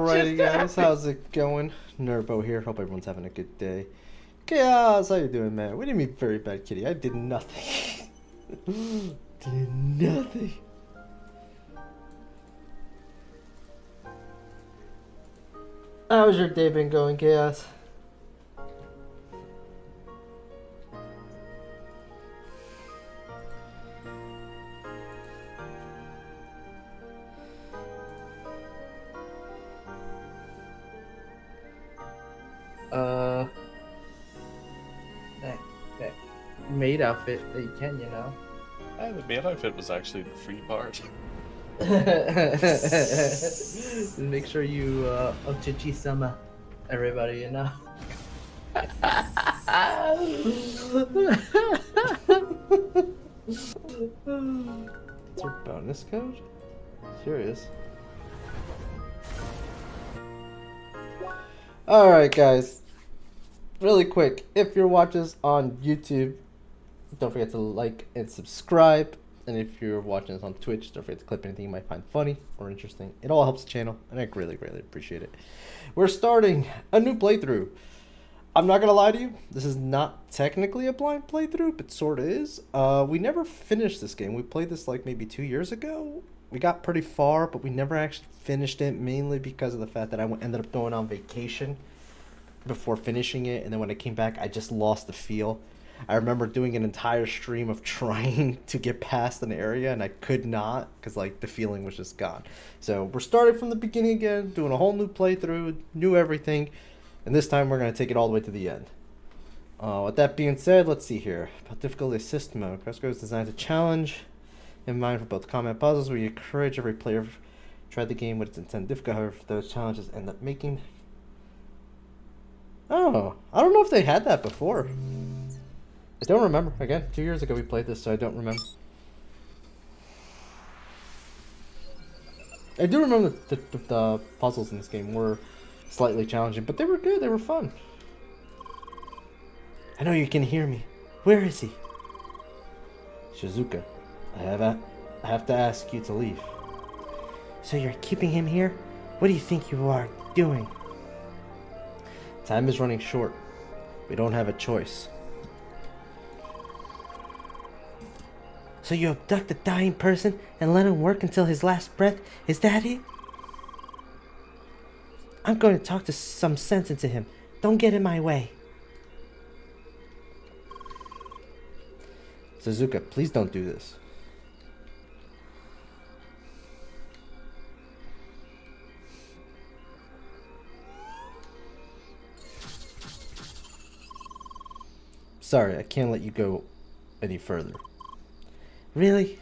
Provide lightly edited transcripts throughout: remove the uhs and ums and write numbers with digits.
Alrighty guys, how's it going? Nurbo here, hope everyone's having a good day. Chaos, how you doing, man? What do you mean very bad, kitty? I did nothing. Did nothing. How's your day been going, Chaos? That maid outfit that you can, you know. The maid outfit was actually the free part. Make sure you ochichi-sama everybody, you know. It's your bonus code? Serious? Alright guys, really quick, if you're watching this on YouTube, don't forget to like and subscribe. And if you're watching this on Twitch, don't forget to clip anything you might find funny or interesting. It all helps the channel, and I really, really appreciate it. We're starting a new playthrough. I'm not gonna lie to you, this is not technically a blind playthrough, but sort of is. We never finished this game. We played this like maybe 2 years ago. We got pretty far, but we never actually finished it, mainly because of the fact that I ended up going on vacation before finishing it, and then when I came back, I just lost the feel. I remember doing an entire stream of trying to get past an area, and I could not because like the feeling was just gone. So we're starting from the beginning again, doing a whole new playthrough, new everything, and this time we're going to take it all the way to the end. With that being said, let's see here. About difficulty assist mode. Crosscode is designed to challenge in mind for both combat puzzles. We encourage every player to try the game with its intended difficulty. However, those challenges end up making... Oh, I don't know if they had that before. I don't remember. Again, 2 years ago we played this, so I don't remember. I do remember the puzzles in this game were slightly challenging, but they were good. They were fun. I know you can hear me. Where is he? Shizuka, I have to ask you to leave. So you're keeping him here? What do you think you are doing? Time is running short. We don't have a choice. So you abduct a dying person and let him work until his last breath? Is that it? I'm going to talk some sense into him. Don't get in my way. Suzuka, please don't do this. Sorry, I can't let you go any further. Really?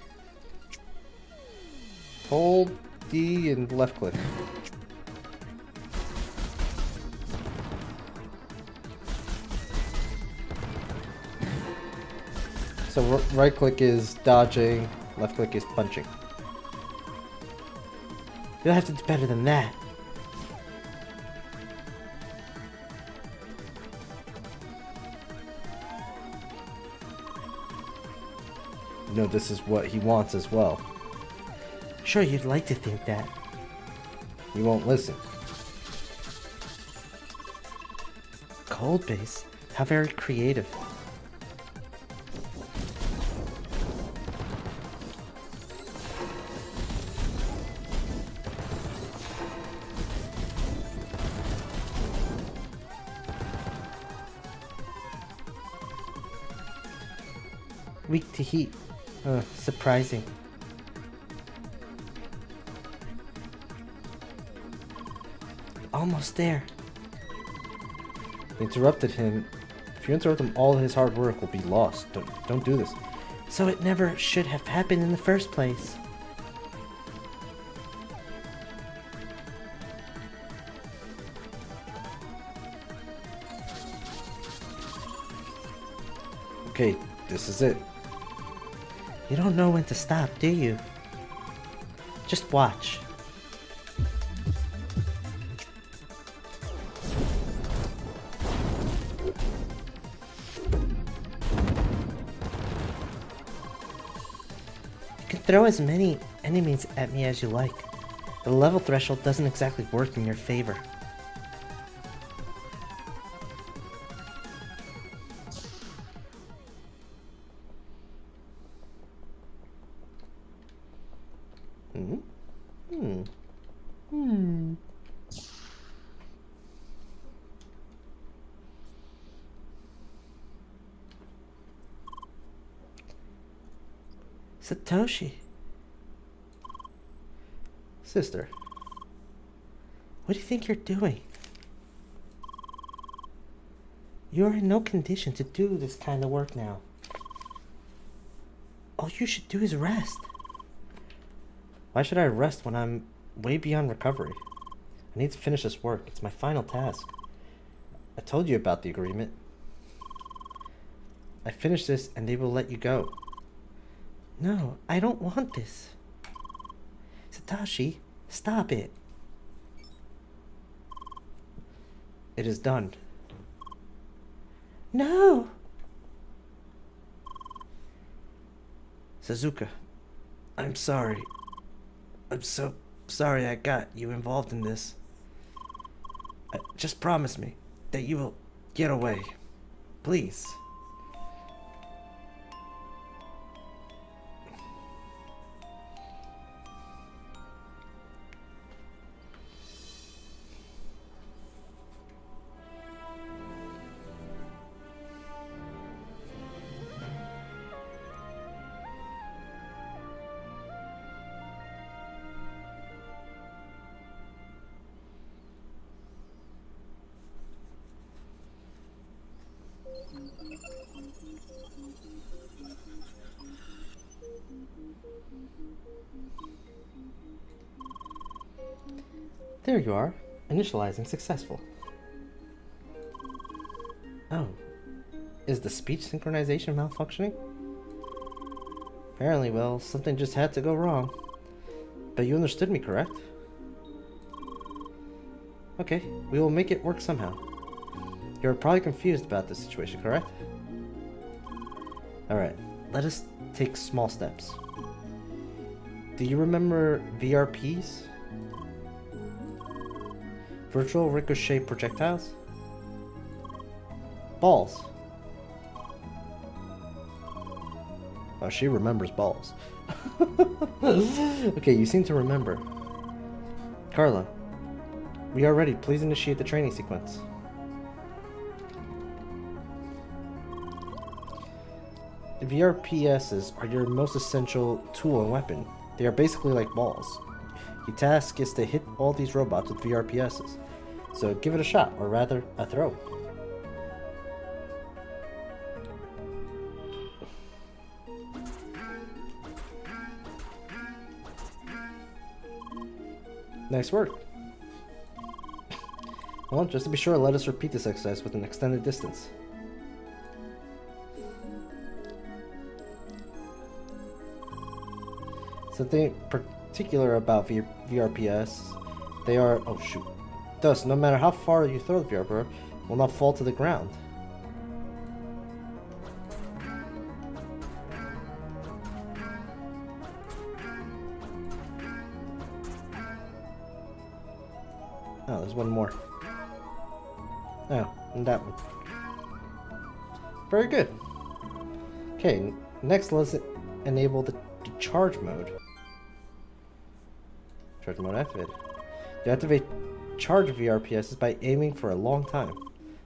Hold D and left click. So right click is dodging, left click is punching. You'll have to do better than that. You know, this is what he wants as well. Sure, you'd like to think that. You won't listen. Cold base? How very creative. Weak to heat. Surprising. Almost there. Interrupted him. If you interrupt him, all his hard work will be lost. Don't do this. So it never should have happened in the first place. Okay, this is it. You don't know when to stop, do you? Just watch. You can throw as many enemies at me as you like. The level threshold doesn't exactly work in your favor. Satoshi. Sister, what do you think you're doing? You're in no condition to do this kind of work now. All you should do is rest. Why should I rest when I'm way beyond recovery? I need to finish this work. It's my final task. I told you about the agreement. I finish this and they will let you go. No, I don't want this. Satoshi, stop it. It is done. No! Suzuka, I'm sorry. I'm so sorry I got you involved in this. Just promise me that you will get away. Please. There you are. Initializing successful. Oh. Is the speech synchronization malfunctioning? Apparently, well, something just had to go wrong. But you understood me, correct? Okay, we will make it work somehow. You're probably confused about this situation, correct? Alright, let us take small steps. Do you remember VRPs? Virtual ricochet projectiles? Balls. Oh, she remembers balls. Okay, you seem to remember. Carla, we are ready. Please initiate the training sequence. The VRPSs are your most essential tool and weapon. They are basically like balls. Your task is to hit all these robots with VRPSs. So give it a shot, or rather, a throw. Nice work. Well, just to be sure, let us repeat this exercise with an extended distance. Something particular about VRPS, they are, oh shoot. Thus, no matter how far you throw the VRPS, it will not fall to the ground. Oh, there's one more. Oh, and that one. Very good. Okay, next let's enable the charge mode. Charge mode activated. To activate charge VRPSs by aiming for a long time.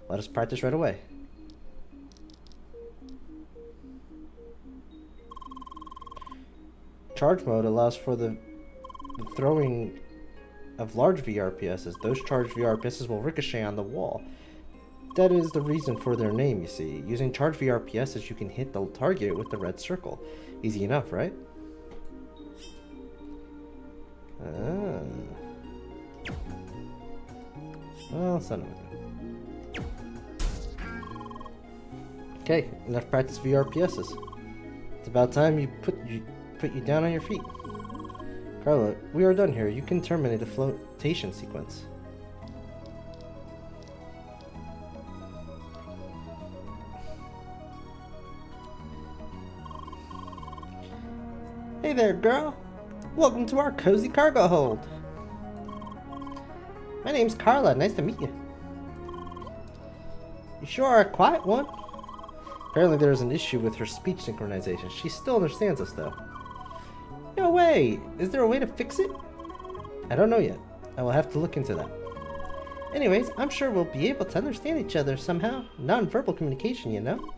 Let us practice right away. Charge mode allows for the throwing of large VRPSs. Those charged VRPSs will ricochet on the wall. That is the reason for their name, you see. Using charged VRPSs, you can hit the target with the red circle. Easy enough, right? Well, son of a gun. Okay, enough practice VRPSs. It's about time you put you down on your feet. Carla, we are done here. You can terminate the flotation sequence. Hey there, girl. Welcome to our cozy cargo hold. My name's Carla. Nice to meet you. You sure are a quiet one. Apparently there's an issue with her speech synchronization. She still understands us though. No way! Is there a way to fix it? I don't know yet. I will have to look into that. Anyways, I'm sure we'll be able to understand each other somehow. Non-verbal communication, you know?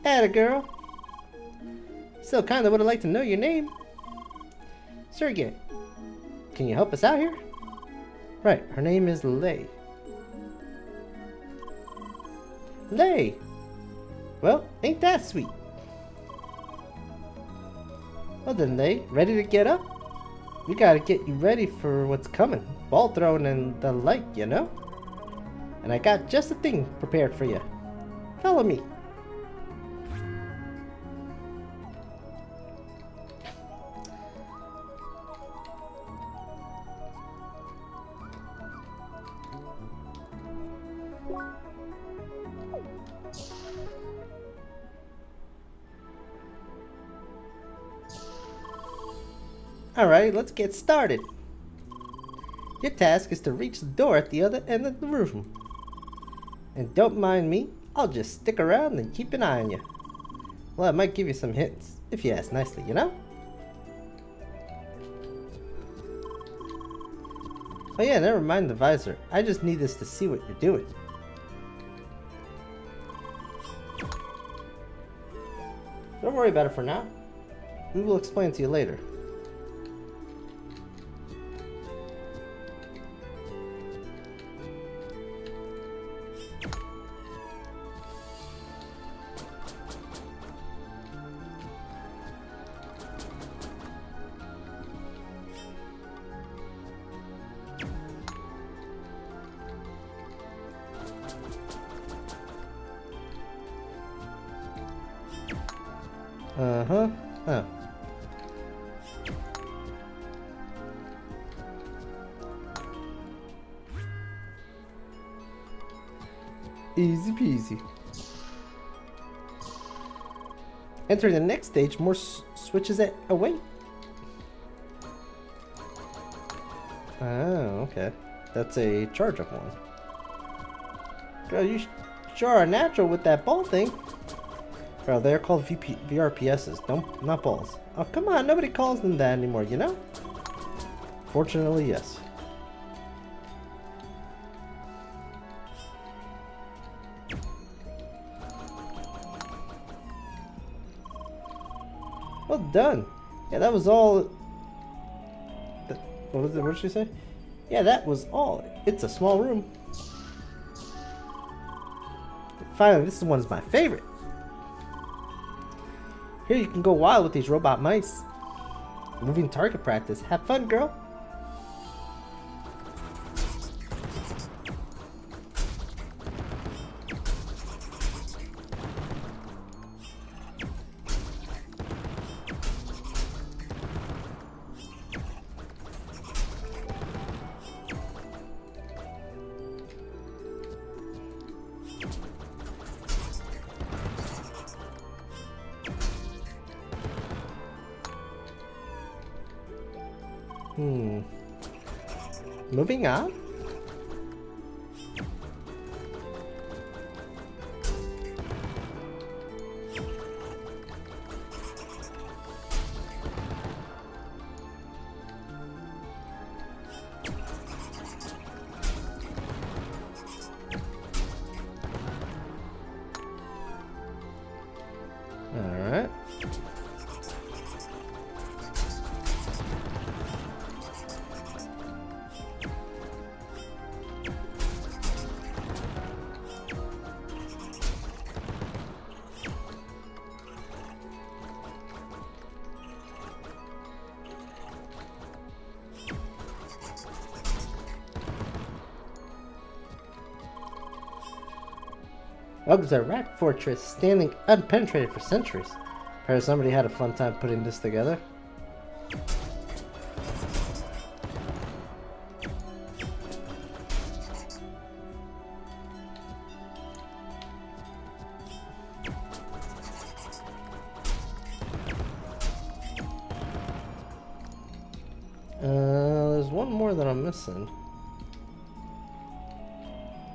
Atta girl. Still kinda would have liked to know your name. Sergey, can you help us out here? Right, her name is Lei. Lei! Well, ain't that sweet? Well then, Lei, ready to get up? We gotta get you ready for what's coming. Ball throwing and the like, you know? And I got just a thing prepared for you. Follow me. Alright, let's get started. Your task is to reach the door at the other end of the room. And don't mind me, I'll just stick around and keep an eye on you. Well, I might give you some hints, if you ask nicely, you know? Oh yeah, never mind the visor. I just need this to see what you're doing. Don't worry about it for now. We will explain to you later. Uh-huh. Oh. Easy peasy. Entering the next stage, more switches await. Oh, okay. That's a charge-up one. Girl, you sure are natural with that ball thing. Bro, they're called VRPSs, not balls. Oh, come on, nobody calls them that anymore, you know? Fortunately, yes. Well done. Yeah, that was all. What did she say? Yeah, that was all. It's a small room. Finally, this one's my favorite. Here you can go wild with these robot mice. Moving target practice. Have fun, girl. Moving on. All right. Welcome to a rock fortress standing unpenetrated for centuries. Perhaps somebody had a fun time putting this together. There's one more more that I'm missing.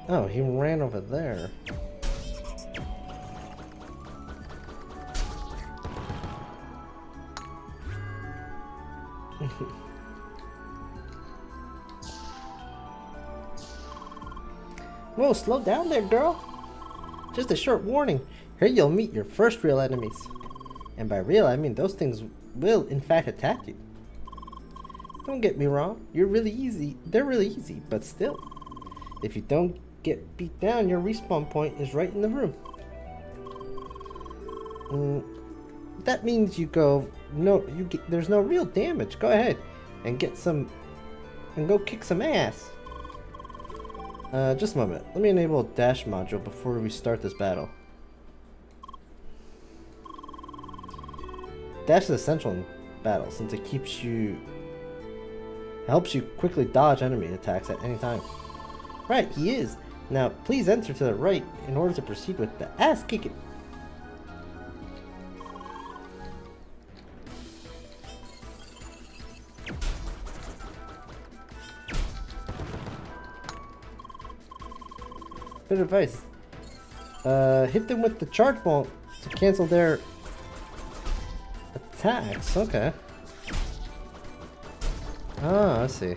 Oh, he ran over there. Whoa, slow down there, girl. Just a short warning. Here you'll meet your first real enemies. And by real, I mean those things will, in fact, attack you. Don't get me wrong. They're really easy, but still. If you don't get beat down, your respawn point is right in the room. That means there's no real damage. Go ahead and go kick some ass. Just a moment. Let me enable a dash module before we start this battle. Dash is essential in battle since it helps you quickly dodge enemy attacks at any time. Right, he is. Now, please enter to the right in order to proceed with the ass kicking. Good advice. Hit them with the charge ball to cancel their attacks. Okay. Ah, I see.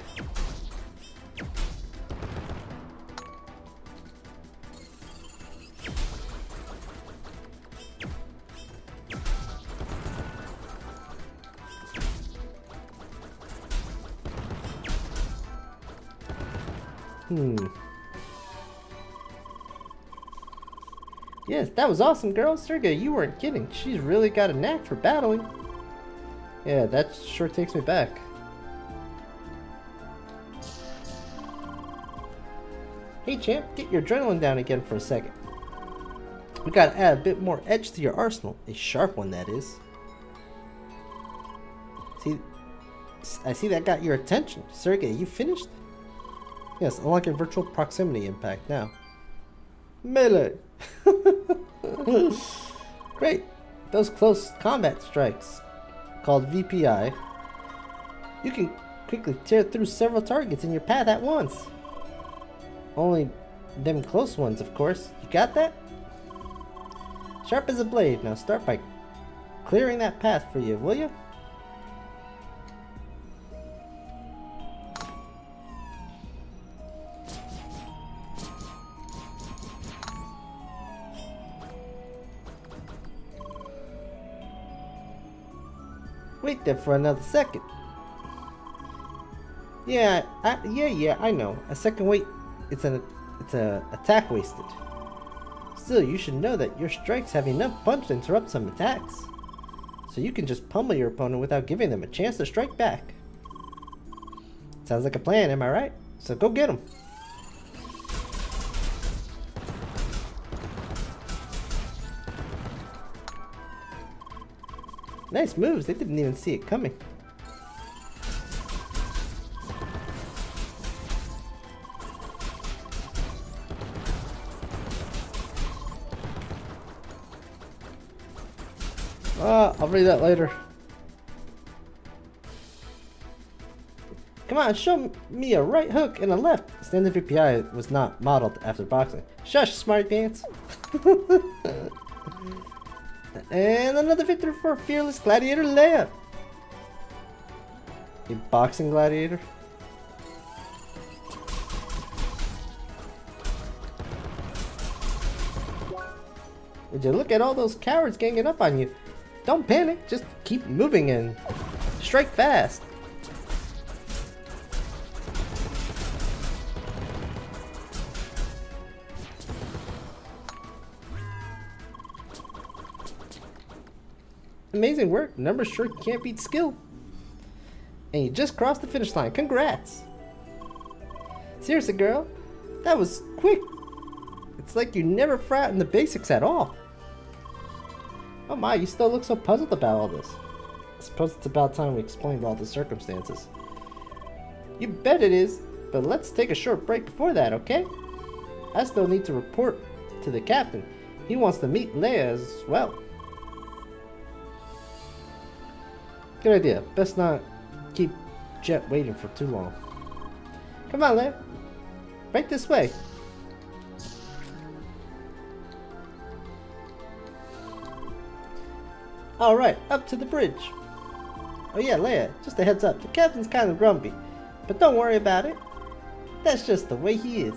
Yes, that was awesome, girl. Sergey, you weren't kidding. She's really got a knack for battling. Yeah, that sure takes me back. Hey champ, get your adrenaline down again for a second. We gotta add a bit more edge to your arsenal. A sharp one, that is. See, I see that got your attention. Sergey, you finished? Yes, unlock your virtual proximity impact now. Melee! Great! Those close combat strikes, called VPI, you can quickly tear through several targets in your path at once. Only them close ones, of course. You got that? Sharp as a blade. Now start by clearing that path for you, will you? Wait there for another second. Yeah, I know. A second wait, it's a attack wasted. Still, you should know that your strikes have enough punch to interrupt some attacks. So you can just pummel your opponent without giving them a chance to strike back. Sounds like a plan, am I right? So go get them. Nice moves, they didn't even see it coming. I'll read that later. Come on, show me a right hook and a left. Standard VPI was not modeled after boxing. Shush, smarty pants. And another victory for Fearless Gladiator Leia. A boxing gladiator? Would you look at all those cowards ganging up on you? Don't panic, just keep moving and strike fast. Amazing work. Numbers sure can't beat skill. And you just crossed the finish line. Congrats. Seriously, girl. That was quick. It's like you never forgotten the basics at all. Oh my, you still look so puzzled about all this. I suppose it's about time we explained all the circumstances. You bet it is. But let's take a short break before that, okay? I still need to report to the captain. He wants to meet Leia as well. Good idea. Best not keep Jet waiting for too long. Come on, Leia. Right this way. Alright, up to the bridge. Oh yeah, Leia, just a heads up. The captain's kind of grumpy. But don't worry about it. That's just the way he is.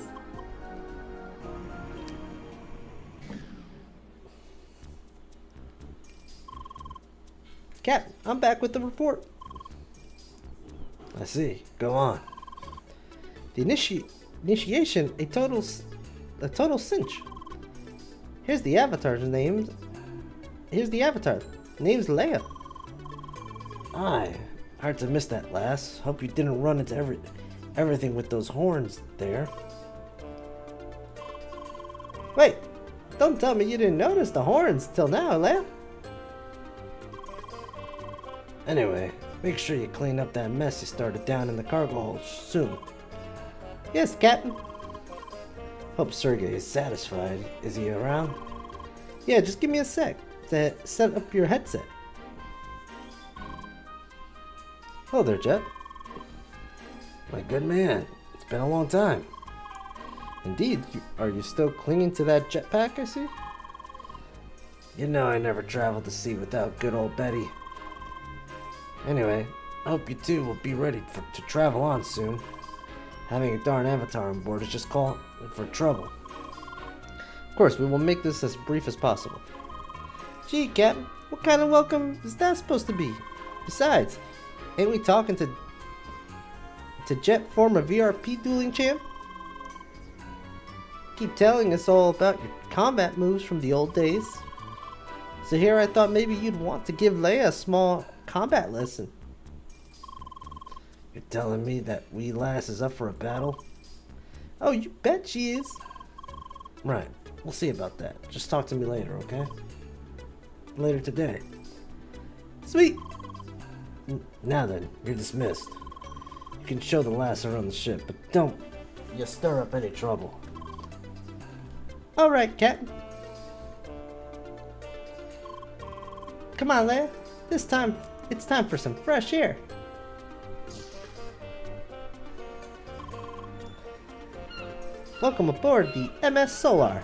Captain, I'm back with the report. I see. Go on. The initiation, a total cinch. Here's the avatar's name. Here's the avatar. Name's Leia. Aye. Hard to miss that, lass. Hope you didn't run into everything with those horns there. Wait. Don't tell me you didn't notice the horns till now, Leia. Anyway, make sure you clean up that mess you started down in the cargo hold soon. Yes, Captain. Hope Sergey is satisfied. Is he around? Yeah, just give me a sec to set up your headset. Hello there, Jet. My good man. It's been a long time. Indeed. Are you still clinging to that jetpack, I see? You know I never traveled the sea without good old Betty. Anyway, I hope you two will be ready to travel on soon. Having a darn avatar on board is just calling for trouble. Of course, we will make this as brief as possible. Gee, Captain, what kind of welcome is that supposed to be? Besides, ain't we talking to Jet, former VRP dueling champ? Keep telling us all about your combat moves from the old days. So here I thought maybe you'd want to give Leia a small combat lesson. You're telling me that wee lass is up for a battle? Oh, you bet she is. Right, we'll see about that. Just talk to me later, okay? Later today. Sweet. Now then, you're dismissed. You can show the lass around the ship, but don't you stir up any trouble. Alright, Captain. Come on, Leia. This time, it's time for some fresh air. Welcome aboard the MS Solar.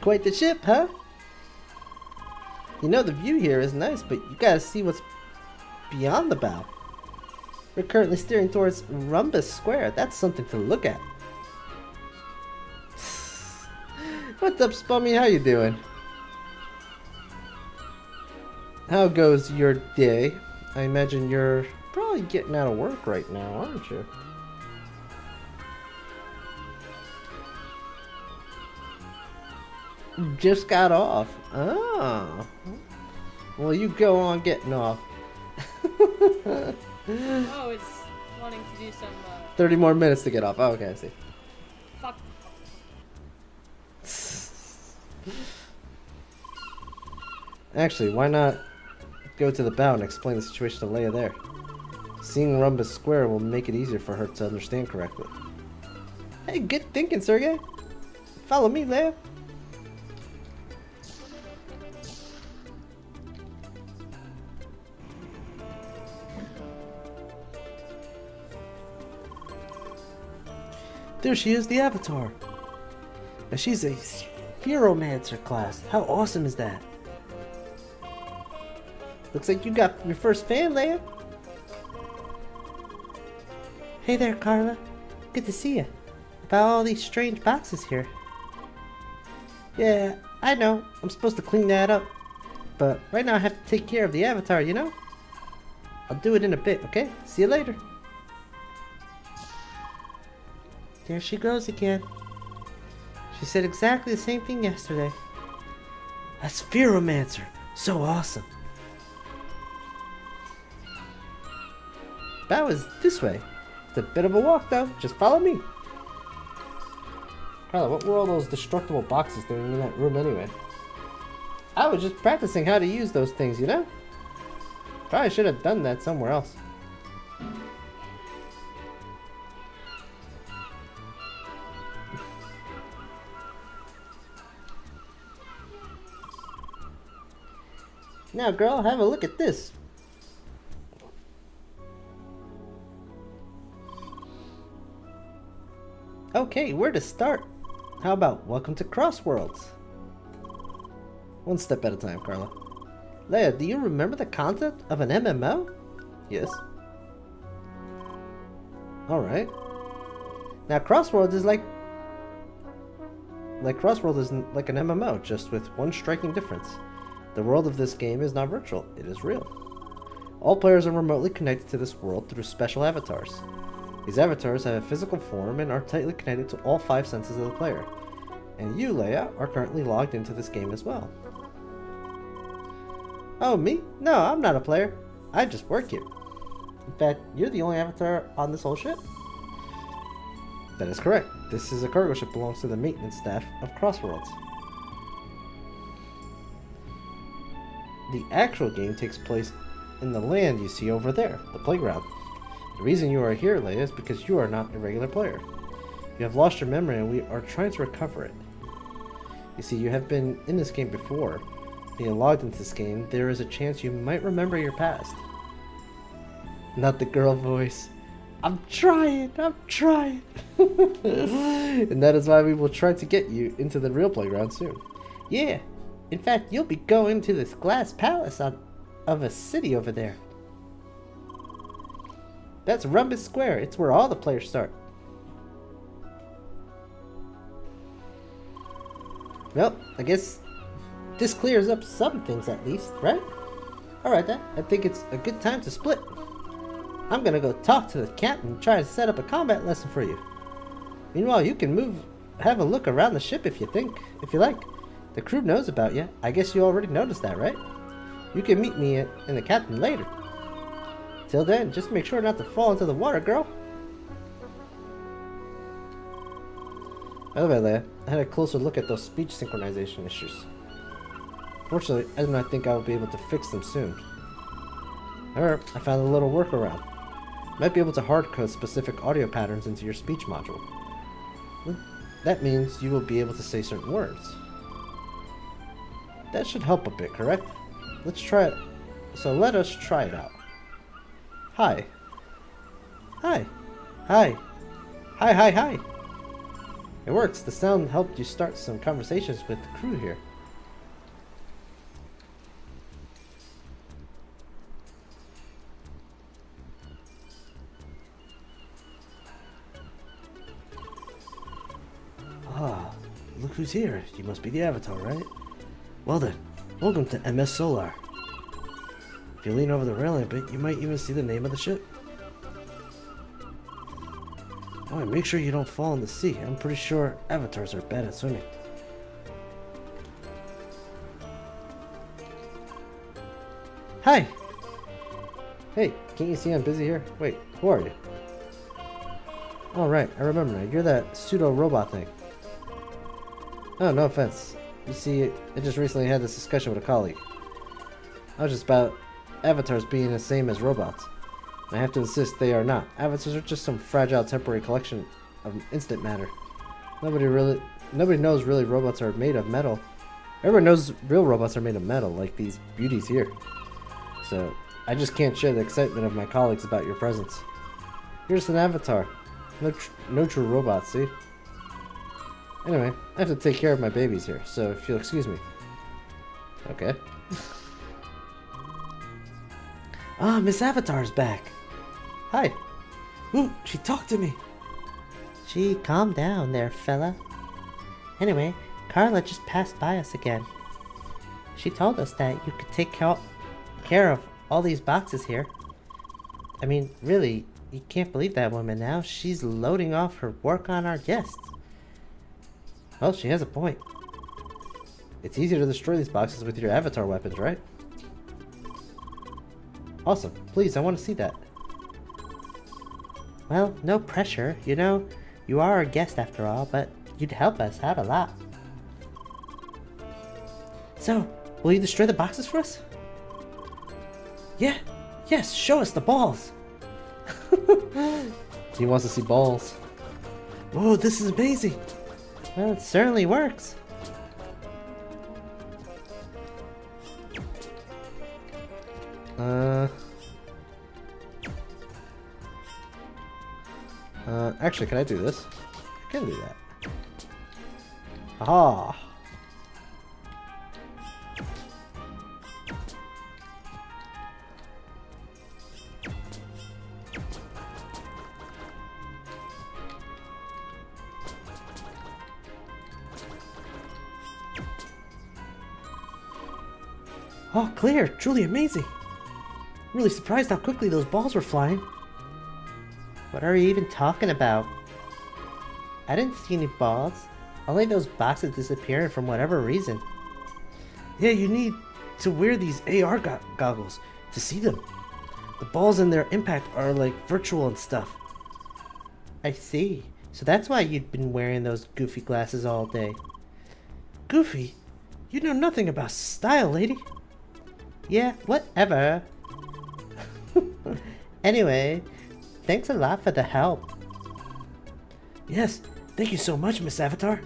Quite the ship, huh? You know the view here is nice, but you gotta see what's beyond the bow. We're currently steering towards Rhombus Square. That's something to look at. What's up, Spummy? How you doing? How goes your day? I imagine you're probably getting out of work right now, aren't you? Just got off. Oh. Well, you go on getting off. Oh, it's wanting to do some, 30 more minutes to get off. Oh, okay, I see. fuck. Actually, why not go to the bow and explain the situation to Leia there? Seeing Rhombus Square will make it easier for her to understand correctly. Hey, good thinking, Sergey. Follow me, Leia. There she is, the Avatar. Now she's a Spheromancer class. How awesome is that? Looks like you got your first fan, Leia. Hey there, Carla. Good to see you. About all these strange boxes here. Yeah, I know. I'm supposed to clean that up. But right now I have to take care of the Avatar, you know? I'll do it in a bit, okay? See you later. There she goes again. She said exactly the same thing yesterday. A Spheromancer. So awesome. That was this way. It's a bit of a walk though. Just follow me. Carla, what were all those destructible boxes doing in that room anyway? I was just practicing how to use those things, you know? Probably should have done that somewhere else. Now, girl, have a look at this. Okay, where to start? How about welcome to Crossworlds? One step at a time, Carla. Leia, do you remember the concept of an MMO? Yes. Alright. Now, Crossworlds is like Crossworld is like an MMO, just with one striking difference. The world of this game is not virtual, it is real. All players are remotely connected to this world through special avatars. These avatars have a physical form and are tightly connected to all 5 senses of the player. And you, Leia, are currently logged into this game as well. Oh, me? No, I'm not a player. I just work here. In fact, you're the only avatar on this whole ship. That is correct. This is a cargo ship belongs to the maintenance staff of Crossworlds. The actual game takes place in the land you see over there, the playground. The reason you are here, Leia, is because you are not a regular player. You have lost your memory and we are trying to recover it. You see, you have been in this game before. Being logged into this game, there is a chance you might remember your past. Not the girl voice. I'm trying. And that is why we will try to get you into the real playground soon. Yeah. In fact, you'll be going to this glass palace of a city over there. That's Rumbus Square. It's where all the players start. Well, I guess this clears up some things at least, right? Alright then, I think it's a good time to split. I'm gonna go talk to the captain and try to set up a combat lesson for you. Meanwhile, you can have a look around the ship if you like. The crew knows about you. I guess you already noticed that, right? You can meet me and the captain later. Till then, just make sure not to fall into the water, girl. By the way, Leia, I had a closer look at those speech synchronization issues. Fortunately, I do not think I will be able to fix them soon. However, I found a little workaround. Might be able to hardcode specific audio patterns into your speech module. That means you will be able to say certain words. That should help a bit, correct? Let's try it. So let us try it out. Hi. Hi. Hi. Hi, hi, hi. It works. The sound helped you start some conversations with the crew here. Ah, look who's here. You must be the Avatar, right? Well then, welcome to MS Solar. If you lean over the railing a bit, you might even see the name of the ship. Oh, and make sure you don't fall in the sea. I'm pretty sure avatars are bad at swimming. Hi! Hey, can't you see I'm busy here? Wait, who are you? Oh right, I remember now. You're that pseudo-robot thing. Oh, no offense. You see, I just recently had this discussion with a colleague. I was just about avatars being the same as robots. I have to insist they are not. Avatars are just some fragile temporary collection of instant matter. Nobody knows really robots are made of metal. Everyone knows real robots are made of metal, like these beauties here. So, I just can't share the excitement of my colleagues about your presence. You're just an avatar. No true robot, see? Anyway, I have to take care of my babies here, so if you'll excuse me. Okay. Ah, Miss Avatar's back. Hi. Ooh, she talked to me. Gee, calm down there, fella. Anyway, Carla just passed by us again. She told us that you could take care of all these boxes here. I mean, really, you can't believe that woman now. She's loading off her work on our guests. Well, she has a point. It's easier to destroy these boxes with your avatar weapons, right? Awesome. Please, I want to see that. Well, no pressure. You know, you are our guest after all, but you'd help us out a lot. So, will you destroy the boxes for us? Yeah. Yes, show us the balls. He wants to see balls. Whoa, this is amazing. Well, it certainly works. Actually, can I do this? I can do that. Aha! Oh, clear! Truly amazing! Really surprised how quickly those balls were flying. What are you even talking about? I didn't see any balls. Only those boxes disappearing from whatever reason. Yeah, you need to wear these AR goggles to see them. The balls and their impact are like virtual and stuff. I see. So that's why you'd been wearing those goofy glasses all day. Goofy? You know nothing about style, lady. Yeah, whatever. Anyway, thanks a lot for the help. Yes, thank you so much, Miss Avatar.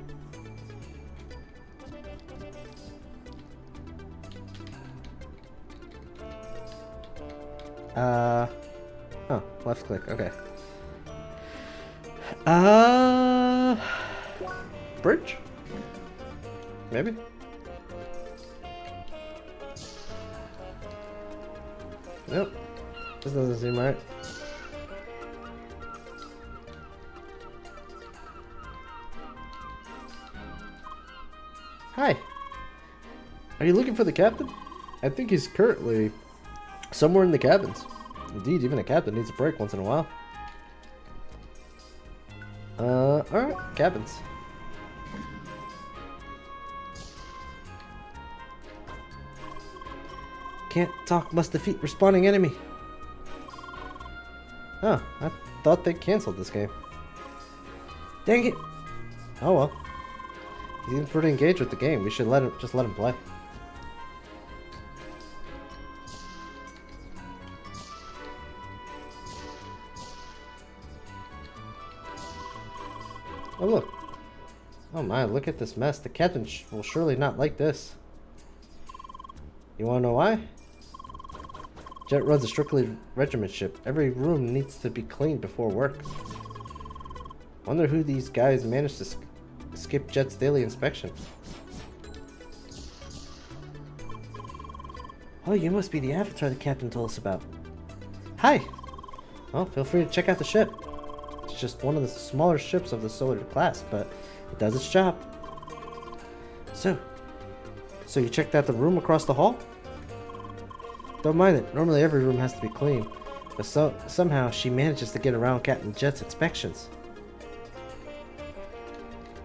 Oh, left click, okay. Bridge? Maybe? Nope. This doesn't seem right. Hi. Are you looking for the captain? I think he's currently somewhere in the cabins. Indeed, even a captain needs a break once in a while. Alright, cabins. Can't talk must defeat respawning enemy. Oh, I thought they canceled this game. Dang it. Oh well. He seems pretty engaged with the game. We should let him play. Oh look. Oh my, look at this mess. The captain will surely not like this. You wanna know why? Jet runs a strictly regiment ship. Every room needs to be cleaned before work. Wonder who these guys managed to skip Jet's daily inspection. Oh, you must be the avatar the captain told us about. Hi! Well, feel free to check out the ship. It's just one of the smaller ships of the solar class, but it does its job. So you checked out the room across the hall? Don't mind it. Normally every room has to be clean, but somehow she manages to get around Captain Jet's inspections.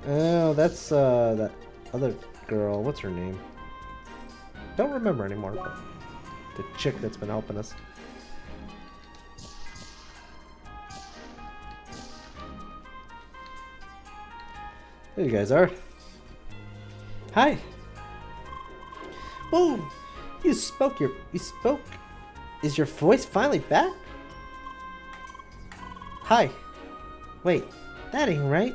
Oh, that's that other girl. What's her name? Don't remember anymore, but the chick that's been helping us. There you guys are. Hi. Whoa! You spoke. Is your voice finally back? Hi. Wait, that ain't right.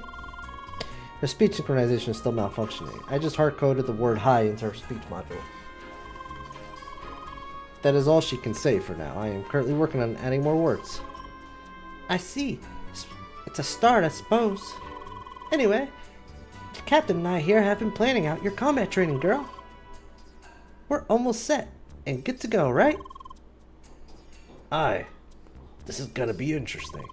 Her speech synchronization is still malfunctioning. I just hard-coded the word hi into her speech module. That is all she can say for now. I am currently working on adding more words. I see. It's a start, I suppose. Anyway, the captain and I here have been planning out your combat training, girl. We're almost set and good to go, right? Aye. This is gonna be interesting.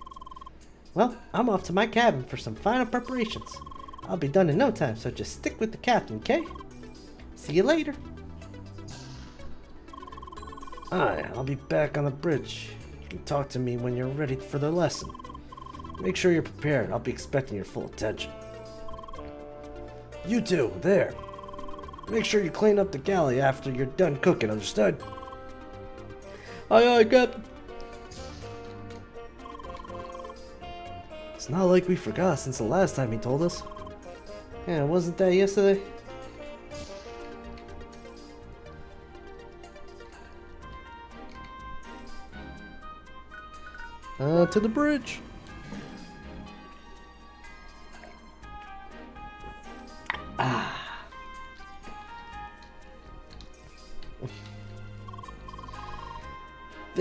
Well, I'm off to my cabin for some final preparations. I'll be done in no time, so just stick with the captain, okay? See you later. Aye, I'll be back on the bridge. You can talk to me when you're ready for the lesson. Make sure you're prepared. I'll be expecting your full attention. You two, there. Make sure you clean up the galley after you're done cooking, understood? Aye, aye, Captain. It's not like we forgot since the last time he told us. Yeah, wasn't that yesterday? To the bridge.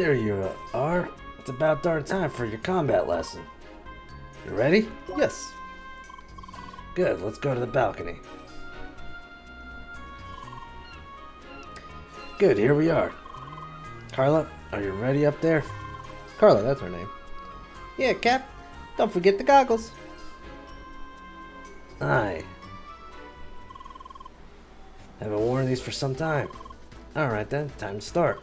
There you are. It's about darn time for your combat lesson. You ready? Yes. Good, let's go to the balcony. Good, here we are. Carla, are you ready up there? Carla, that's her name. Yeah, Cap. Don't forget the goggles. Aye. Haven't worn these for some time. Alright then, time to start.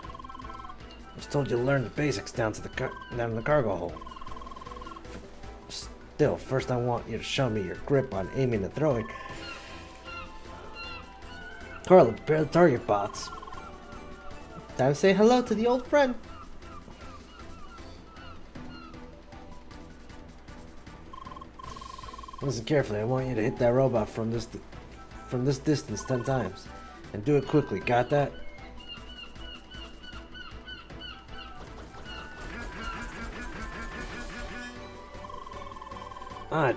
I was told you learned the basics down in the cargo hold. Still, first I want you to show me your grip on aiming and throwing. Carla, prepare the target box. Time to say hello to the old friend. Listen carefully. I want you to hit that robot from this distance 10 times, and do it quickly. Got that?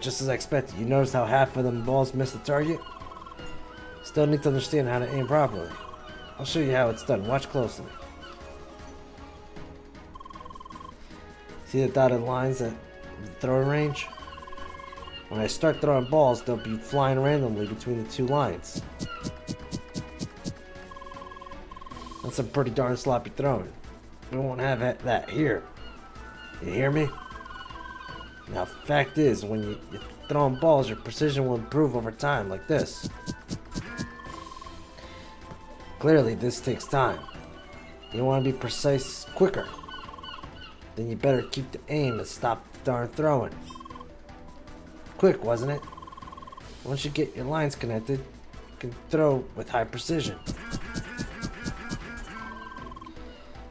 Just as I expected. You noticed how half of them balls missed the target? Still need to understand how to aim properly. I'll show you how it's done. Watch closely. See the dotted lines at the throwing range? When I start throwing balls, they'll be flying randomly between the two lines. That's some pretty darn sloppy throwing. We won't have that here. You hear me? Now, fact is, when you're throwing balls, your precision will improve over time, like this. Clearly, this takes time. You want to be precise quicker. Then you better keep the aim and stop the darn throwing. Quick, wasn't it? Once you get your lines connected, you can throw with high precision.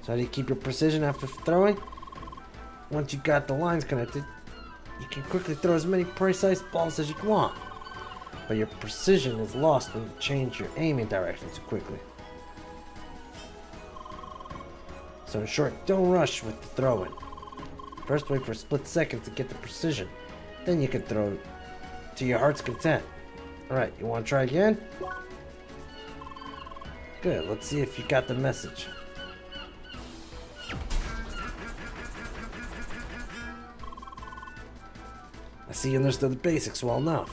So how do you keep your precision after throwing? Once you got the lines connected, you can quickly throw as many precise balls as you want. But your precision is lost when you change your aiming direction too quickly. So in short, don't rush with the throwing. First wait for a split second to get the precision. Then you can throw to your heart's content. Alright, you want to try again? Good, let's see if you got the message. I see you understood the basics well enough.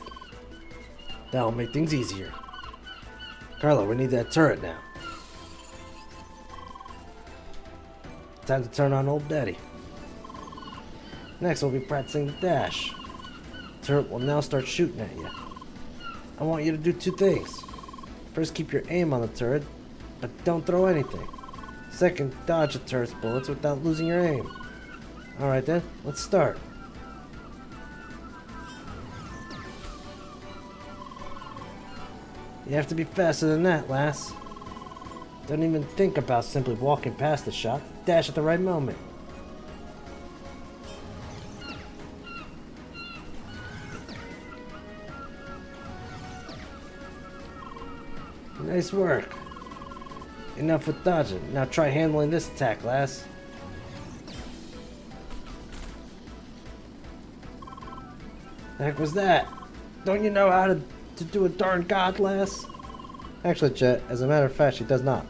That'll make things easier. Carla, we need that turret now. Time to turn on old Daddy. Next, we'll be practicing the dash. The turret will now start shooting at you. I want you to do two things. First, keep your aim on the turret, but don't throw anything. Second, dodge the turret's bullets without losing your aim. Alright then, let's start. You have to be faster than that, lass. Don't even think about simply walking past the shot. Dash at the right moment. Nice work. Enough with dodging. Now try handling this attack, lass. The heck was that? Don't you know how to do a darn god, lass? Actually, Jet, as a matter of fact, she does not.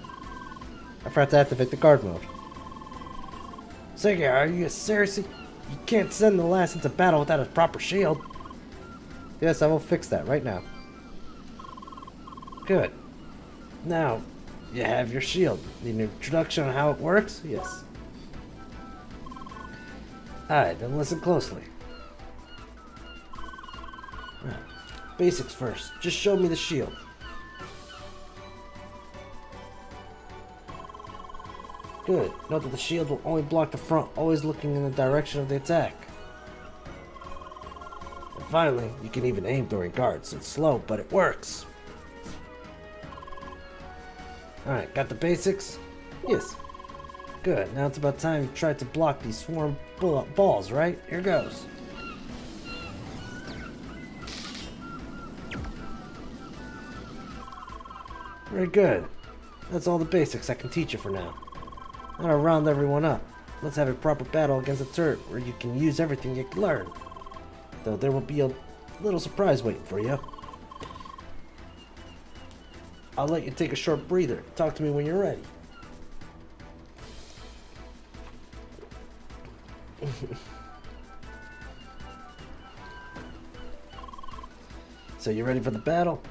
I forgot to activate the guard mode. Sega, are you seriously? You can't send the lass into battle without a proper shield. Yes, I will fix that right now. Good. Now, you have your shield. Need an introduction on how it works? Yes. Alright, then listen closely. Basics first. Just show me the shield. Good. Note that the shield will only block the front, always looking in the direction of the attack. And finally, you can even aim during guards. It's slow, but it works. Alright, got the basics? Yes. Good. Now it's about time you try to block these swarm balls, right? Here goes. Very good. That's all the basics I can teach you for now. Now to round everyone up. Let's have a proper battle against a turret where you can use everything you can learn. Though there will be a little surprise waiting for you. I'll let you take a short breather. Talk to me when you're ready. So you ready for the battle?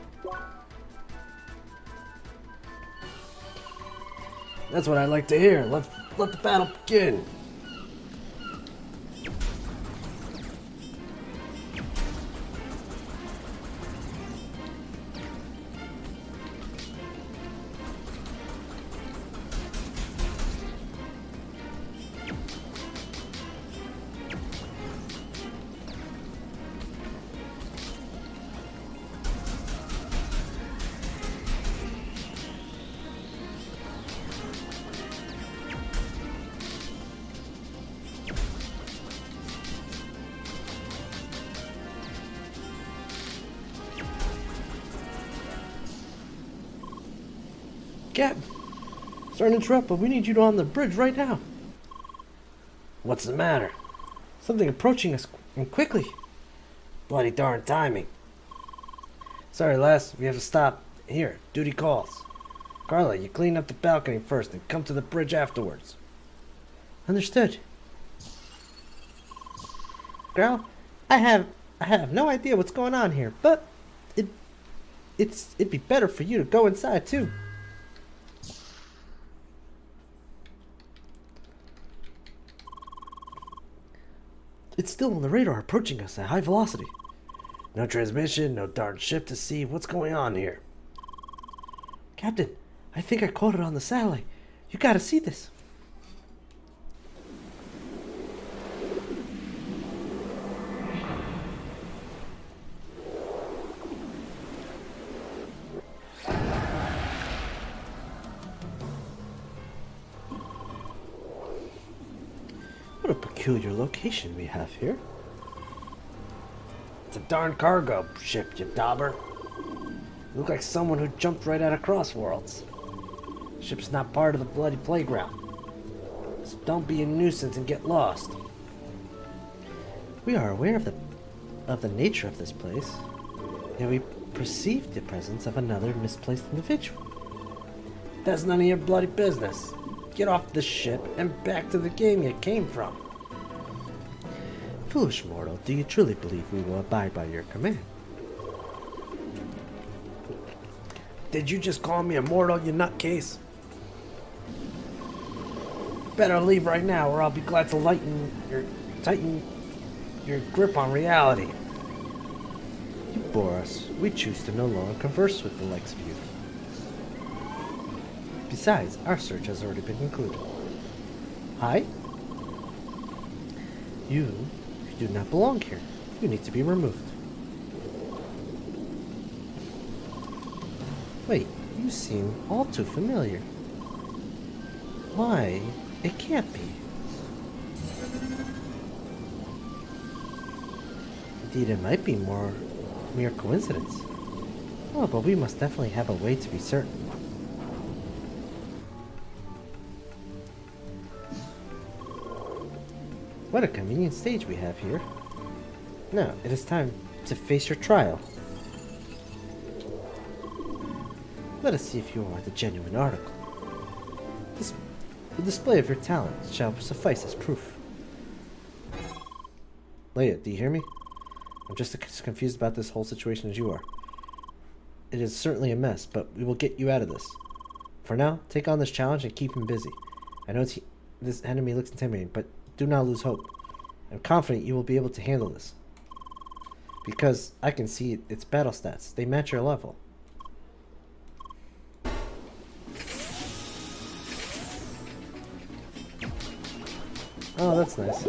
That's what I like to hear. Let the battle begin. Cap, sorry to interrupt, but we need you on the bridge right now. What's the matter? Something approaching us and quickly. Bloody darn timing. Sorry, lass, we have to stop. Here, duty calls. Carla, you clean up the balcony first and come to the bridge afterwards. Understood. Girl, I have no idea what's going on here, but it'd be better for you to go inside too. It's still on the radar approaching us at high velocity. No transmission, no darn ship to see. What's going on here? Captain, I think I caught it on the satellite. You gotta see this. What a peculiar location we have here. It's a darn cargo ship, you dauber. You look like someone who jumped right out of Crossworlds. Ship's not part of the bloody playground. So don't be a nuisance and get lost. We are aware of the nature of this place, yet we perceive the presence of another misplaced individual. That's none of your bloody business. Get off the ship and back to the game you came from. Foolish mortal, do you truly believe we will abide by your command? Did you just call me a mortal, you nutcase? Better leave right now, or I'll be glad to tighten your grip on reality. You bore us. We choose to no longer converse with the likes of you. Besides, our search has already been concluded. Hi? You do not belong here. You need to be removed. Wait, you seem all too familiar. Why? It can't be. Indeed, it might be mere coincidence. Oh, but we must definitely have a way to be certain. What a convenient stage we have here. Now, it is time to face your trial. Let us see if you are the genuine article. The display of your talent shall suffice as proof. Leia, do you hear me? I'm just as confused about this whole situation as you are. It is certainly a mess, but we will get you out of this. For now, take on this challenge and keep him busy. I know this enemy looks intimidating, but do not lose hope. I'm confident you will be able to handle this. Because I can see its battle stats. They match your level. Oh, that's nice.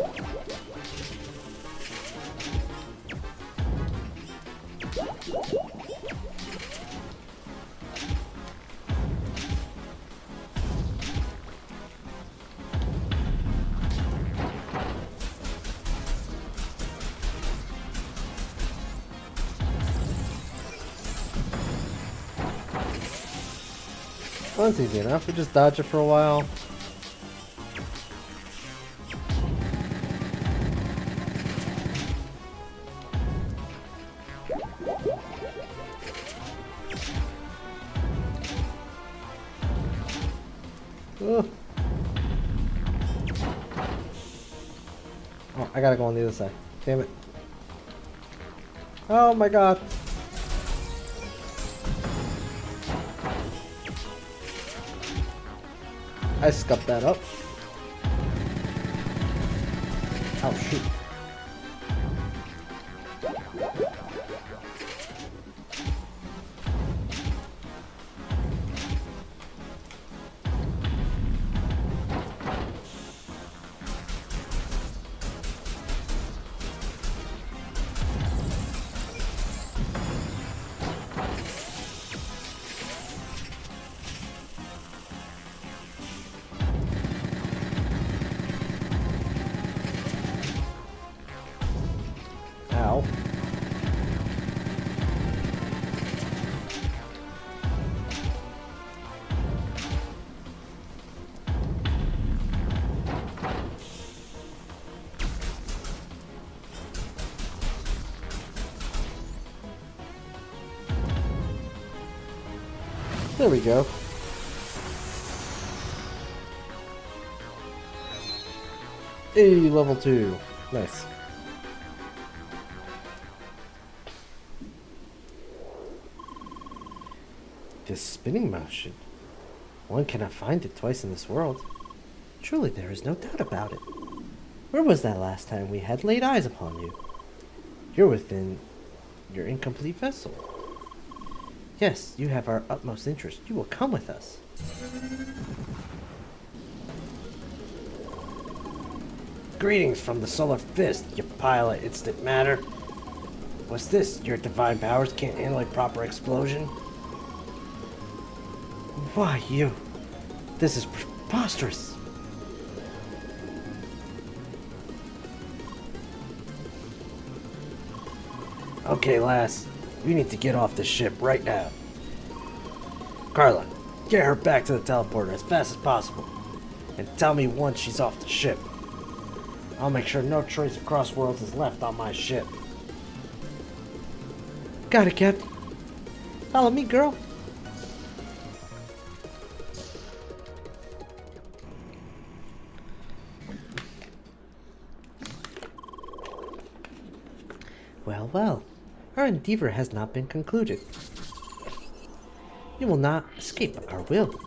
Well, that's easy enough. We just dodge it for a while. I gotta go on the other side. Damn it. Oh my god. I scuffed that up. Oh shoot. Ow. There we go. Hey, level 2. Nice. This spinning motion. One cannot find it twice in this world. Truly, there is no doubt about it. Where was that last time we had laid eyes upon you? You're within your incomplete vessel. Yes, you have our utmost interest. You will come with us. Greetings from the Solar Fist, you pile of instant matter. What's this? Your divine powers can't handle a proper explosion? Why, you... This is preposterous. Okay, lass. You need to get off the ship right now. Carla, get her back to the teleporter as fast as possible. And tell me once she's off the ship. I'll make sure no trace of Crossworlds is left on my ship. Got it, Captain. Follow me, girl. Well, well. Our endeavor has not been concluded. You will not escape our will.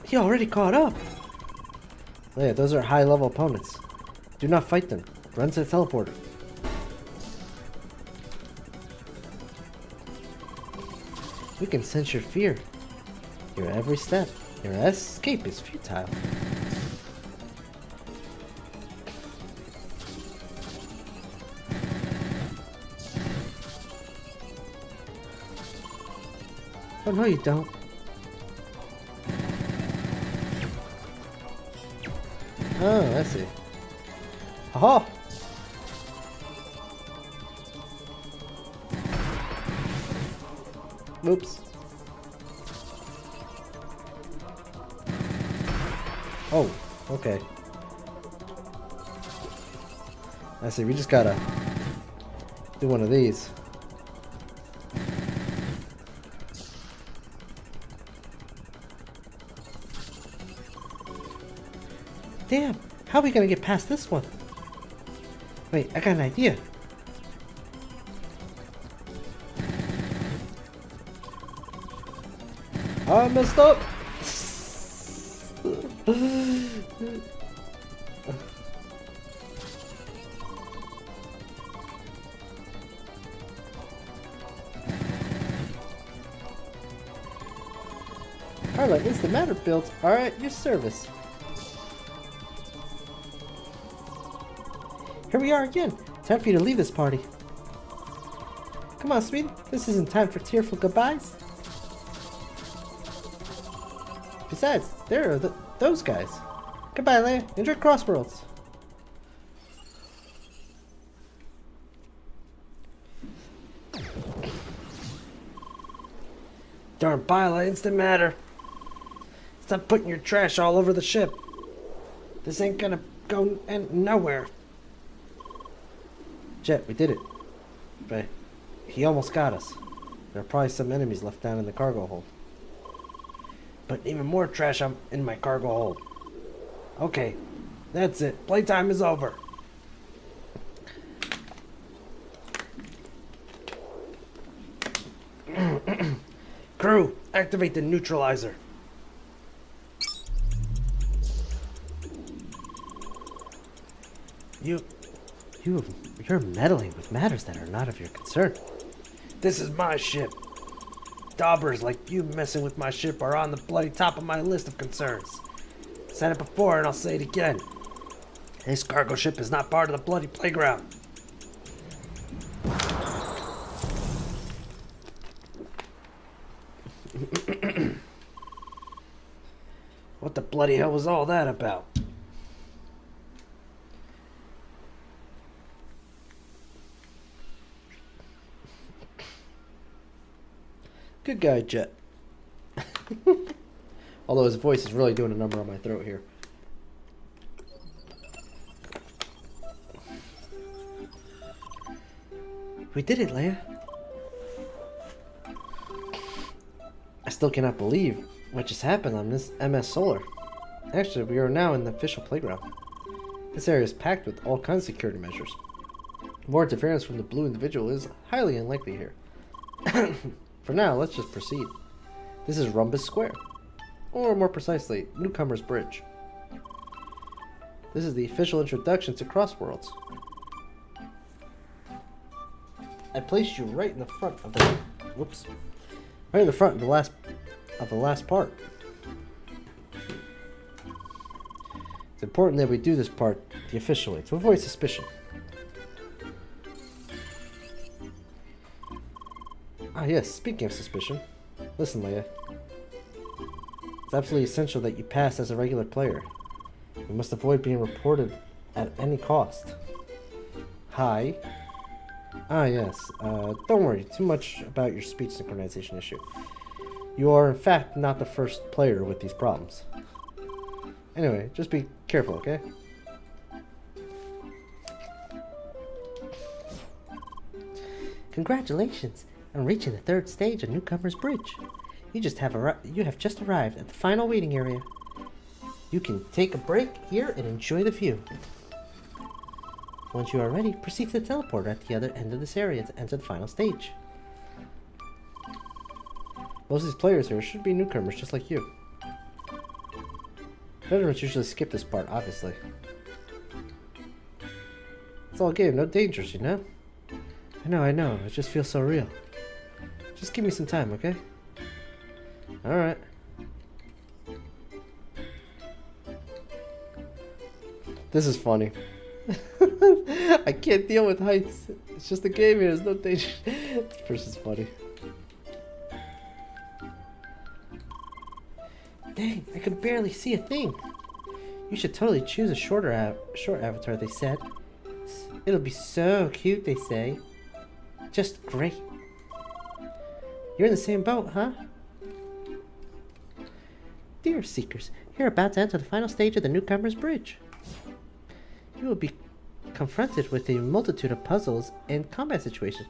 He already caught up. Oh yeah, those are high-level opponents. Do not fight them. Run to the teleporter. We can sense your fear. Your every step. Your escape is futile. Oh, no, you don't. Oh, I see. Aha! Oops. Oh, okay. I see, we just gotta do one of these. Damn, how are we gonna get past this one? Wait, I got an idea. I messed up. Alright, is the matter built? Alright, your service. Here we are again. Time for you to leave this party. Come on, sweetie. This isn't time for tearful goodbyes. Besides, there are those guys. Goodbye, Leia. Enjoy Crossworlds. Darn pile of instant matter. Stop putting your trash all over the ship. This ain't gonna go nowhere. Jet, we did it. But he almost got us. There are probably some enemies left down in the cargo hold. But even more trash in my cargo hold. Okay, that's it. Playtime is over. Crew, activate the neutralizer. You're meddling with matters that are not of your concern. This is my ship. Daubers like you messing with my ship are on the bloody top of my list of concerns. Said it before and I'll say it again. This cargo ship is not part of the bloody playground. What the bloody hell was all that about? Good guy, Jet. Although his voice is really doing a number on my throat here. We did it, Leia. I still cannot believe what just happened on this MS Solar. Actually, we are now in the official playground. This area is packed with all kinds of security measures. More interference from the blue individual is highly unlikely here. For now, let's just proceed. This is Rhombus Square. Or more precisely, Newcomer's Bridge. This is the official introduction to Crossworlds. I placed you right in the front of the... Whoops. Right in the front of the last part. It's important that we do this part the official way to avoid suspicion. Ah yes, speaking of suspicion. Listen, Leia. It's absolutely essential that you pass as a regular player. You must avoid being reported at any cost. Hi. Ah yes, don't worry too much about your speech synchronization issue. You are in fact not the first player with these problems. Anyway, just be careful, okay? Congratulations on reaching the 3rd stage of Newcomer's Bridge. You have just arrived at the final waiting area. You can take a break here and enjoy the view. Once you are ready, proceed to the teleporter at the other end of this area to enter the final stage. Most of these players here should be newcomers just like you. Veterans usually skip this part, obviously. It's all game, no dangers, you know? I know, it just feels so real. Just give me some time, okay? Alright. This is funny. I can't deal with heights. It's just a game here, there's no danger. This person's funny. Dang, I could barely see a thing. You should totally choose a short avatar, they said. It'll be so cute, they say. Just great. You're in the same boat, huh? Dear Seekers, you're about to enter the final stage of the Newcomer's Bridge. You will be confronted with a multitude of puzzles and combat situations.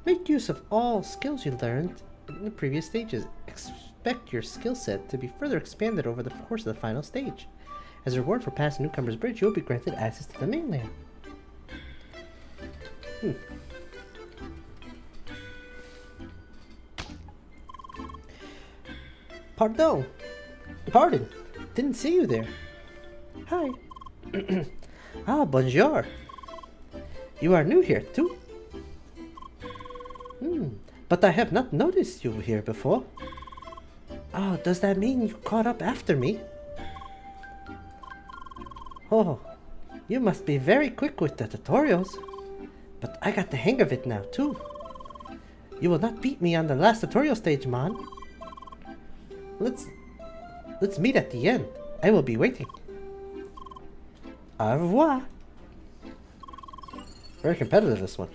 Make use of all skills you learned in the previous stages. Expect your skill set to be further expanded over the course of the final stage. As a reward for passing Newcomer's Bridge, you will be granted access to the mainland. Pardon. Didn't see you there. Hi. Ah, bonjour. You are new here, too? But I have not noticed you here before. Oh, does that mean you caught up after me? Oh, you must be very quick with the tutorials. But I got the hang of it now, too. You will not beat me on the last tutorial stage, man. Let's meet at the end. I will be waiting. Au revoir. Very competitive, this one.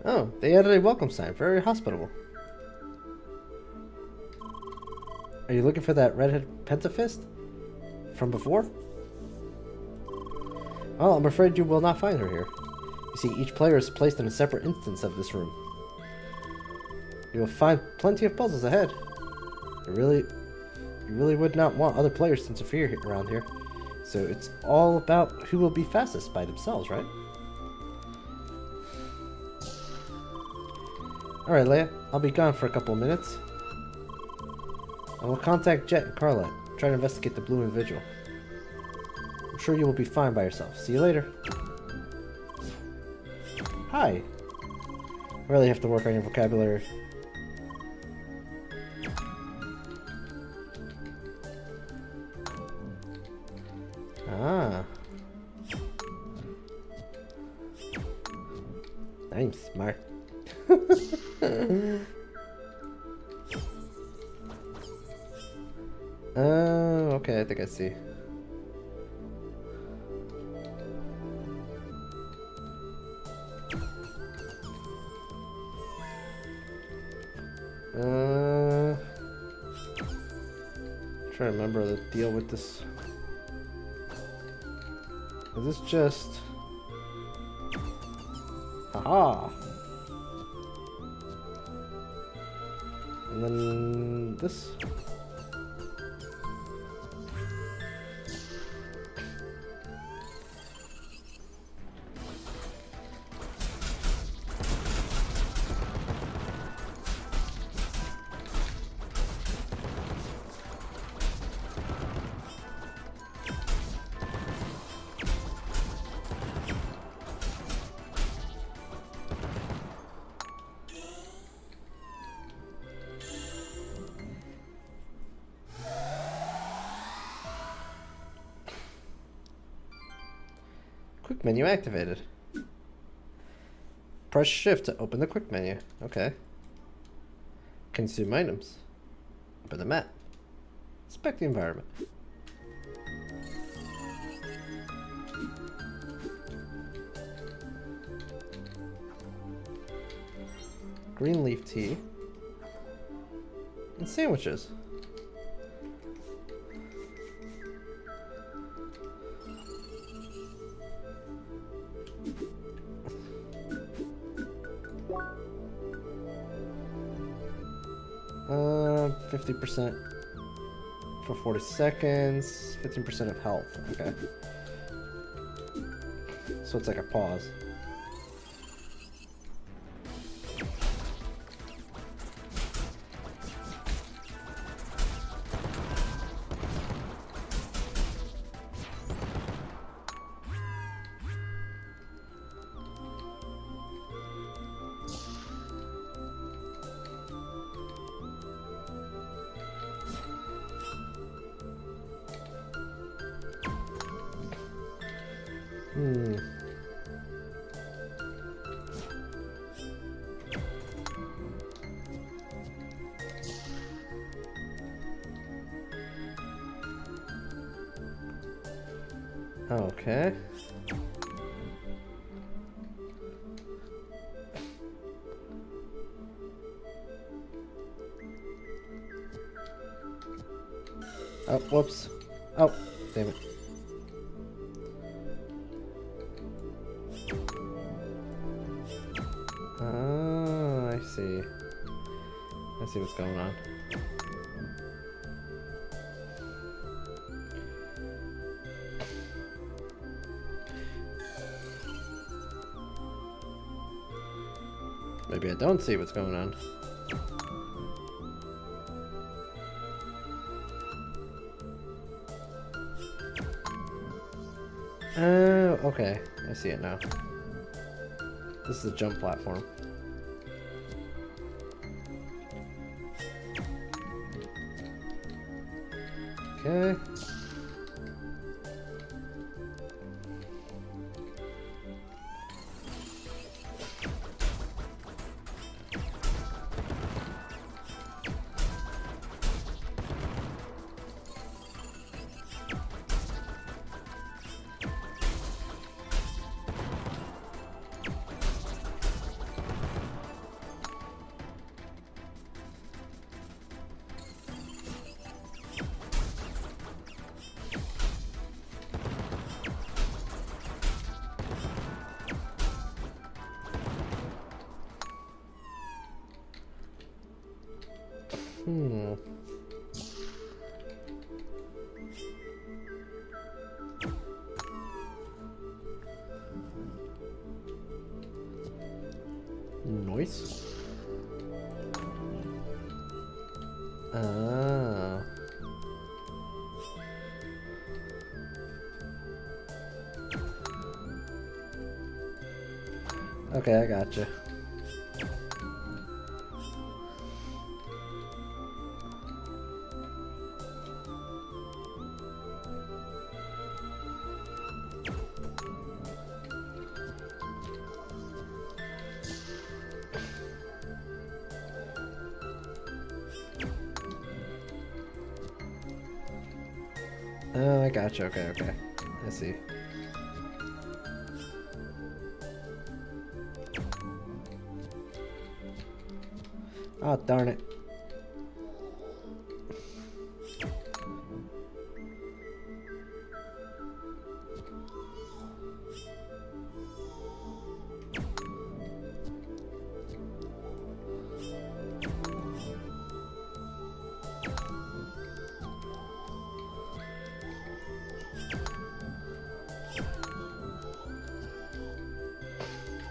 Oh, they added a welcome sign. Very hospitable. Are you looking for that redhead pentafist from before? Well, I'm afraid you will not find her here. You see, each player is placed in a separate instance of this room. You will find plenty of puzzles ahead. You really would not want other players to interfere around here. So it's all about who will be fastest by themselves, right? Alright, Leia. I'll be gone for a couple of minutes. I will contact Jet and Carla. Try to investigate the Blue Individual. I'm sure you will be fine by yourself. See you later. Hi. I really have to work on your vocabulary. Ah. I'm smart. Okay, I think I see. Trying to remember the deal with this. Is this just... Haha! And then this. Quick menu activated. Press shift to open the quick menu. Okay. Consume items. Open the map. Inspect the environment. Green leaf tea. And sandwiches. Uh, 50% for 40 seconds, 15% of health. Okay. So it's like a pause. Okay. Oh, whoops. Oh, damn it. Ah, I see. I see what's going on. Maybe I don't see what's going on. Oh, okay. I see it now. This is a jump platform. Okay. Hmm. Noise. Ah. Okay, I gotcha. Oh, I gotcha. Okay, okay. I see. Oh, darn it.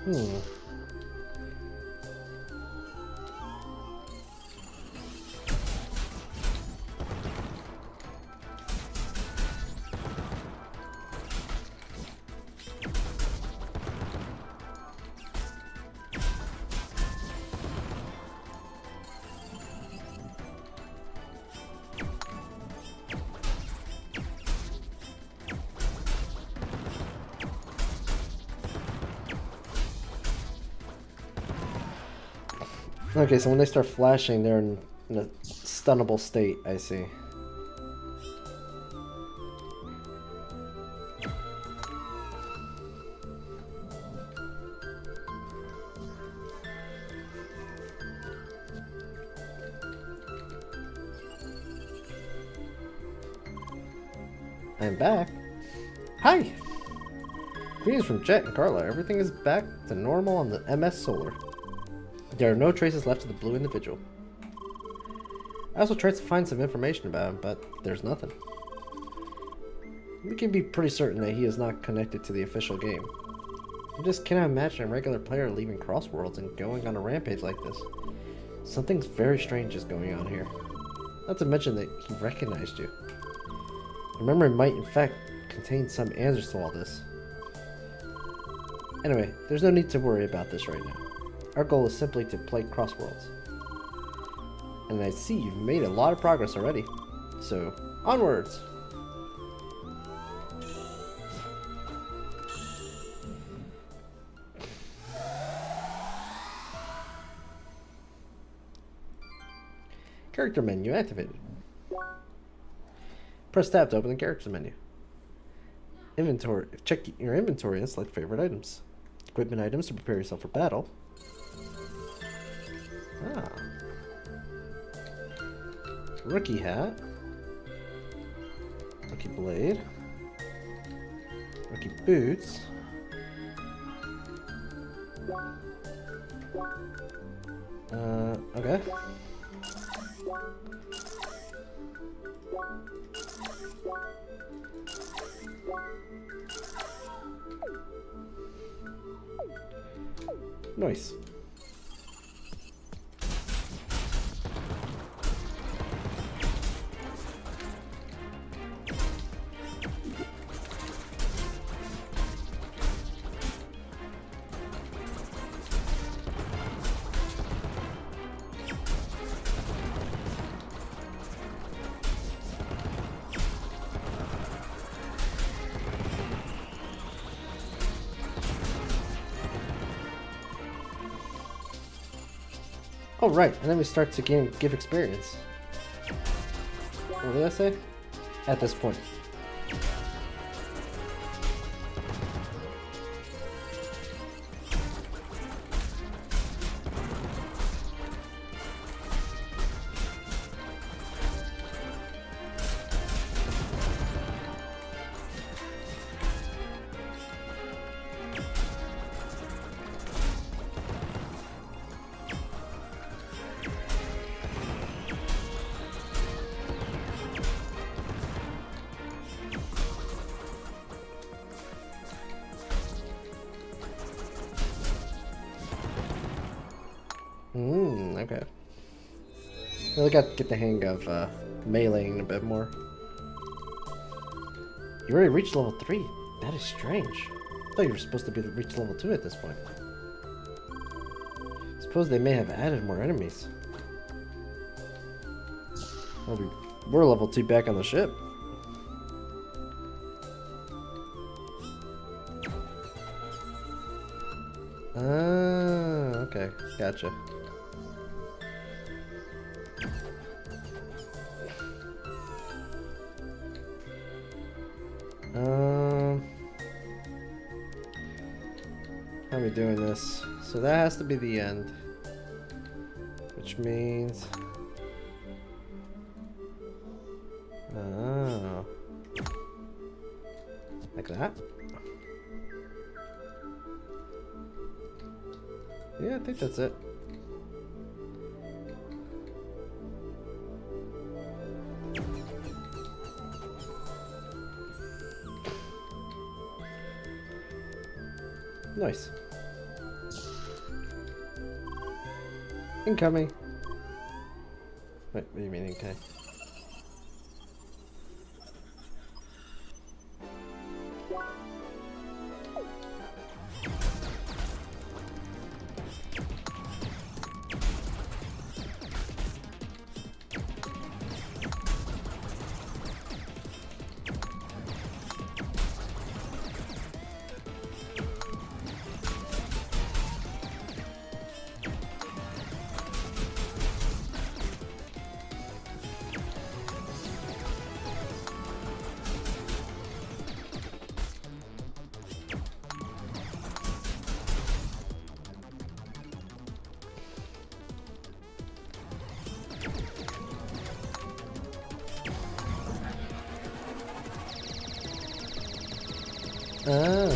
Hmm. Okay, so when they start flashing, they're in a stunnable state, I see. I'm back. Hi! Greetings from Jet and Carla. Everything is back to normal on the MS Solar. There are no traces left of the blue individual. I also tried to find some information about him, but there's nothing. We can be pretty certain that he is not connected to the official game. I just cannot imagine a regular player leaving Crossworlds and going on a rampage like this. Something's very strange is going on here. Not to mention that he recognized you. Your memory might in fact contain some answers to all this. Anyway, there's no need to worry about this right now. Our goal is simply to play Crossworlds. And I see you've made a lot of progress already. So, onwards! Character menu activated. Press tab to open the character menu. Inventory. Check your inventory and select favorite items. Equipment items to prepare yourself for battle. Ah. Rookie hat. Rookie blade. Rookie boots. Okay. Nice. Oh, right, and then we start to give experience. What did I say? At this point. Okay. Really got to get the hang of meleeing a bit more. You already reached level 3. That is strange. I thought you were supposed to be reach level 2 at this point. Suppose they may have added more enemies. Well, we're level 2 back on the ship. Ah, okay. Gotcha. How are we doing this? So that has to be the end. Which means... Oh. Like that? Yeah, I think that's it. Nice. Incoming. Wait, what do you mean incoming? Ah.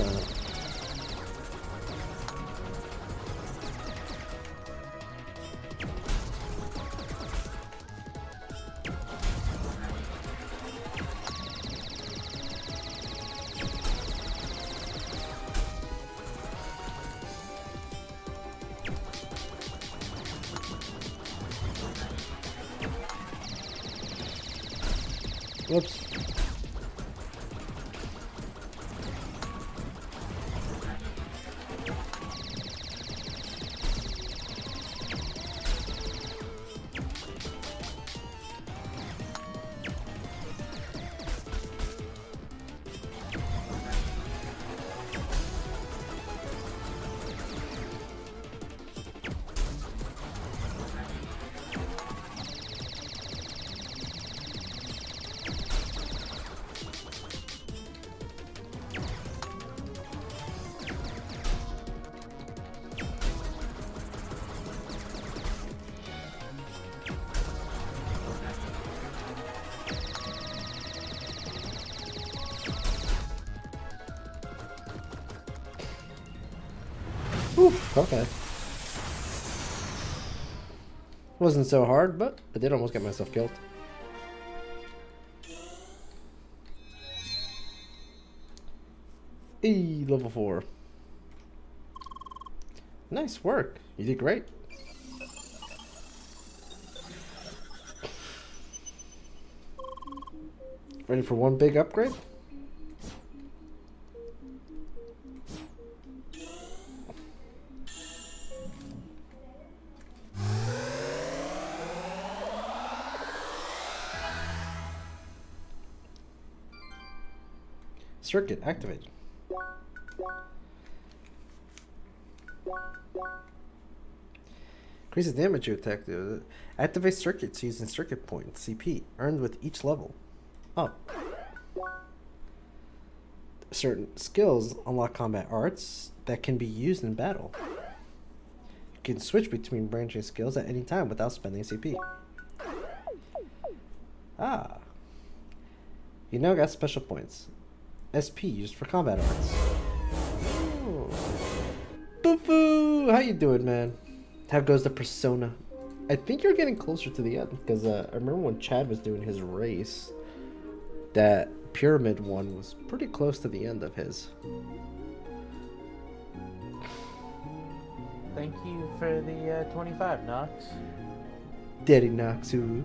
Whoops. Oof, okay. Wasn't so hard, but I did almost get myself killed. Level 4. Nice work. You did great. Ready for one big upgrade? Circuit activated. Increases damage you attack. Activate circuits using circuit points, CP, earned with each level. Oh. Certain skills unlock combat arts that can be used in battle. You can switch between branching skills at any time without spending CP. Ah. You now got special points. SP used for combat arts. Oh. Boo-boo! How you doing, man? How goes the persona? I think you're getting closer to the end, because I remember when Chad was doing his race, that pyramid one was pretty close to the end of his. thank you for the 25, Knox. Daddy Noxu.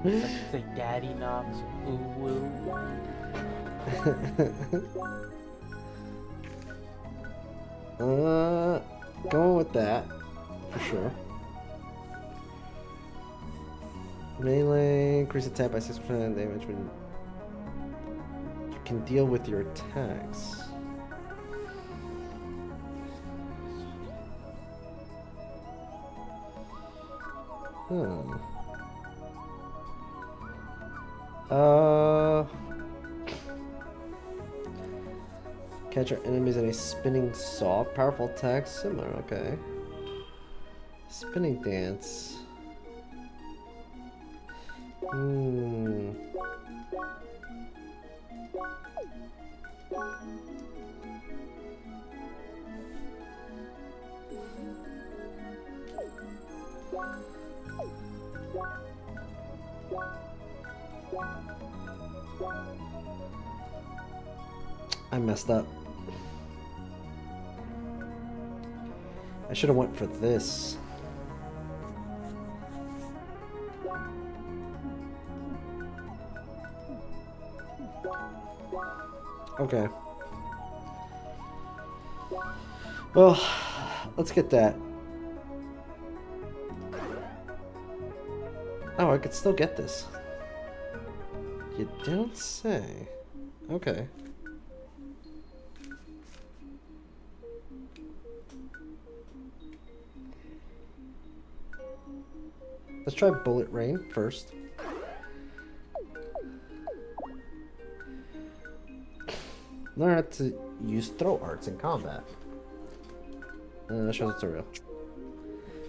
Let's say Daddy Knox. Ooh woo. Going with that for sure. Melee, increase attack by 6% damage when you can deal with your attacks. Catch our enemies in a spinning saw. Powerful attacks, similar, okay. Spinning dance. I messed up. I should have went for this. Okay. Well, let's get that. Oh, I could still get this. You don't say. Okay. Let's try Bullet Rain first. Learn how to use throw arts in combat. Show the tutorial.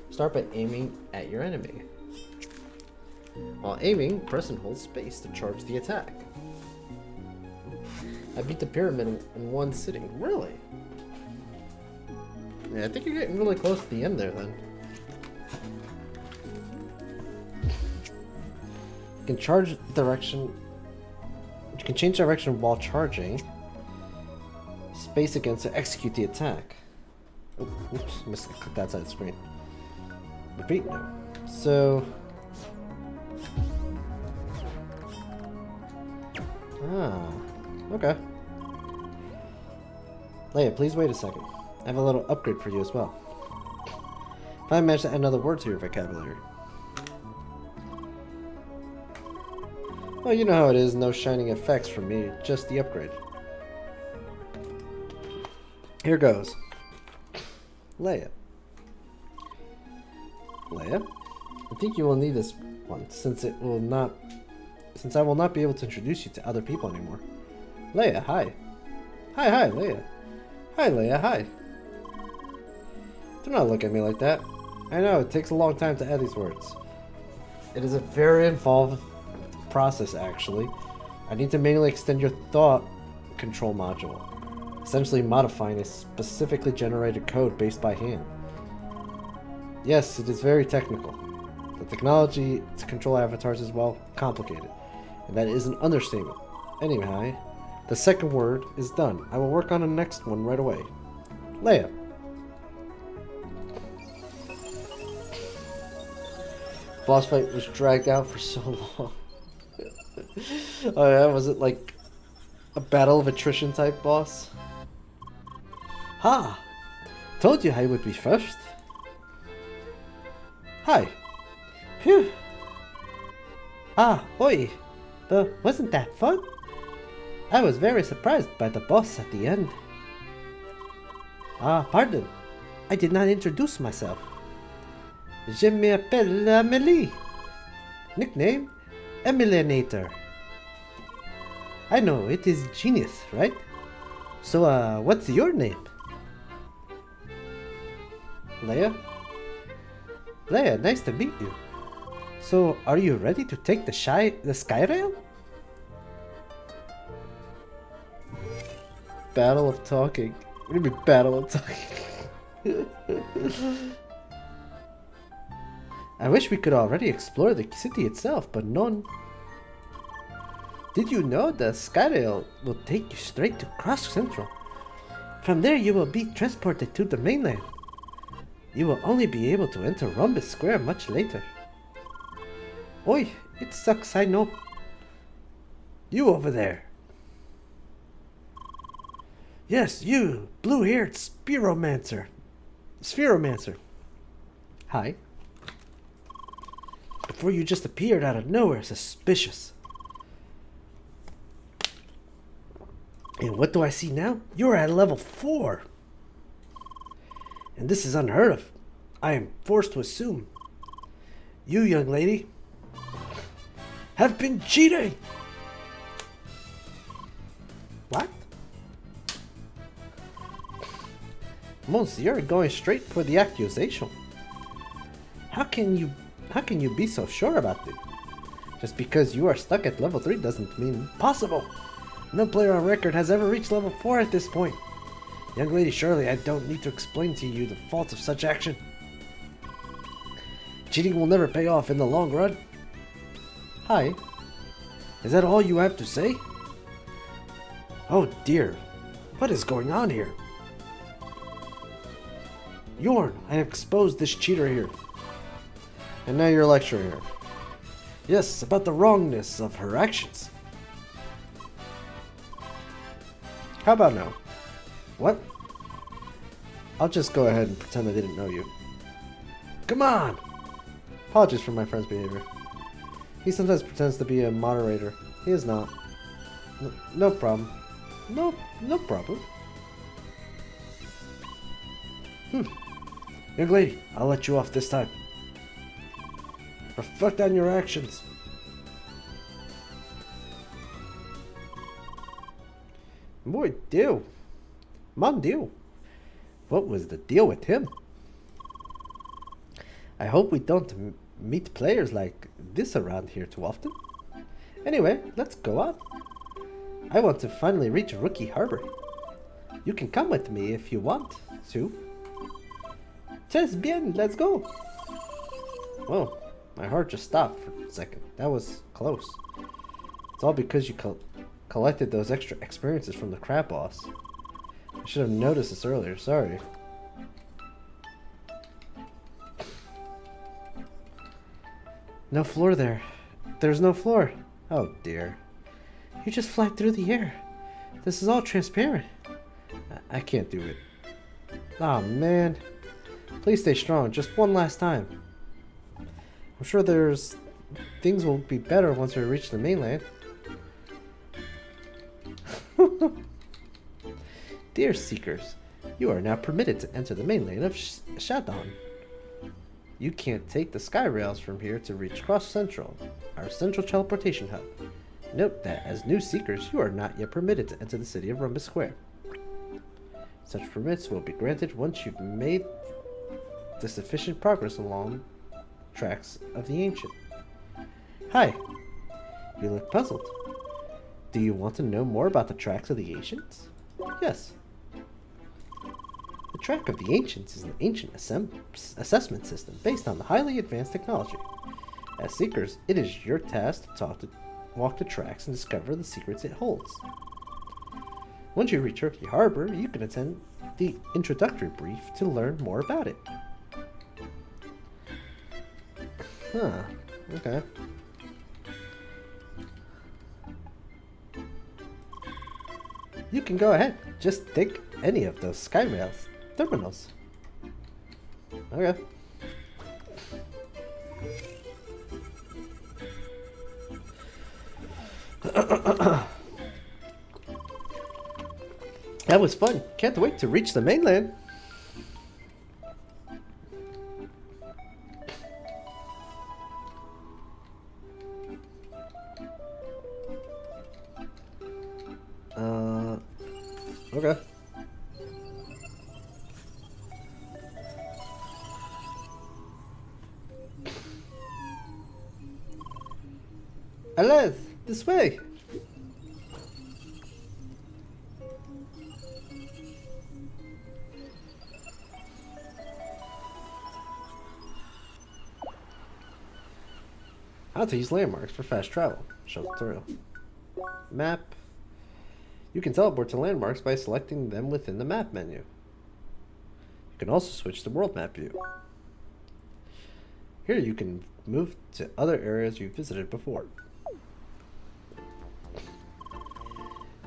Start by aiming at your enemy. While aiming, press and hold space to charge the attack. I beat the pyramid in one sitting. Really? Yeah, I think you're getting really close to the end there then. You can charge direction. You can change direction while charging. Space again to execute the attack. Oh, oops, missed that side of the screen. Repeat now. So. Okay. Leia, please wait a second. I have a little upgrade for you as well. If I manage to add another word to your vocabulary. Well, you know how it is, no shining effects from me, just the upgrade. Here goes. Leia. Leia? I think you will need this one, since I will not be able to introduce you to other people anymore. Leia, hi. Hi, Leia. Hi, Leia, hi. Do not look at me like that. I know, it takes a long time to add these words. It is a very involved process, actually. I need to manually extend your thought control module, essentially modifying a specifically generated code based by hand. Yes, it is very technical. The technology to control avatars is, well, complicated, and that is an understatement. Anyway, the second word is done. I will work on the next one right away. Leia. Boss fight was dragged out for so long. Oh yeah, was it like a battle of attrition type boss? Ha! Told you I would be first. Hi. Phew. Ah, oi. But wasn't that fun? I was very surprised by the boss at the end. Ah, pardon. I did not introduce myself. Je m'appelle Amélie. Nickname? Emilionator. I know, it is genius, right? So, what's your name? Leia? Leia, nice to meet you. So, are you ready to take the Skyrail? Battle of talking. What do you mean, battle of talking? I wish we could already explore the city itself, but none. Did you know the Skyrail will take you straight to Cross Central? From there, you will be transported to the mainland. You will only be able to enter Rhombus Square much later. Oi, it sucks, I know. You over there. Yes, you, blue-haired Spheromancer. Hi. Before you just appeared out of nowhere, suspicious. And what do I see now? You're at level 4. And this is unheard of. I am forced to assume you, young lady, have been cheating. What? Monsieur, going straight for the accusation. How can you be so sure about it? Just because you are stuck at level 3 doesn't mean possible. No player on record has ever reached level 4 at this point. Young lady, surely I don't need to explain to you the faults of such action. Cheating will never pay off in the long run. Hi. Is that all you have to say? Oh dear. What is going on here? Yorn, I have exposed this cheater here. And now you're lecturing her. Yes, about the wrongness of her actions. How about now? What? I'll just go ahead and pretend I didn't know you. Come on! Apologies for my friend's behavior. He sometimes pretends to be a moderator. He is not. No problem. No problem. Young lady, I'll let you off this time. Reflect on your actions. Boy, deal. Mon deal. What was the deal with him? I hope we don't meet players like this around here too often. Anyway, let's go on. I want to finally reach Rookie Harbor. You can come with me if you want to. Très bien, let's go. Whoa, my heart just stopped for a second. That was close. It's all because you collected those extra experiences from the crab boss. I should have noticed this earlier, sorry. No floor there. There's no floor. Oh dear. You just fly through the air. This is all transparent. I can't do it. Oh man. Please stay strong, just one last time. I'm sure things will be better once we reach the mainland. Dear Seekers, you are now permitted to enter the mainland of Shadon. You can't take the sky rails from here to reach Cross Central, our central teleportation hub. Note that as new Seekers, you are not yet permitted to enter the city of Rhombus Square. Such permits will be granted once you've made the sufficient progress along tracks of the Ancient. Hi, you look puzzled. Do you want to know more about the tracks of the Ancients? Yes. The track of the Ancients is an ancient assessment system based on the highly advanced technology. As Seekers, it is your task to walk the tracks and discover the secrets it holds. Once you reach Turkey Harbor, you can attend the introductory brief to learn more about it. Huh, okay. You can go ahead. Just take any of those SkyRail terminals. Okay. That was fun. Can't wait to reach the mainland. Okay. Alas, this way. How to use landmarks for fast travel. Shows tutorial. Map. You can teleport to landmarks by selecting them within the map menu. You can also switch to world map view. Here you can move to other areas you visited before.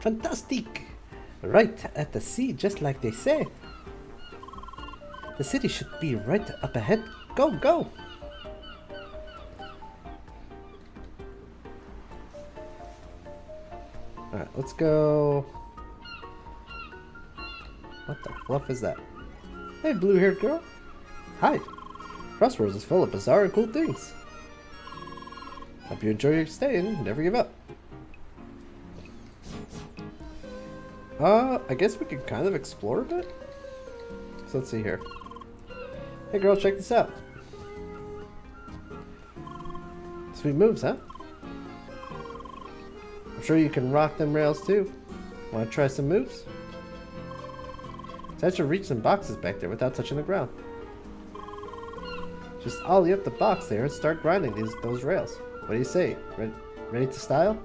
Fantastic! Right at the sea, just like they say. The city should be right up ahead. Go, go! Alright, let's go. What the fluff is that? Hey, blue-haired girl. Hi. Crossroads is full of bizarre and cool things. Hope you enjoy your stay and never give up. I guess we can kind of explore a bit. So let's see here. Hey girl, check this out. Sweet moves, huh? I'm sure you can rock them rails too. Wanna try some moves? Try to reach some boxes back there without touching the ground. Just ollie up the box there and start grinding those rails. What do you say? Ready to style?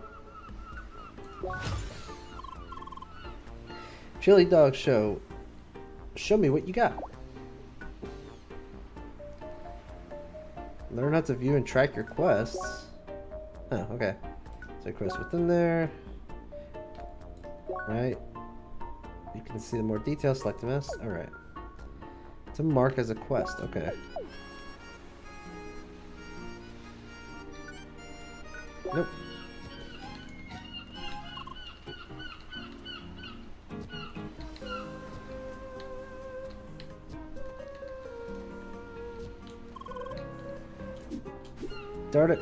Chili Dog Show. Show me what you got. Learn how to view and track your quests. Oh, okay. So quest within there. Right. You can see the more details, select the mess. Alright. To mark as a quest, okay. Nope. Darn it.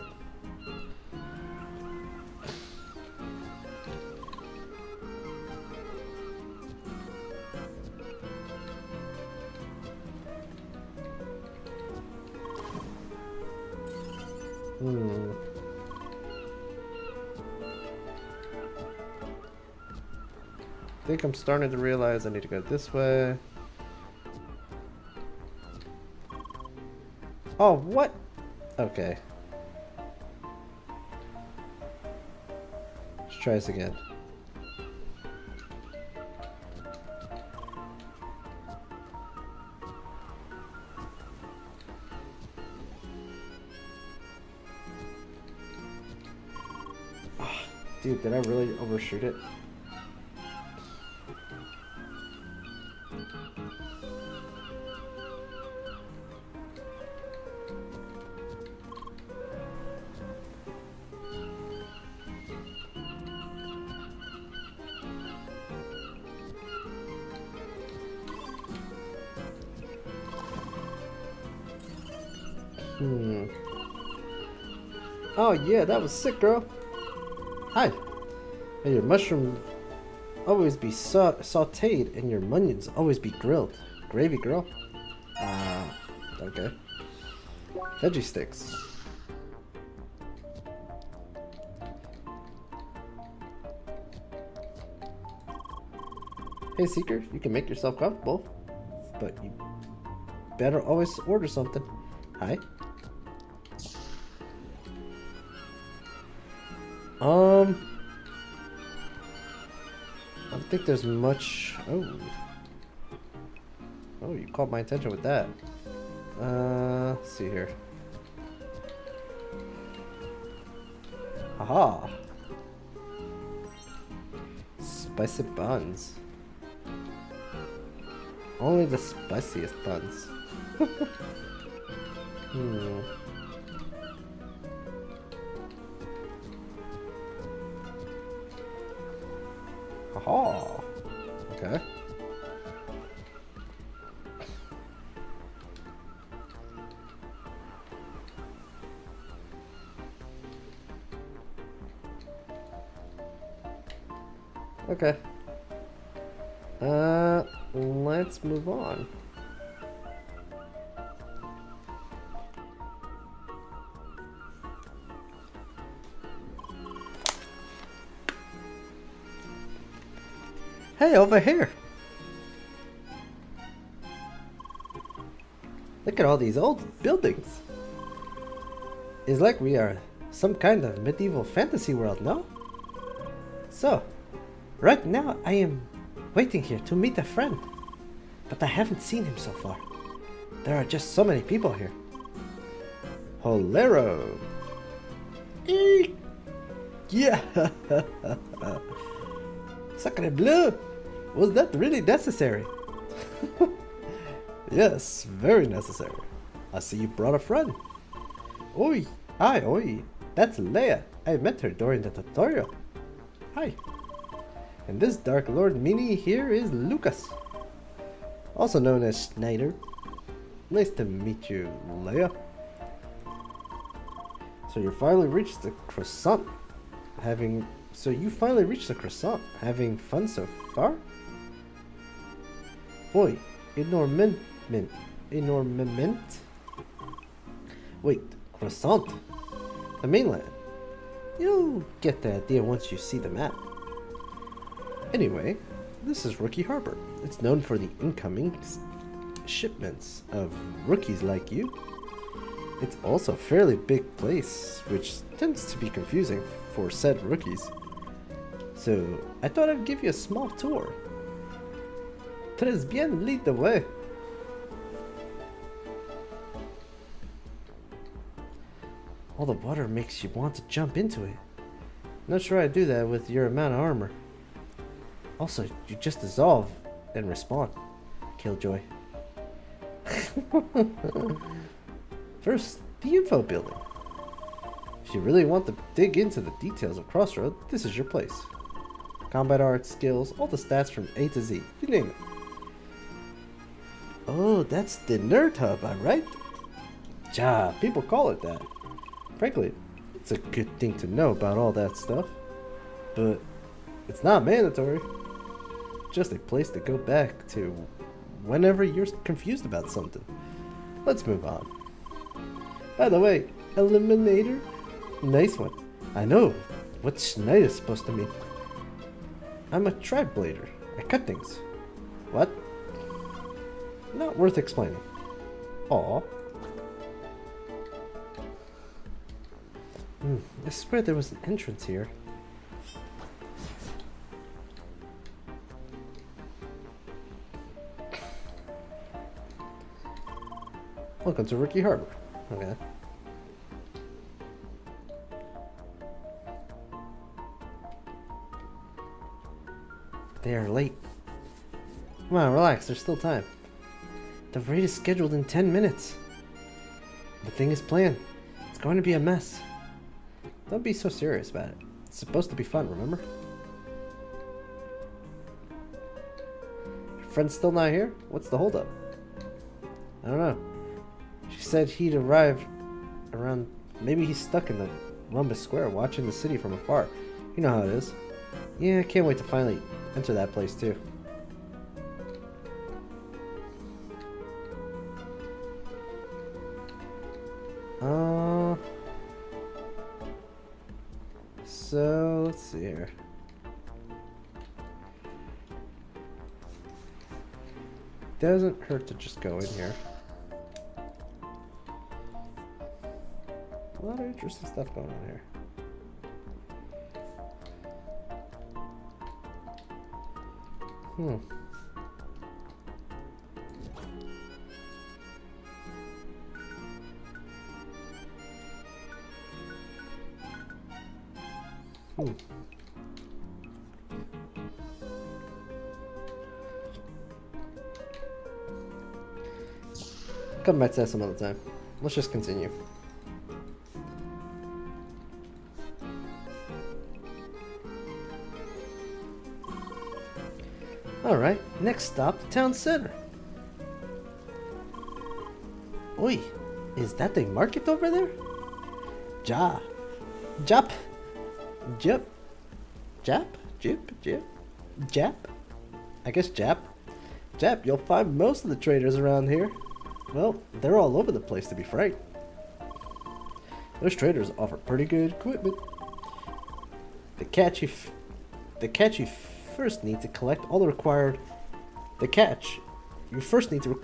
I think I'm starting to realize I need to go this way. Oh, what? Okay. Let's try this again. Oh, dude, did I really overshoot it? Oh yeah, that was sick, girl. Hi. May your mushroom always be sauteed and your onions always be grilled. Gravy, girl. Okay. Veggie sticks. Hey, Seeker, you can make yourself comfortable, but you better always order something. Hi. I don't think there's much. Oh, you caught my attention with that. Let's see here. Aha! Spicy buns. Only the spiciest buns. Aha! Okay. Okay. Let's move on. Hey, over here. Look at all these old buildings. It's like we are some kind of medieval fantasy world, no? So, Right now, I am waiting here to meet a friend, but I haven't seen him so far. There are just so many people here. Holero. Eek. Yeah. Sacre bleu! Was that really necessary? Yes, very necessary. I see you brought a friend. Oi, oi. That's Leia. I met her during the tutorial. Hi. And this Dark Lord Mini here is Lucas, Also known as Schneider. Nice to meet you, Leia. So you finally reached the croissant. Having fun so far? Boy, enormement. Wait, croissant? The mainland. You'll get the idea once you see the map. Anyway, this is Rookie Harbor. It's known for the incoming shipments of rookies like you. It's also a fairly big place, which tends to be confusing for said rookies. So, I thought I'd give you a small tour. Très bien, lead the way. all the water makes you want to jump into it. Not sure I'd do that with your amount of armor. Also, you just dissolve and respawn. Killjoy. First, the info building. If you really want to dig into the details of Crossroad, this is your place. Combat art, skills, all the stats from A to Z, you name it. Oh, that's the nerd hub, right? Ja, people call it that. Frankly, it's a good thing to know about all that stuff. But it's not mandatory. Just a place to go back to whenever you're confused about something. Let's move on. By the way, Eliminator? Nice one. I know what Schneider's supposed to mean. I'm a tri-blader. I cut things. What? Not worth explaining. Aw. I swear there was an entrance here. Welcome to Rookie Harbor. Okay. They are late. Come on, relax, there's still time. The raid is scheduled in 10 minutes. The thing is planned. It's going to be a mess. Don't be so serious about it. It's supposed to be fun, remember? Your friend's still not here? What's the holdup? I don't know. She said he'd arrived around... Maybe he's stuck in the Rhombus Square watching the city from afar. You know how it is. Yeah, I can't wait to finally enter that place too. So let's see here. Doesn't hurt to just go in here. A lot of interesting stuff going on here. Come back to that some other time. Let's just continue. Alright, next stop, the town center. Oi, is that the market over there? Ja. Jap. Jip. Jap? Jip? Jip? Jap? I guess Jap. Jap, you'll find most of the traders around here. Well, they're all over the place to be frank. Those traders offer pretty good equipment. The catch you first need to collect all the required... You first need to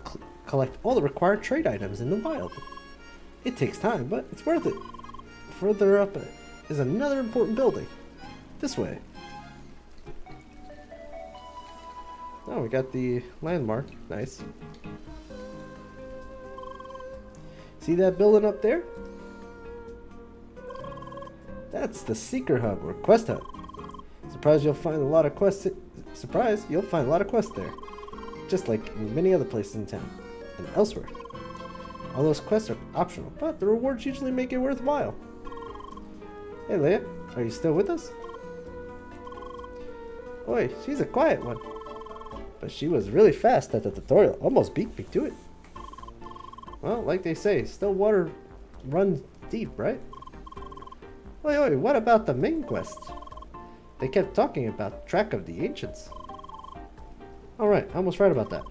collect all the required trade items in the wild. It takes time, but it's worth it. Further up is another important building. This way. Oh, we got the landmark. Nice. See that building up there? That's the Seeker Hub or Quest Hub. Surprise, you'll find a lot of quests there. Just like in many other places in town and elsewhere. All those quests are optional, but the rewards usually make it worthwhile. Hey Leia, are you still with us? Boy, she's a quiet one. But she was really fast at the tutorial, almost beat me to it. Well, like they say, still water runs deep, right? Wait, what about the main quest? They kept talking about Track of the Ancients. Alright, I almost right about that.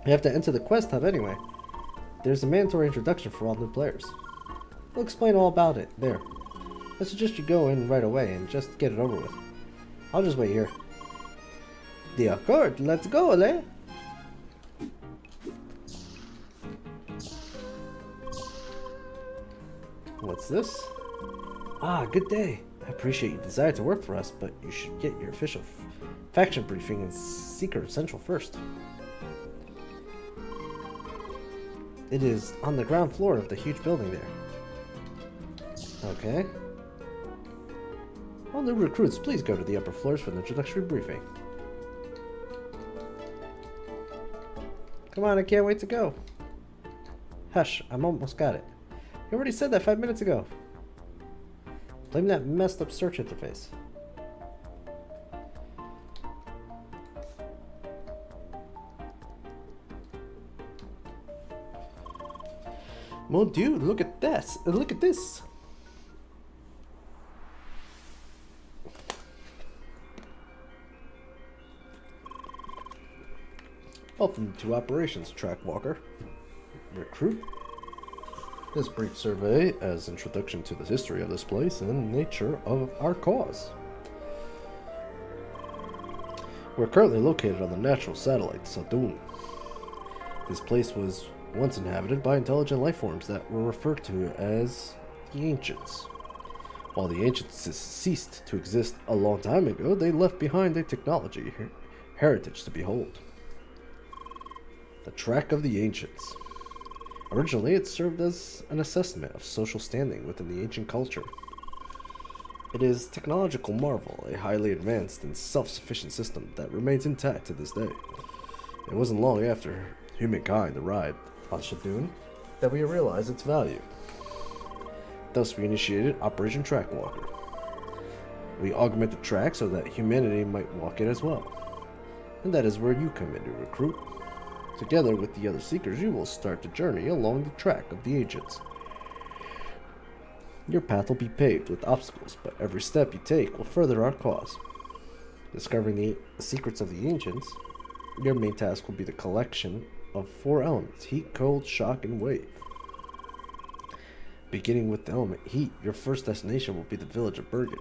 You have to enter the quest hub anyway. There's a mandatory introduction for all new players. We'll explain all about it there. I suggest you go in right away and just get it over with. I'll just wait here. The accord, let's go, Leia. What's this? Ah, good day. I appreciate your desire to work for us, but you should get your official faction briefing in Seeker Central first. It is on the ground floor of the huge building there. Okay. All new recruits, please go to the upper floors for the introductory briefing. Come on, I can't wait to go. Hush, I'm almost got it. You already said that 5 minutes ago. Blame that messed up search interface. Well, dude, look at this. Look at this. Welcome to Operations, Track Walker. Recruit. This brief survey as introduction to the history of this place and nature of our cause. We're currently located on the natural satellite, Sadun. This place was once inhabited by intelligent life forms that were referred to as the Ancients. While the Ancients ceased to exist a long time ago, they left behind a technology heritage to behold. The Track of the Ancients. Originally, it served as an assessment of social standing within the ancient culture. It is a technological marvel, a highly advanced and self-sufficient system that remains intact to this day. It wasn't long after humankind arrived on Shadun that we realized its value. Thus, we initiated Operation Track Walker. We augmented track so that humanity might walk it as well. And that is where you come in to recruit. Together with the other seekers, you will start the journey along the track of the Ancients. Your path will be paved with obstacles, but every step you take will further our cause. Discovering the secrets of the Ancients, your main task will be the collection of 4 elements: heat, cold, shock, and wave. Beginning with the element heat, your first destination will be the village of Bergen.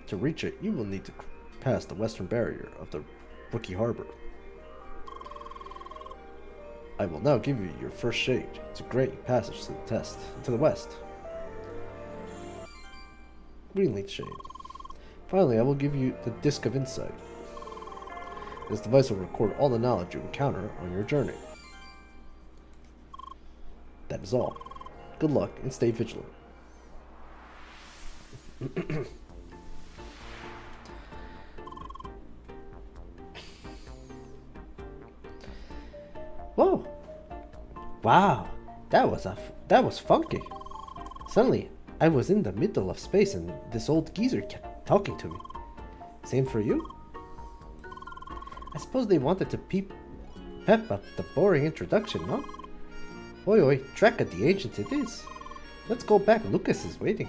To reach it, you will need to pass the western barrier of the Rookie Harbor. I will now give you your first shade to grant you passage to the test to the west. Greenleaf shade. Finally, I will give you the Disc of Insight. This device will record all the knowledge you encounter on your journey. That is all. Good luck and stay vigilant. Whoa! Wow, that was funky. Suddenly, I was in the middle of space and this old geezer kept talking to me. Same for you? I suppose they wanted to pep up the boring introduction, no? Oi, Track of the Ancients it is. Let's go back, Lucas is waiting.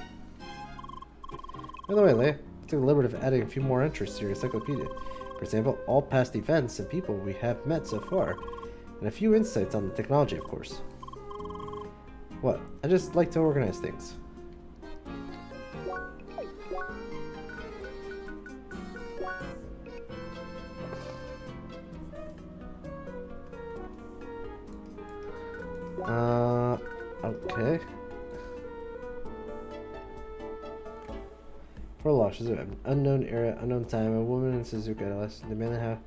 By the way, Leia, I took the liberty of adding a few more entries to your encyclopedia. For example, all past events and people we have met so far. And a few insights on the technology, of course. What? I just like to organize things. Okay. Prologue is an unknown era, unknown time. A woman in Suzuka demanded how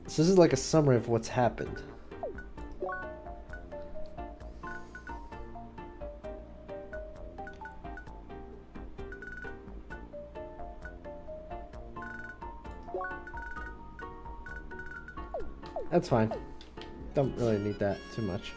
So this is like a summary of what's happened. That's fine. Don't really need that too much.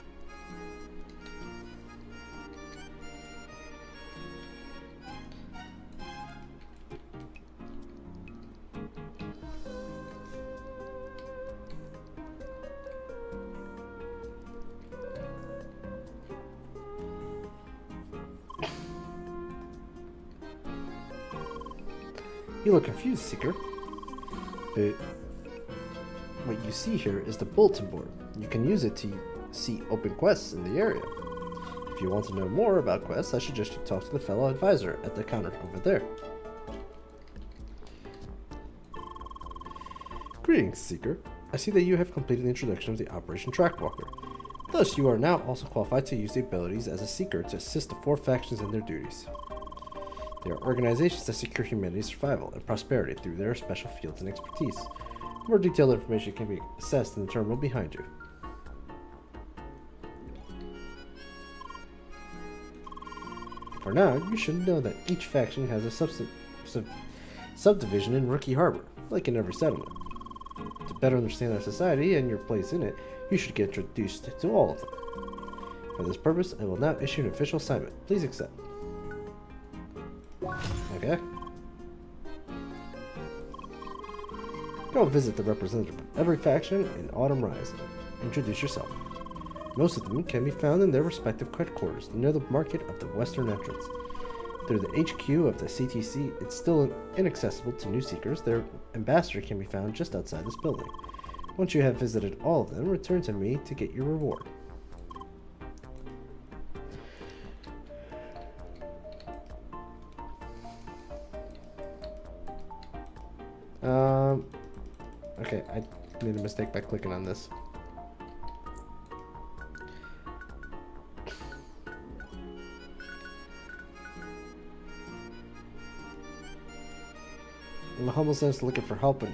You look confused, Seeker. But what you see here is the bulletin board. You can use it to see open quests in the area. If you want to know more about quests, I suggest you talk to the fellow advisor at the counter over there. Greetings, Seeker. I see that you have completed the introduction of the Operation Trackwalker. Thus, you are now also qualified to use the abilities as a Seeker to assist the 4 factions in their duties. They are organizations that secure humanity's survival and prosperity through their special fields and expertise. More detailed information can be accessed in the terminal behind you. For now, you should know that each faction has a subdivision in Rookie Harbor, like in every settlement. To better understand our society and your place in it, you should get introduced to all of them. For this purpose, I will now issue an official assignment. Please accept. Okay. Go visit the representative of every faction in Autumn Rise. Introduce yourself. Most of them can be found in their respective headquarters near the market of the western entrance. Through the HQ of the CTC, it's still inaccessible to new seekers. Their ambassador can be found just outside this building. Once you have visited all of them, return to me to get your reward. Okay, I made a mistake by clicking on this. I'm almost looking for help in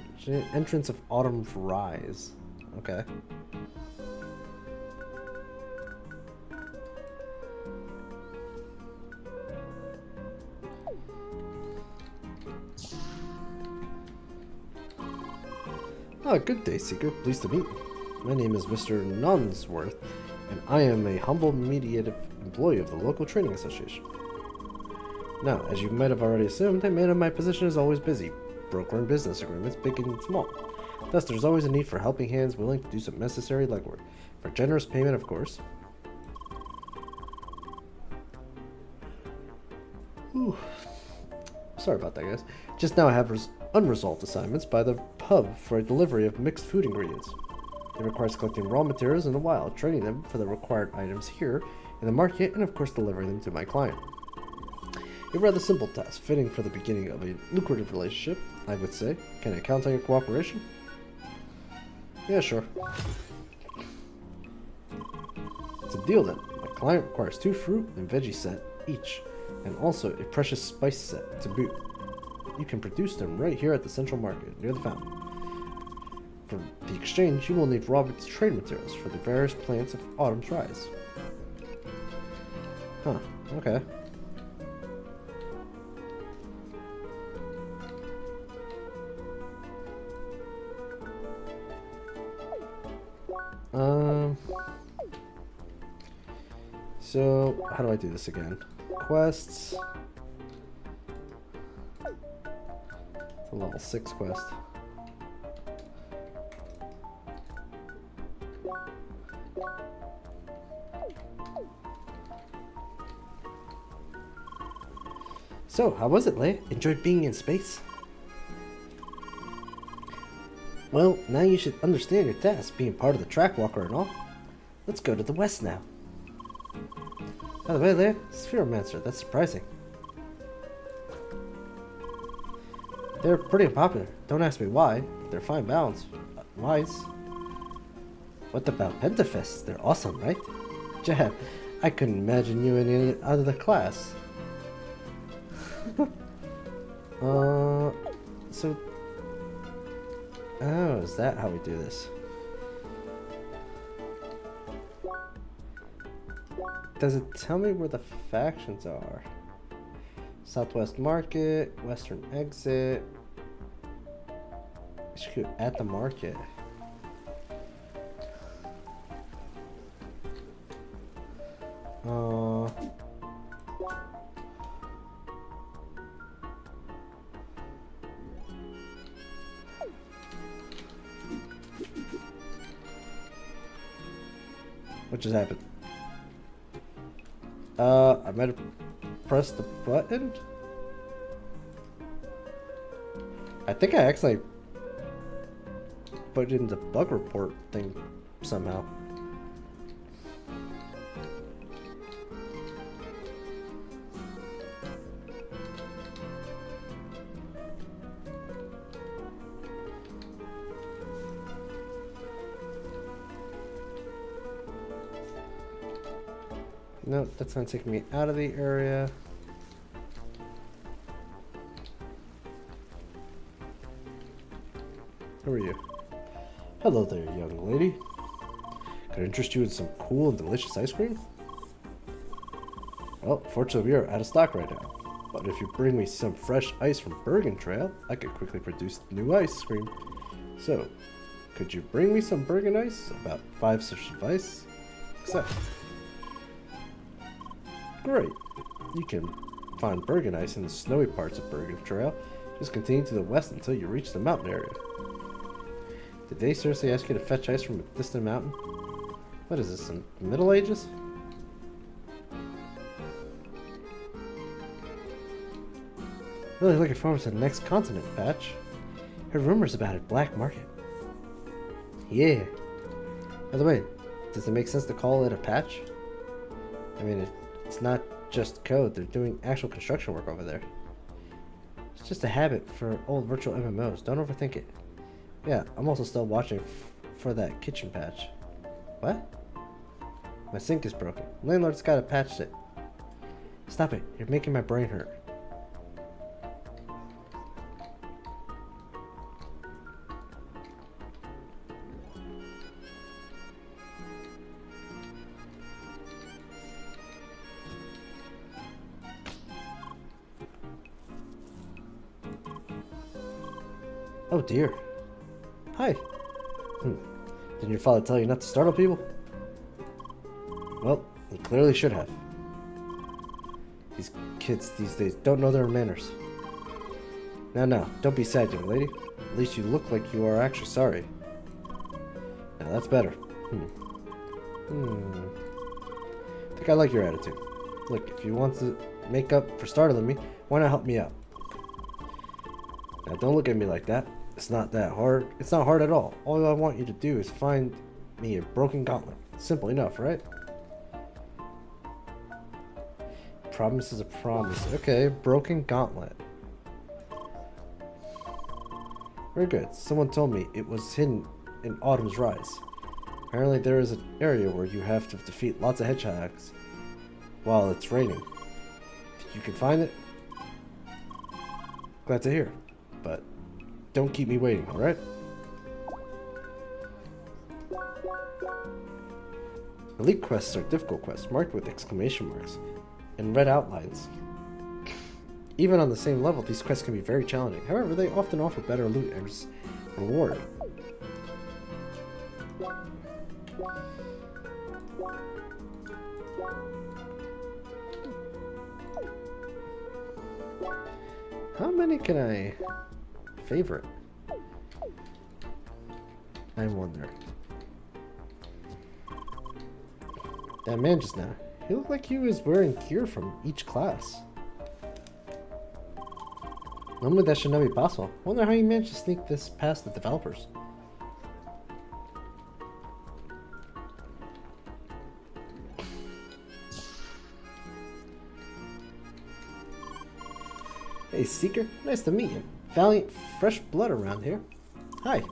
entrance of Autumn's Rise. Okay. Ah, good day, Seeker. Pleased to meet you. My name is Mr. Nonsworth, and I am a humble mediative employee of the local training association. Now, as you might have already assumed, a man in my position is always busy, brokering business agreements, big and small. Thus, there's always a need for helping hands willing to do some necessary legwork, for generous payment, of course. Ooh. Sorry about that, guys. Just now I have unresolved assignments by the pub for a delivery of mixed food ingredients. It requires collecting raw materials in the wild, trading them for the required items here in the market, and of course delivering them to my client. A rather simple task, fitting for the beginning of a lucrative relationship, I would say. Can I count on your cooperation? Yeah, sure. It's a deal then. My client requires 2 fruit and veggie set each, and also a precious spice set to boot. You can produce them right here at the central market, near the fountain. For the exchange, you will need raw trade materials for the various plants of Autumn's Rise. Huh, okay. So, how do I do this again? Quests. It's a level 6 quest. So, how was it, Leia? Enjoyed being in space? Well, now you should understand your task, being part of the Trackwalker and all. Let's go to the west now. By the way, Leia, Spheromancer, that's surprising. They're pretty unpopular. Don't ask me why. They're fine balance. Wise. What about Pentafests? They're awesome, right? Jab, I couldn't imagine you in any other class. So Oh, is that how we do this? Does it tell me where the factions are? Southwest Market, Western Exit. HQ at the market. What just happened? I might have pressed the button. I think I actually put it in the bug report thing somehow. Nope, that's gonna take me out of the area. Who are you? Hello there, young lady. Could I interest you in some cool and delicious ice cream? Well, fortunately we are out of stock right now. But if you bring me some fresh ice from Bergen Trail, I could quickly produce new ice cream. So, could you bring me some Bergen ice? About 5 strips of ice? Accept. Great. You can find Bergen ice in the snowy parts of Bergen Trail. Just continue to the west until you reach the mountain area. Did they seriously ask you to fetch ice from a distant mountain? What is this, in the Middle Ages? Really looking forward to the next continent, Patch. Heard rumors about it, Black Market. Yeah. By the way, does it make sense to call it a patch? I mean, it's not just code, they're doing actual construction work over there. It's just a habit for old virtual MMOs, don't overthink it. Yeah, I'm also still watching for that kitchen patch. What? My sink is broken. Landlord's gotta patch it. Stop it, you're making my brain hurt. Oh dear. Hi. Didn't your father tell you not to startle people? Well, he clearly should have. These kids these days don't know their manners. Now, don't be sad, young lady. At least you look like you are actually sorry. Now that's better. I think I like your attitude. Look, if you want to make up for startling me, why not help me out? Now don't look at me like that. It's not that hard. It's not hard at all. All I want you to do is find me a broken gauntlet. Simple enough, right? Promise is a promise. Okay, broken gauntlet. Very good. Someone told me it was hidden in Autumn's Rise. Apparently there is an area where you have to defeat lots of hedgehogs while it's raining. If you can find it, glad to hear. But don't keep me waiting, alright? Elite quests are difficult quests, marked with exclamation marks and red outlines. Even on the same level, these quests can be very challenging. However, they often offer better loot and reward. How many can I favorite? I wonder. That man just now, he looked like he was wearing gear from each class. Normally that should not be possible. I wonder how he managed to sneak this past the developers. Hey Seeker, nice to meet you. Valiant fresh blood around here. Hi.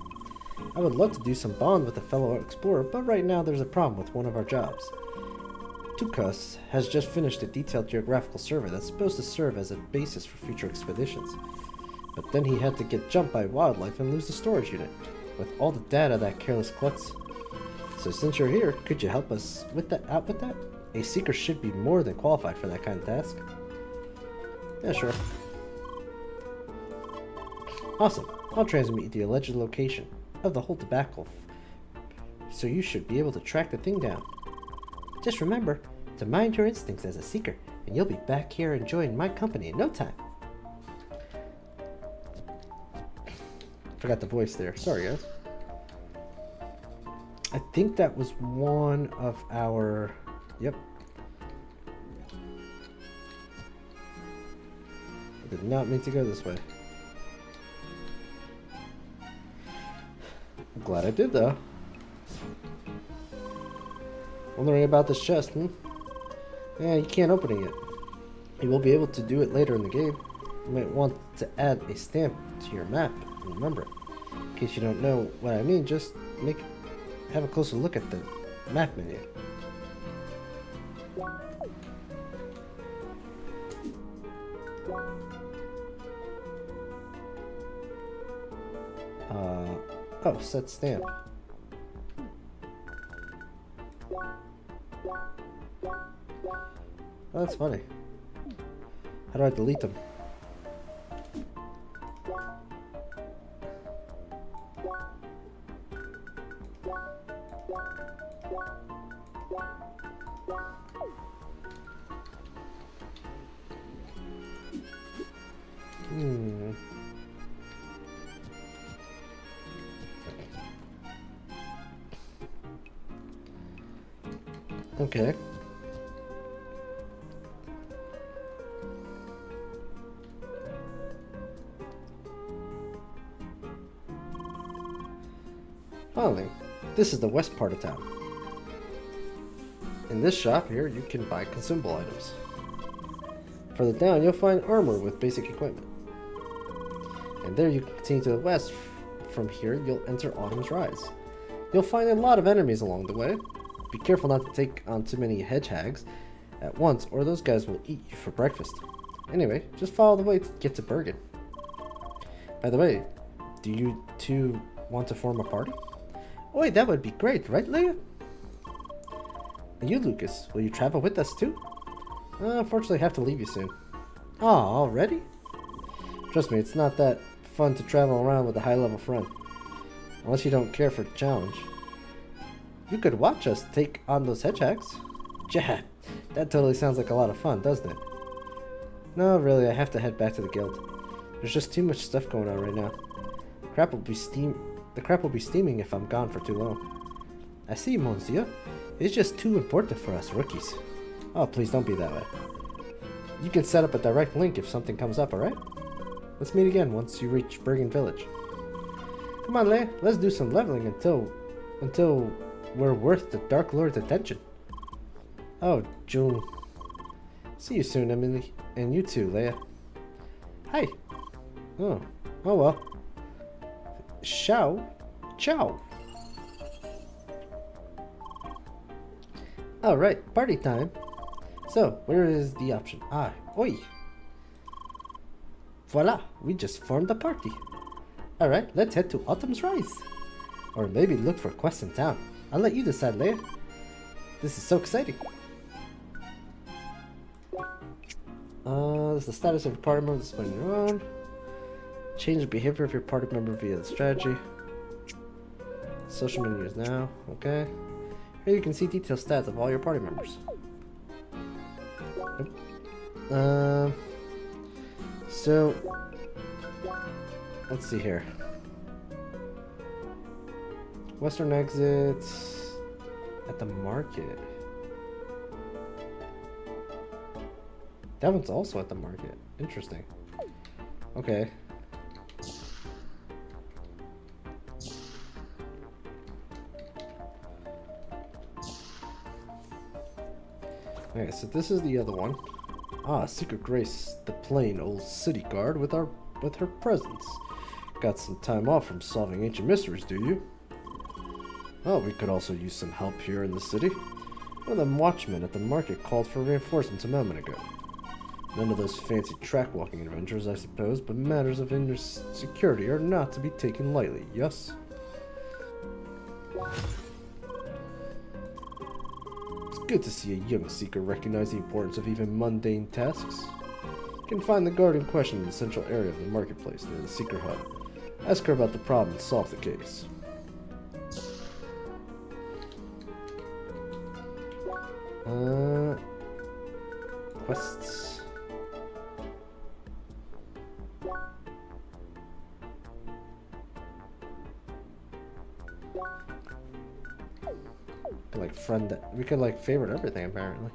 I would love to do some bond with a fellow explorer, but right now there's a problem with one of our jobs. Tukas has just finished a detailed geographical survey that's supposed to serve as a basis for future expeditions. But then he had to get jumped by wildlife and lose the storage unit, with all the data that careless klutz. So since you're here, could you help us with that? A seeker should be more than qualified for that kind of task. Yeah, sure. Awesome. I'll transmit the alleged location of the whole debacle, so you should be able to track the thing down. Just remember to mind your instincts as a seeker, and you'll be back here enjoying my company in no time. Forgot the voice there. Sorry, guys. I think that was one of our... Yep. I did not mean to go this way. I'm glad I did, though. Wondering about this chest, Yeah, you can't open it yet. You will be able to do it later in the game. You might want to add a stamp to your map. Remember it. In case you don't know what I mean, just have a closer look at the map menu. Oh, set stamp. Oh, that's funny. How do I delete them? Okay. Finally, this is the west part of town. In this shop here, you can buy consumable items. Further down, you'll find armor with basic equipment. And there you continue to the west. From here, you'll enter Autumn's Rise. You'll find a lot of enemies along the way. Be careful not to take on too many hedgehogs at once, or those guys will eat you for breakfast. Anyway, just follow the way to get to Bergen. By the way, do you two want to form a party? Oh, wait, that would be great, right, Leia? And you, Lucas, will you travel with us too? Unfortunately, I have to leave you soon. Oh, already? Trust me, it's not that fun to travel around with a high-level friend. Unless you don't care for the challenge. You could watch us take on those hedgehogs. Yeah, that totally sounds like a lot of fun, doesn't it? No, really, I have to head back to the guild. There's just too much stuff going on right now. The crap will be steaming if I'm gone for too long. I see, Monsieur. It's just too important for us rookies. Oh, please don't be that way. You can set up a direct link if something comes up, alright? Let's meet again once you reach Bergen Village. Come on, Leia, let's do some leveling until we're worth the Dark Lord's attention. Oh, June. See you soon, Emily. And you too, Leia. Hi. Oh well. Ciao. Alright, party time. So, where is the option? Oi. Voila, we just formed a party. Alright, let's head to Autumn's Rise. Or maybe look for quests in town. I'll let you decide, Leia. This is so exciting. This is the status of your party member displaying your own. Change the behavior of your party member via the strategy. Social menus now, okay. Here you can see detailed stats of all your party members. So let's see here. Western exits at the market. That one's also at the market. Interesting. Okay. Okay, so this is the other one. Secret Grace, the plain old city guard with her presence. Got some time off from solving ancient mysteries, do you? Oh, we could also use some help here in the city. One of the watchmen at the market called for reinforcements a moment ago. None of those fancy track-walking adventures, I suppose, but matters of inner security are not to be taken lightly, yes? It's good to see a young seeker recognize the importance of even mundane tasks. You can find the guard in question in the central area of the marketplace near the Seeker Hut. Ask her about the problem and solve the case. Quests. Like friend that we could like favorite everything apparently.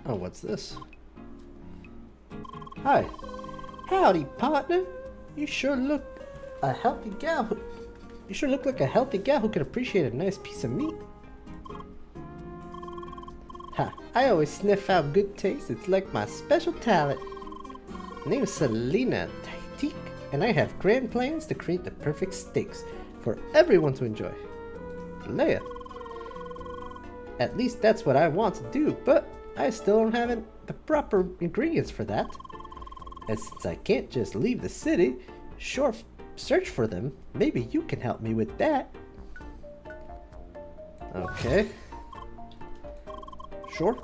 Oh, what's this? Hi. Howdy, partner. You sure look a healthy gal. You sure look like a healthy gal who could appreciate a nice piece of meat. Ha, I always sniff out good taste. It's like my special talent. My name is Selena Taitik, and I have grand plans to create the perfect steaks for everyone to enjoy. Leia. At least that's what I want to do, but I still don't have the proper ingredients for that. And since I can't just leave the city, search for them. Maybe you can help me with that. Okay. Sure.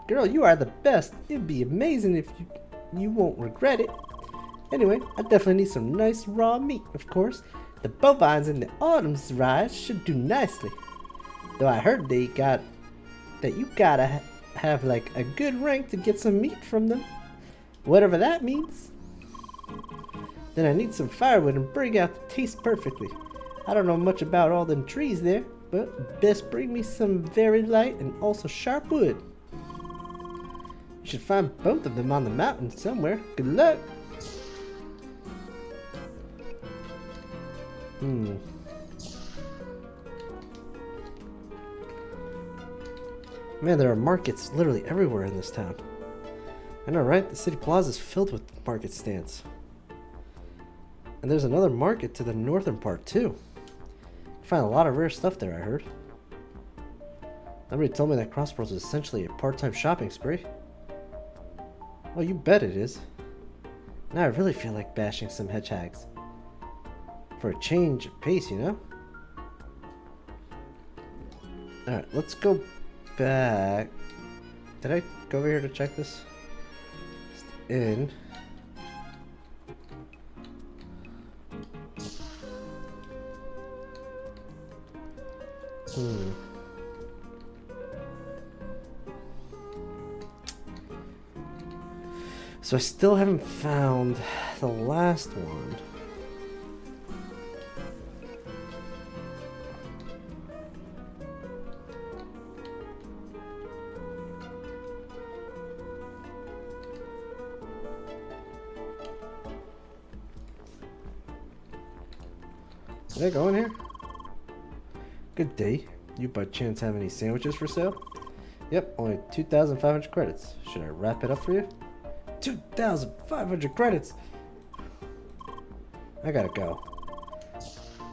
Girl, you are the best. It'd be amazing if you won't regret it. Anyway, I definitely need some nice raw meat, of course. The bovines in the autumn's rise should do nicely. Though I heard that you gotta have like a good rank to get some meat from them. Whatever that means. Then I need some firewood and bring out the taste perfectly. I don't know much about all them trees there, but best bring me some very light and also sharp wood. You should find both of them on the mountain somewhere. Good luck. Man, there are markets literally everywhere in this town. I know, right? The city plaza is filled with market stands. And there's another market to the northern part, too. You find a lot of rare stuff there, I heard. Somebody told me that Crossroads is essentially a part-time shopping spree. Well, you bet it is. Now I really feel like bashing some hedgehogs. For a change of pace, you know? Alright, let's go back. Did I go over here to check this? In. So I still haven't found the last one. Did I go in here? Good day. You by chance have any sandwiches for sale? Yep, only 2,500 credits. Should I wrap it up for you? 2,500 credits! I gotta go.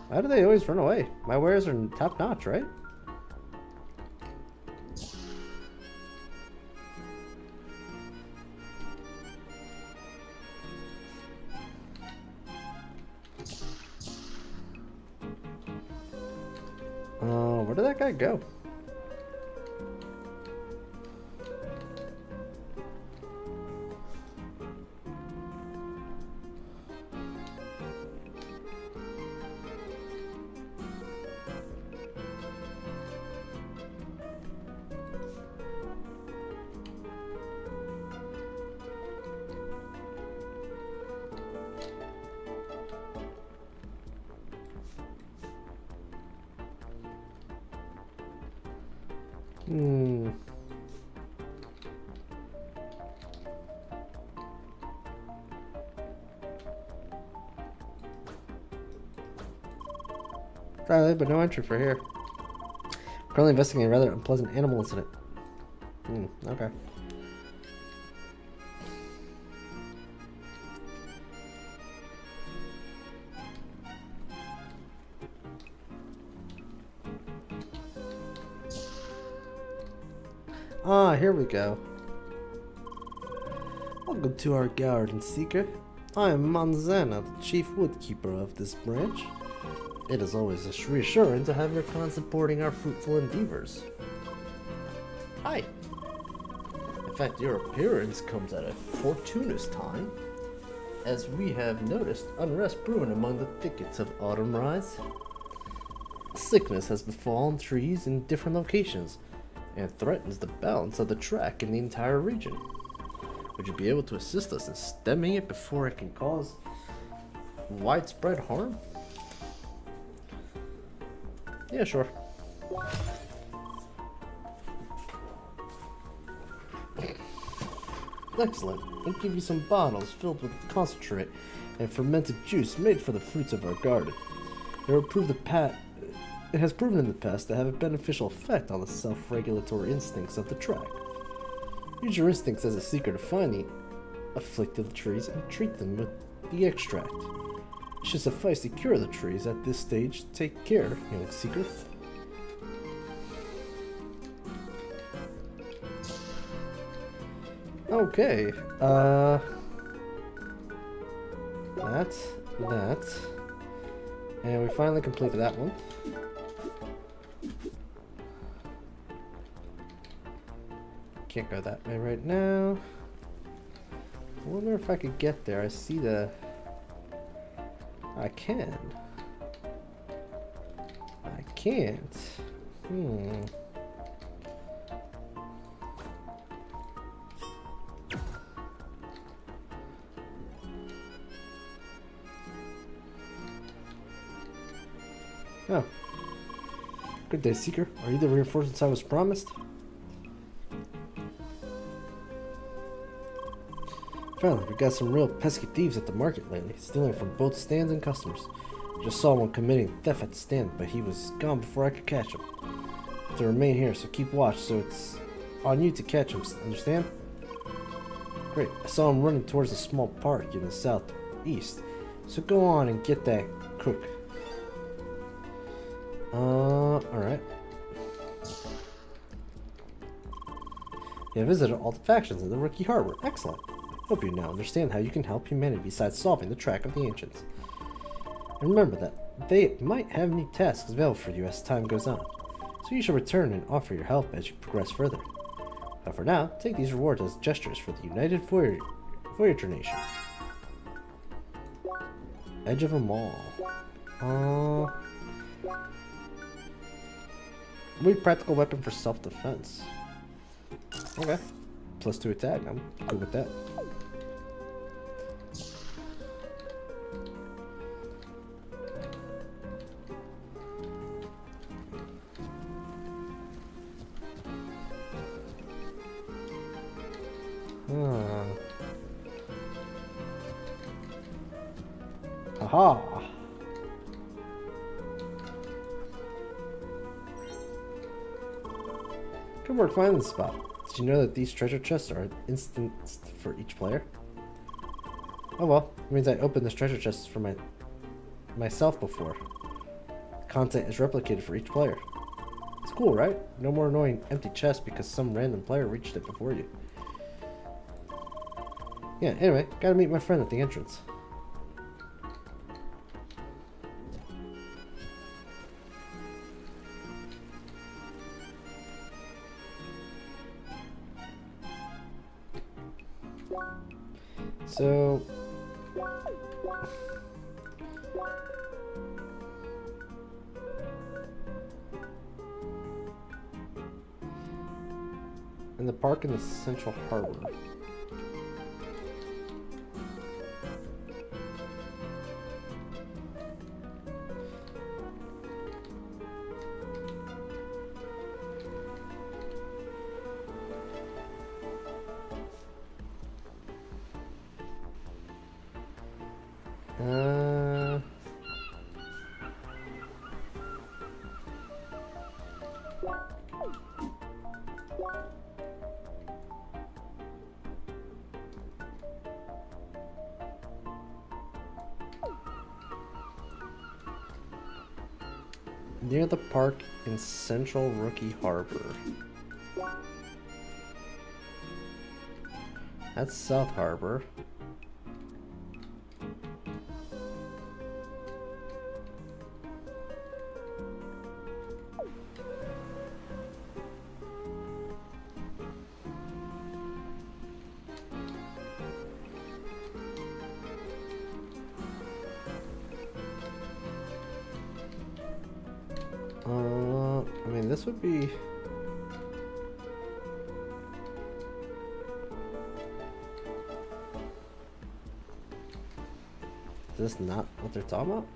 Why do they always run away? My wares are top notch, right? Where did that guy go? Finally, but no entry for here. Currently investigating a rather unpleasant animal incident. Okay. Ah, here we go. Welcome to our garden, Seeker. I am Manzana, the chief woodkeeper of this branch. It is always reassuring to have your clan supporting our fruitful endeavors. Hi. In fact, your appearance comes at a fortuitous time, as we have noticed unrest brewing among the thickets of autumn rise. Sickness has befallen trees in different locations, and threatens the balance of the track in the entire region. Would you be able to assist us in stemming it before it can cause widespread harm? Yeah, sure. Excellent. I'll give you some bottles filled with concentrate and fermented juice made from the fruits of our garden. It has proven in the past to have a beneficial effect on the self-regulatory instincts of the track. Use your instincts as a seeker to find the afflicted trees and treat them with the extract. It should suffice to cure the trees at this stage. Take care, young seeker. Okay, that's that. And we finally completed that one. Can't go that way right now. I wonder if I could get there. I see the... I can. I can't. Oh. Good day, Seeker. Are you the reinforcements I was promised? Finally, we got some real pesky thieves at the market lately, stealing from both stands and customers. Just saw one committing theft at the stand, but he was gone before I could catch him. To remain here, so keep watch, so it's on you to catch him, understand? Great, I saw him running towards a small park in the southeast, so go on and get that crook. Alright. You have visited all the factions in the Rookie Harbor. Excellent. Hope you now understand how you can help humanity besides solving the track of the ancients. And remember that they might have new tasks available for you as time goes on, so you should return and offer your help as you progress further. But for now, take these rewards as gestures for the United Voyager Nation. Edge of them all. Weak practical weapon for self-defense. Okay. +2 attack. I'm good with that. Aha! Good work finding the spot. Did you know that these treasure chests are instanced for each player? Oh well, it means I opened this treasure chest for myself before. The content is replicated for each player. It's cool, right? No more annoying empty chests because some random player reached it before you. Yeah, anyway, gotta meet my friend at the entrance. So... in the park in the Central Harbor. Near the park in Central Rookie Harbor. That's South Harbor. I mean, this would be... Is this not what they're talking about?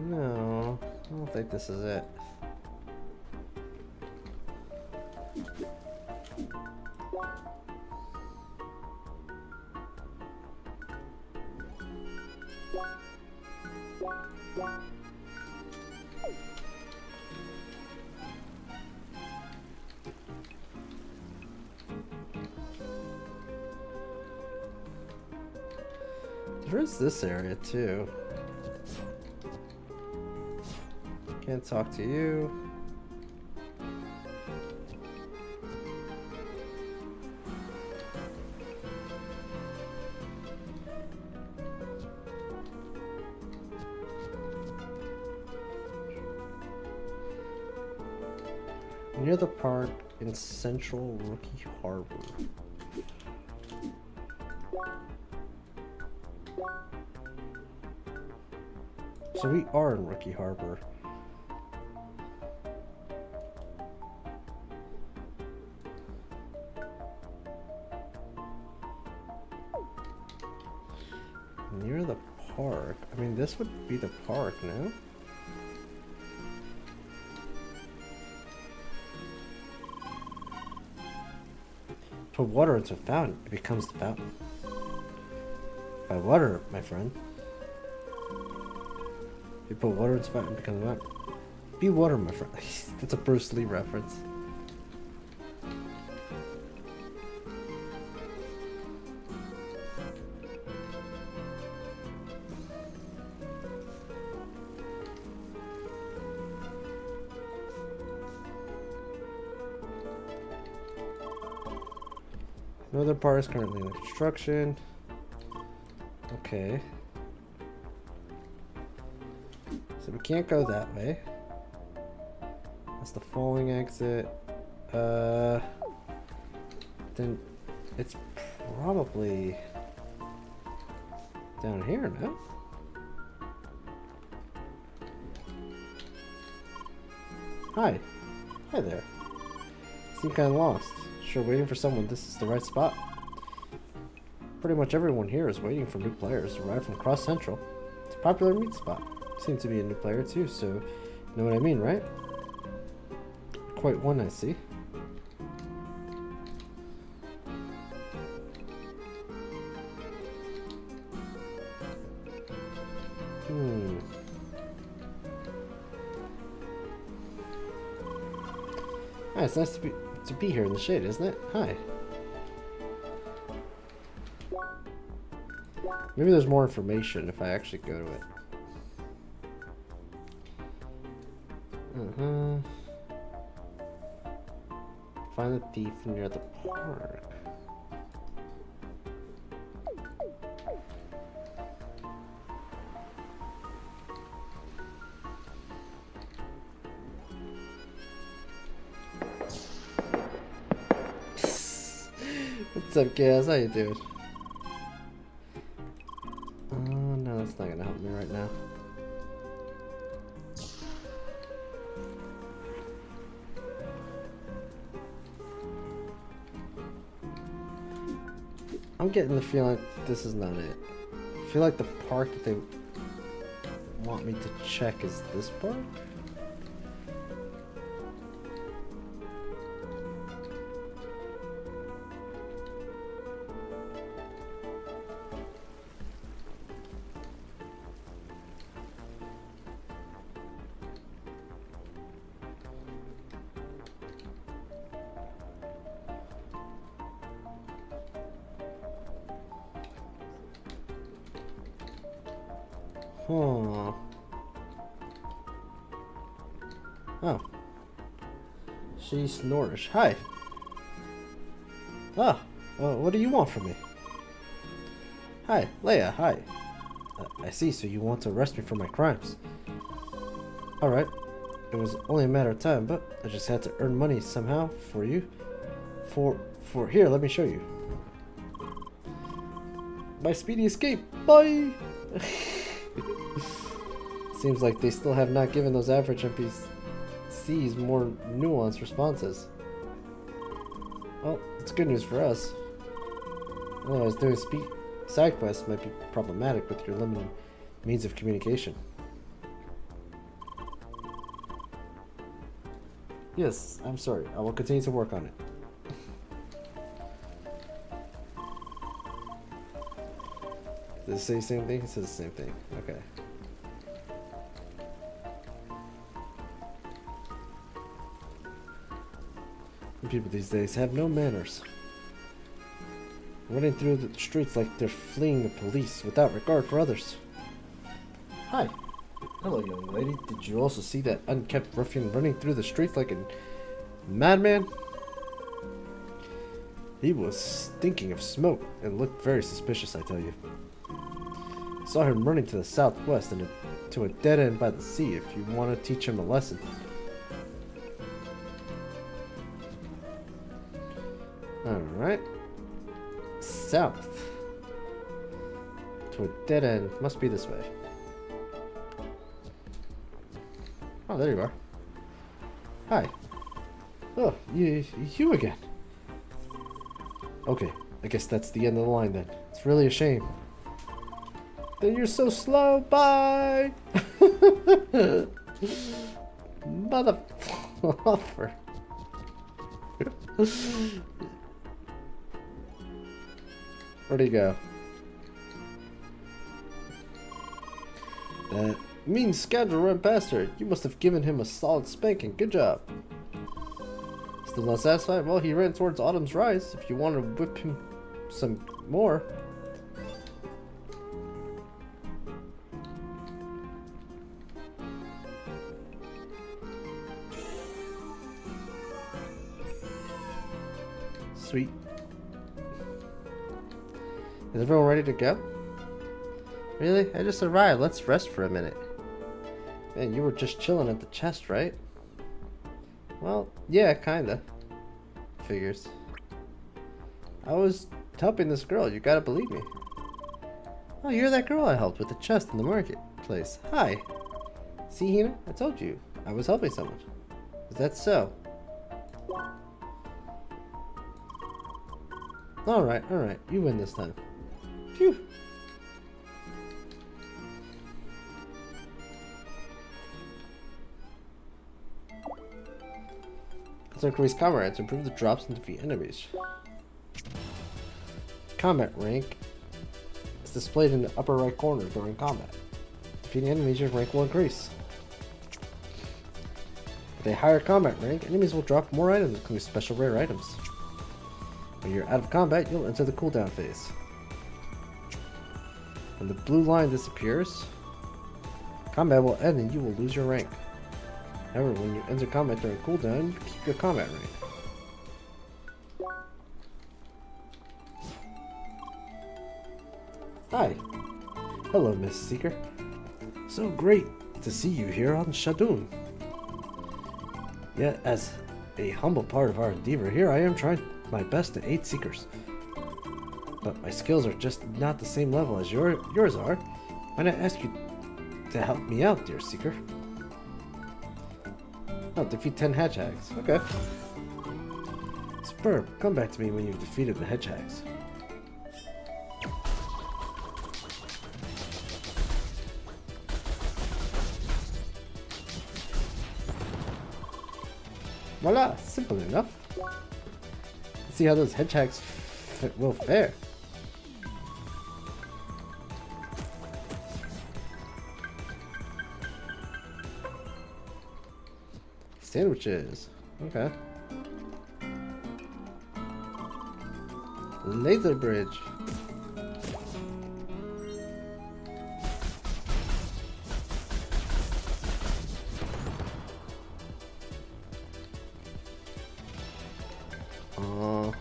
No, I don't think this is it. There is this area too. Can't talk to you. Near the park in Central Rookie Harbor. So we are in Rookie Harbor. Near the park. I mean, this would be the park, no? Put water into a fountain, it becomes the fountain. By water, my friend. You put water into a fountain, it becomes a fountain. Be water, my friend. That's a Bruce Lee reference. Another part is currently in construction. Okay. So we can't go that way. That's the falling exit. Then it's probably down here, no? Hi. Hi there. Seem kind of lost. Sure, waiting for someone. This is the right spot. Pretty much everyone here is waiting for new players to arrive from Cross Central. It's a popular meet spot. Seems to be a new player too, so you know what I mean, right? Quite one, I see. Ah, it's nice to be here in the shade, isn't it? Hi. Maybe there's more information if I actually go to it. Find the thief near the park. What's up, Chaos? How you doing? No, that's not gonna help me right now. I'm getting the feeling this is not it. I feel like the park that they want me to check is this park? Huh. Oh. She's Snorish. Hi. Ah, well, what do you want from me? Hi, Leia, hi. I see, so you want to arrest me for my crimes. Alright. It was only a matter of time, but I just had to earn money somehow for you. For here, let me show you. My speedy escape. Bye! Seems like they still have not given those average NPCs more nuanced responses. Well, it's good news for us. Otherwise, doing side quests might be problematic with your limited means of communication. Yes, I'm sorry. I will continue to work on it. Does it say the same thing? It says the same thing. Okay. People these days have no manners. Running through the streets like they're fleeing the police without regard for others. Hi. Hello, young lady. Did you also see that unkempt ruffian running through the streets like a madman? He was stinking of smoke and looked very suspicious, I tell you. Saw him running to the southwest and to a dead end by the sea if you want to teach him a lesson. Alright. South. To a dead end. Must be this way. Oh, there you are. Hi. Oh, you again. Okay, I guess that's the end of the line then. It's really a shame. Then you're so slow. Bye! Motherfucker. Where'd he go? That mean scoundrel ran past her. You must have given him a solid spanking. Good job. Still not satisfied? Well, he ran towards Autumn's Rise. If you want to whip him some more. Sweet. Is everyone ready to go? Really? I just arrived. Let's rest for a minute. Man, you were just chilling at the chest, right? Well, yeah, kinda. Figures. I was helping this girl. You gotta believe me. Oh, you're that girl I helped with the chest in the marketplace. Hi. See, Hina? I told you. I was helping someone. Is that so? Alright, alright. You win this time. Phew. Let's increase combat rank to improve the drops and defeat enemies. Combat rank is displayed in the upper right corner during combat. Defeating enemies, your rank will increase. With a higher combat rank, enemies will drop more items, including special rare items. When you're out of combat, you'll enter the cooldown phase. When the blue line disappears, combat will end and you will lose your rank. However, when you enter combat during cooldown, you keep your combat rank. Hi. Hello, Miss Seeker. So great to see you here on Shadun. Yet, as a humble part of our endeavor here, I am trying my best to aid Seekers. But my skills are just not the same level as yours are. Might I ask you to help me out, dear Seeker? Oh, defeat 10 hedgehogs. Okay. Superb. Come back to me when you've defeated the hedgehogs. Voila! Simple enough. Let's see how those hedgehogs will fare. Sandwiches. Okay. Laser bridge. Uh,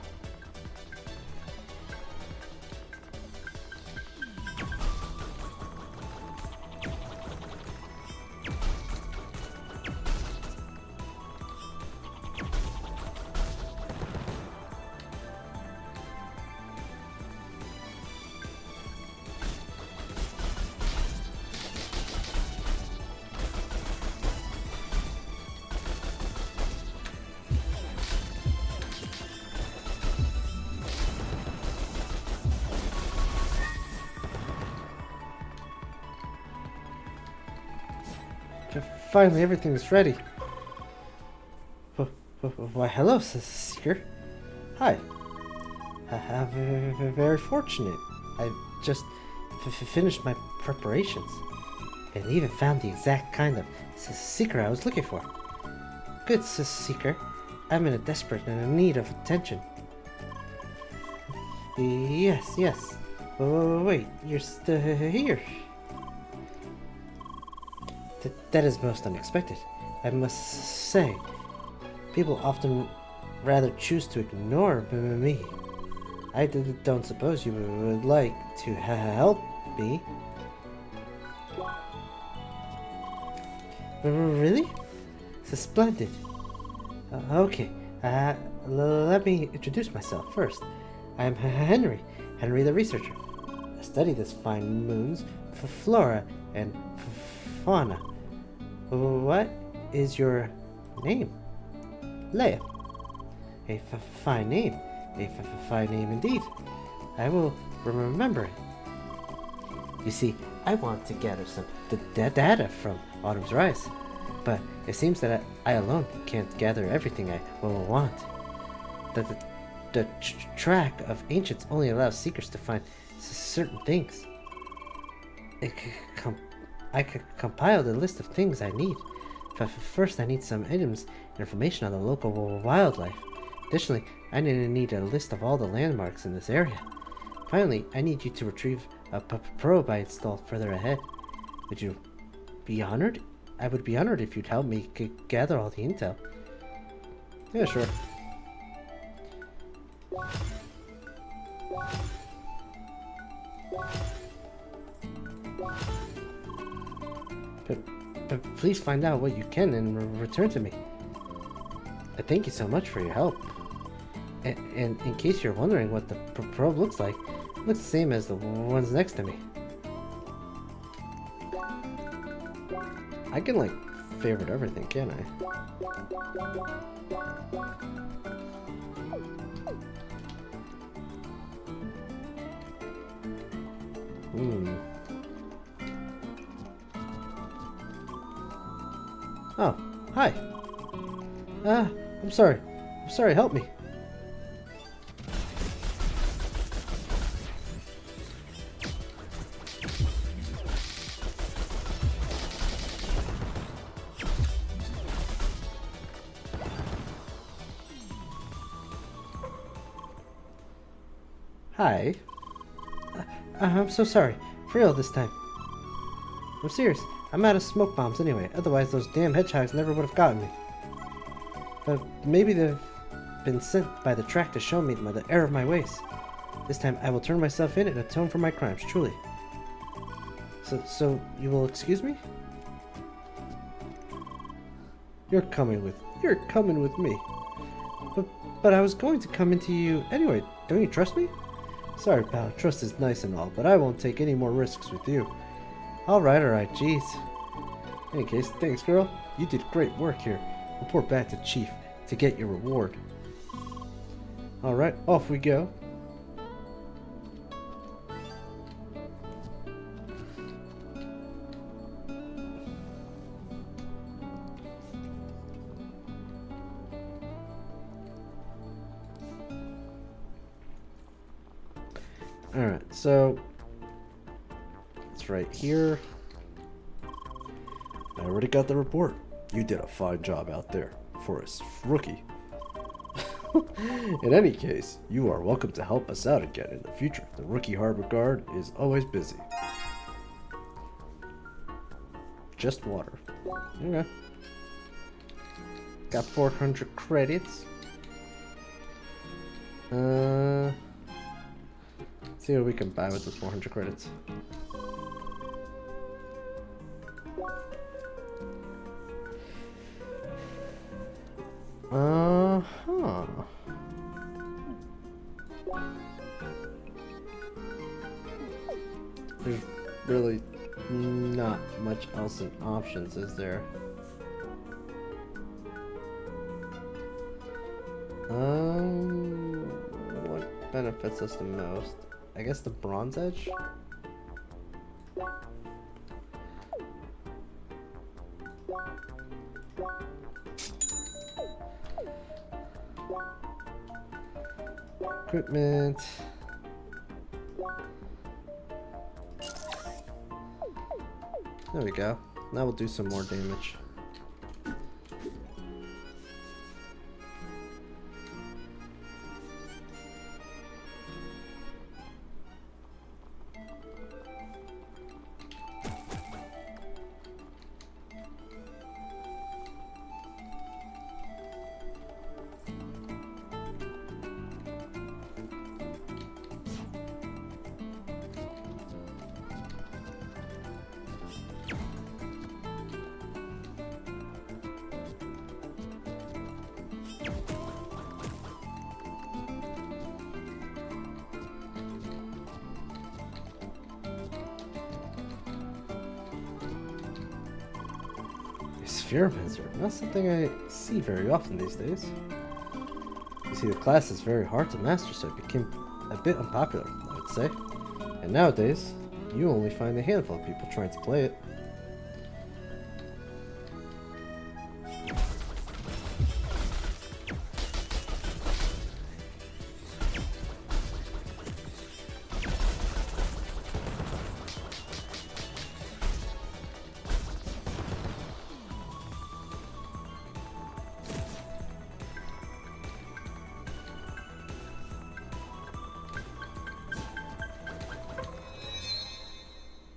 Finally, everything's ready. Why, hello, Seeker. Hi. Very fortunate. I just finished my preparations and even found the exact kind of Seeker I was looking for. Good, Seeker. I'm in a desperate need of attention. Yes. Wait, you're still here. That is most unexpected. I must say, people often rather choose to ignore me. I don't suppose you would like to help me. Really? Splendid. Okay, let me introduce myself first. I am Henry the researcher. I study this fine moon's flora and fauna. What is your name? Leia. A fine name. A fine name indeed. I will remember it. You see, I want to gather some data from Autumn's Rise, but it seems that I alone can't gather everything I will want. The track of ancients only allows seekers to find certain things. I could compile the list of things I need. First, I need some items and information on the local wildlife. Additionally, I need a list of all the landmarks in this area. Finally, I need you to retrieve a probe I installed further ahead. Would you be honored? I would be honored if you'd help me gather all the intel. yeah, sure. But please find out what you can and return to me. I thank you so much for your help. And in case you're wondering what the probe looks like, it looks the same as the ones next to me. I can, like, favorite everything, can't I? Oh, hi. I'm sorry. Help me. Hi. I'm so sorry. For real this time. I'm serious. I'm out of smoke bombs anyway. Otherwise, those damn hedgehogs never would have gotten me. But maybe they've been sent by the track to show me the error of my ways. This time, I will turn myself in and atone for my crimes, truly. So you will excuse me? You're coming with me. But I was going to come into you anyway. Don't you trust me? Sorry, pal. Trust is nice and all, but I won't take any more risks with you. Alright, jeez. In any case, thanks, girl. You did great work here. Report back to Chief to get your reward. Alright, off we go. Alright, so it's right here. I already got the report. You did a fine job out there for a rookie. In any case, you are welcome to help us out again in the future. The rookie harbor guard is always busy. Just water. Okay. Got 400 credits. See what we can buy with those 400 credits. Huh. There's really not much else in options, is there? What benefits us the most? I guess the Bronze Edge? Equipment. There we go. Now we'll do some more damage. Experiments are not something I see very often these days. You see, the class is very hard to master, so it became a bit unpopular, I would say. And nowadays, you only find a handful of people trying to play it.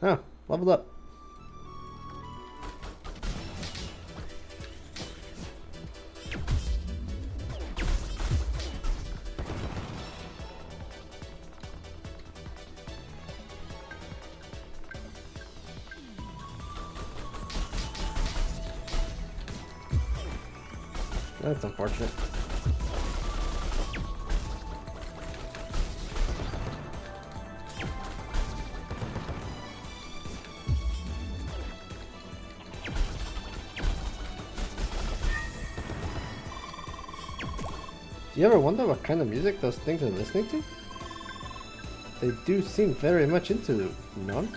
Oh, leveled up. That's unfortunate. Do you ever wonder what kind of music those things are listening to? They do seem very much into none.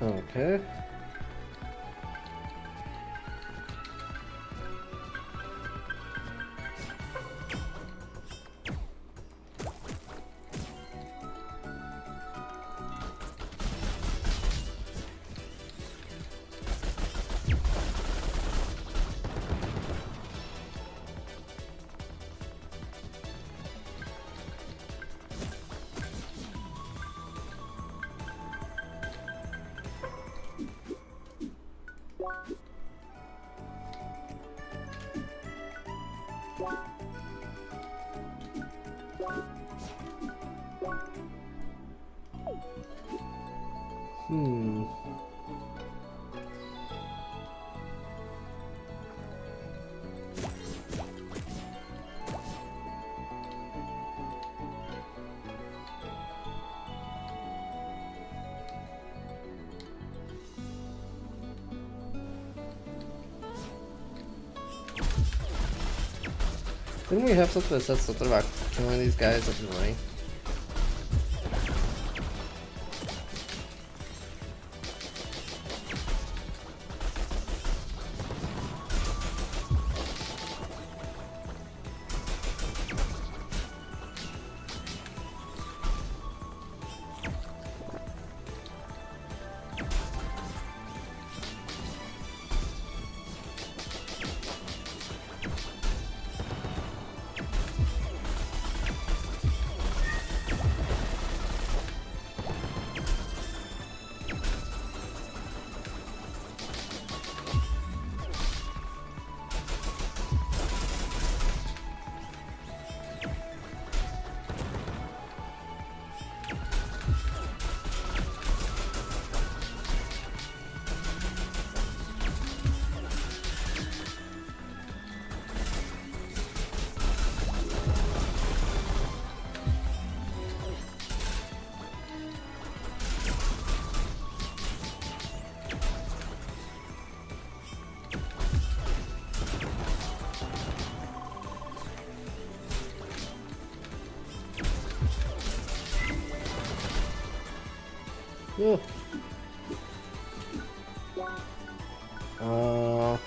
Okay. Didn't we have something that said something about killing these guys in the rain? Yeah. Oh.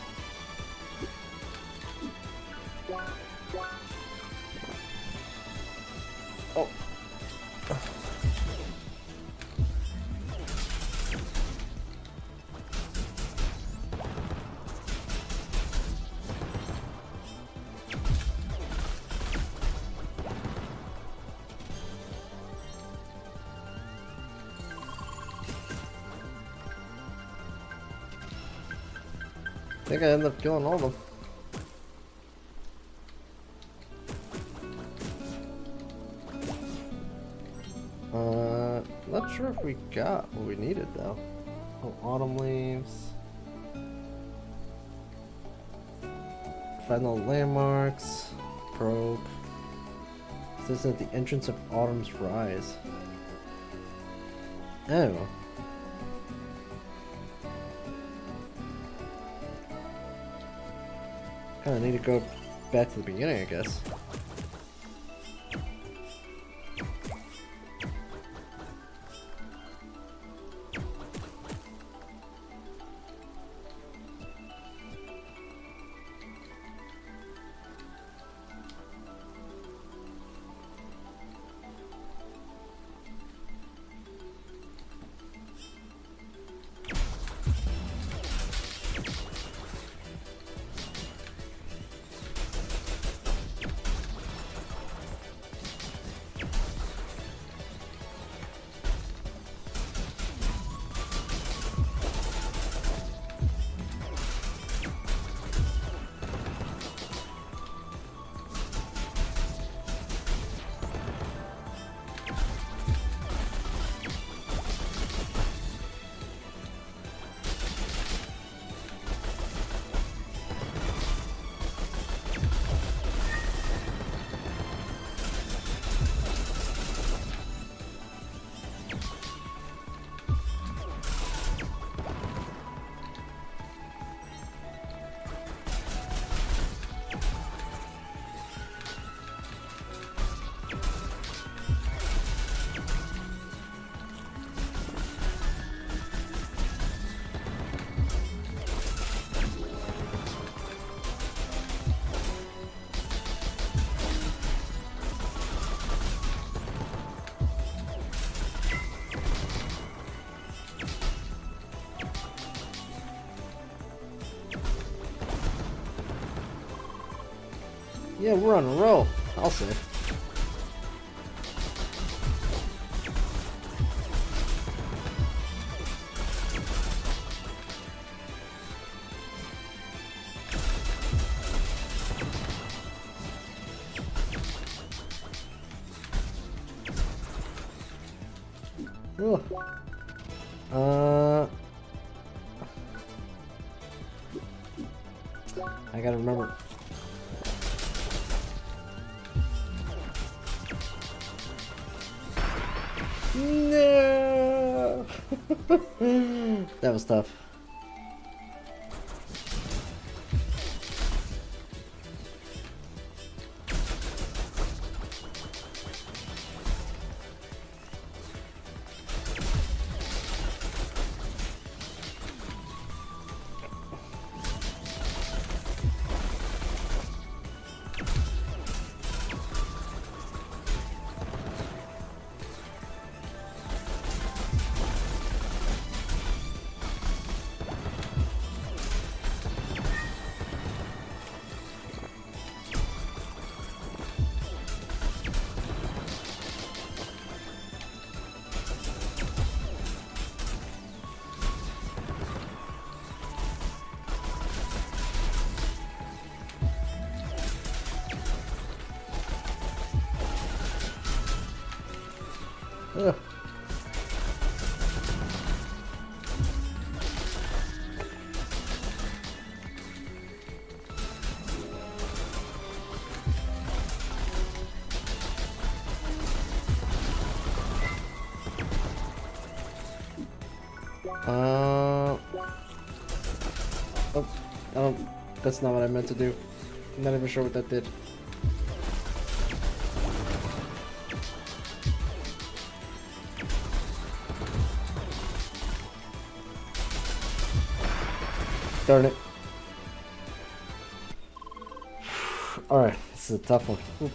I think I ended up killing all of them. Not sure if we got what we needed though. Oh, autumn leaves. Find all landmarks. Probe. This is at the entrance of Autumn's Rise. Oh. Kinda need to go back to the beginning, I guess. Yeah, we're on a roll, I'll say. Ugh. I gotta remember. No. That was tough. Ugh. Oh, that's not what I meant to do. I'm not even sure what that did. Darn it. Alright, this is a tough one. Ooh.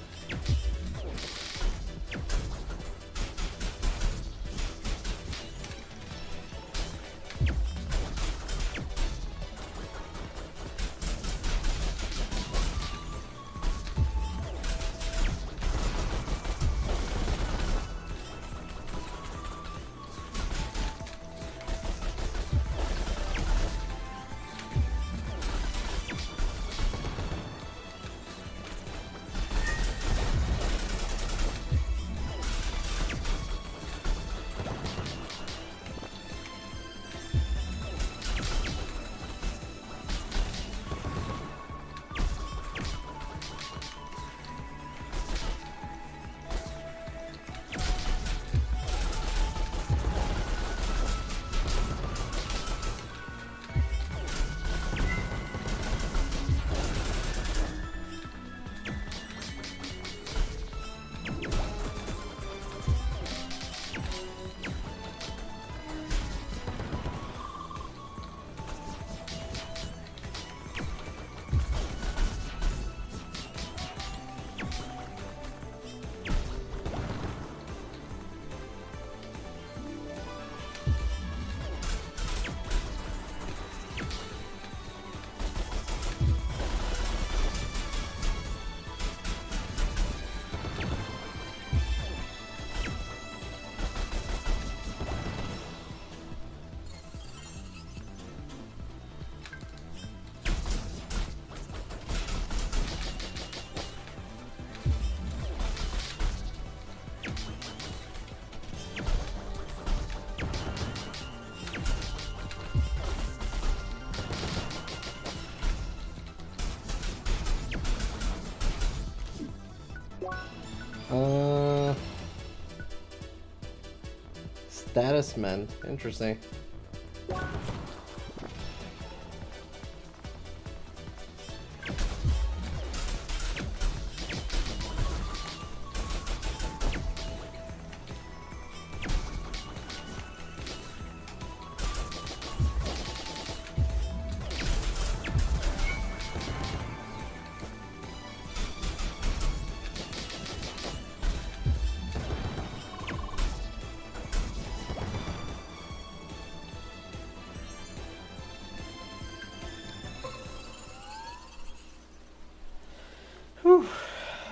Status men. Interesting.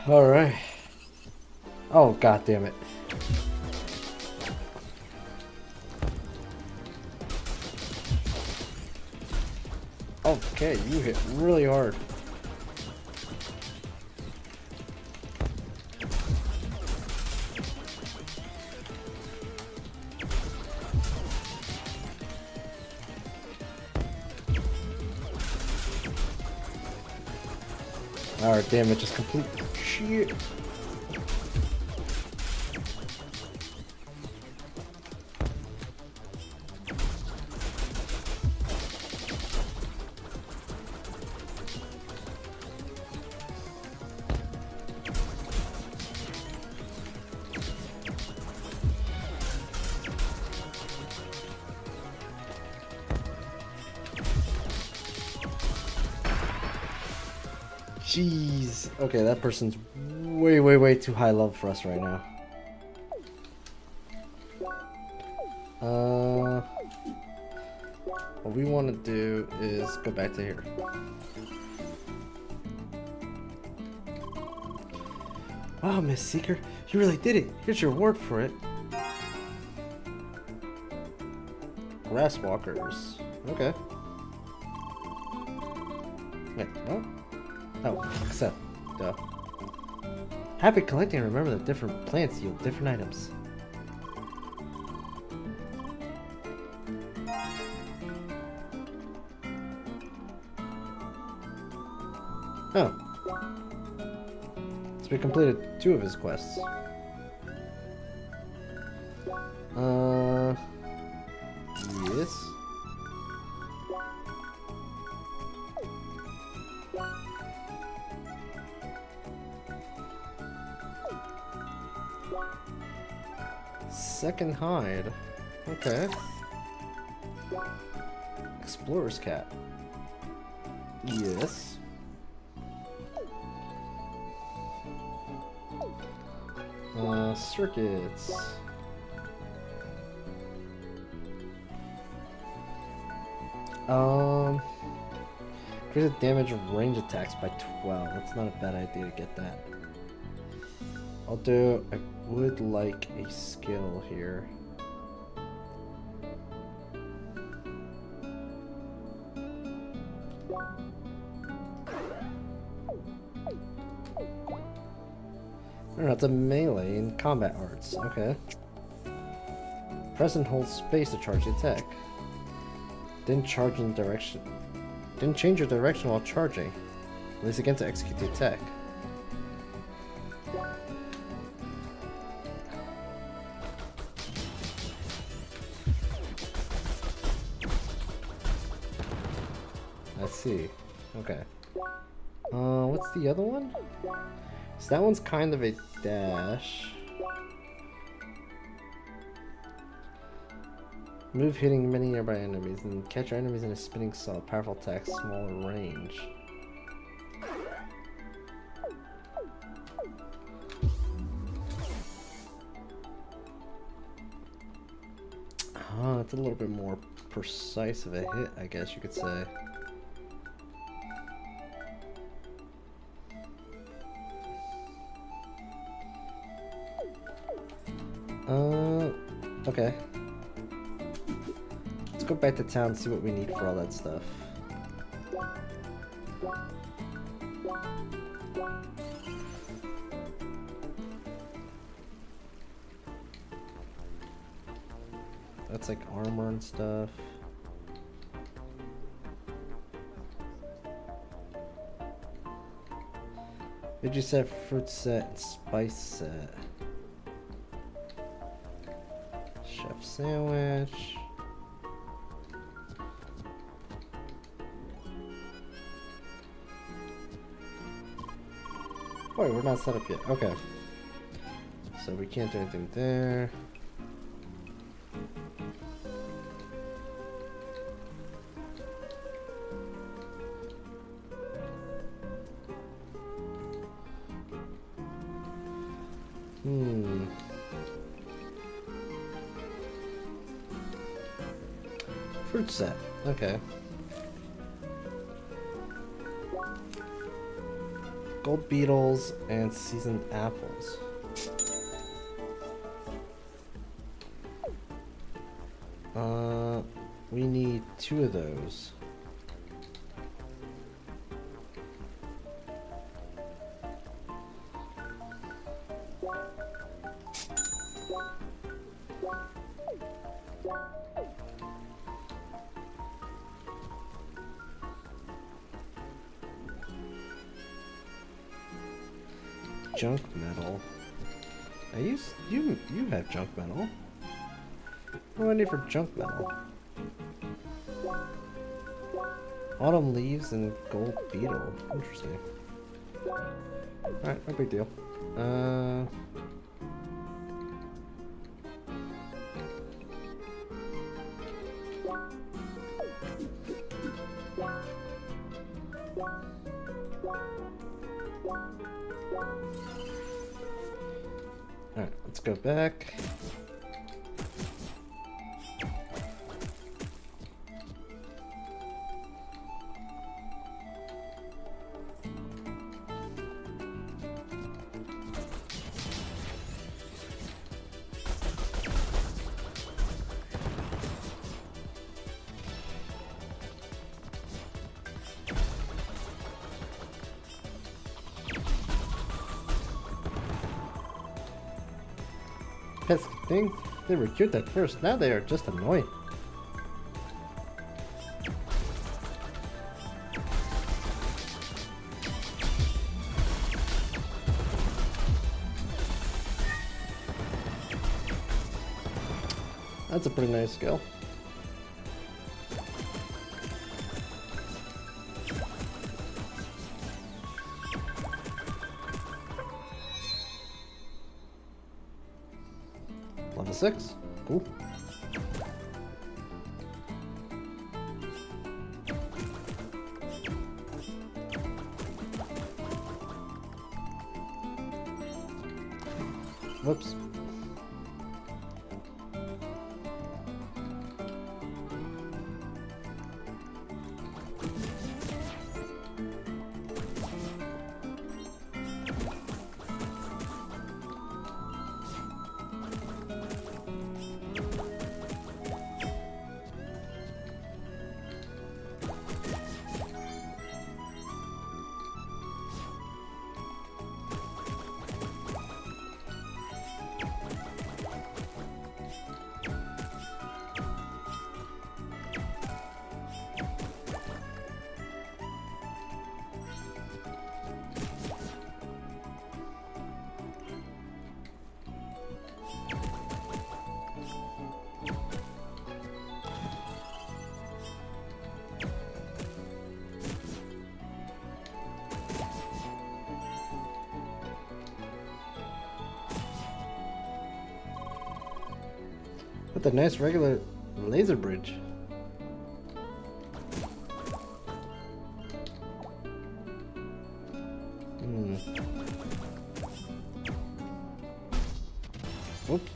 All right. Oh, god damn it. Okay, you hit really hard. Alright, damn it, just complete shit. Jeez. Okay, that person's way too high level for us right now. What we want to do is go back to here. Wow, Miss Seeker, you really did it. Here's your reward for it. Grasswalkers. Okay. Wait, what? Oh, accept. Duh. Happy collecting and remember that different plants yield different items. Oh. So we completed 2 of his quests. Yes. Second hide. Okay. Explorer's cat. Yes. Circuits. Increases damage of range attacks by 12. That's not a bad idea to get that. Although I would like a skill here. Oh, it's a melee in combat arts. Okay. Press and hold space to charge the attack. Didn't charge in direction. Didn't change your direction while charging. Release again to execute the attack. I see. Okay. What's the other one? So that one's kind of a dash. Move hitting many nearby enemies and catch your enemies in a spinning saw. Powerful attack, smaller range. It's a little bit more precise of a hit, I guess you could say. Okay. Let's go back to town and see what we need for all that stuff. That's like armor and stuff. Did you set fruit set and spice set? Chef sandwich. Wait, we're not set up yet. Okay. So we can't do anything there. Fruit set. Okay. Gold beetles and seasoned apples. We need 2 of those. Junk metal. You have junk metal. What do I need for junk metal? Autumn leaves and gold beetle. Interesting. Alright, no big deal. Alright, let's go back. Pesky things, they were cute at first, now they are just annoying. That's a pretty nice skill. Level 6. Cool. Whoops. With a nice regular laser bridge. Oops.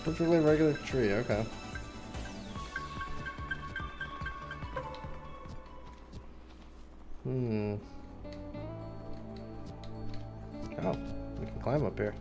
Perfectly regular tree, okay. Oh, we can climb up here.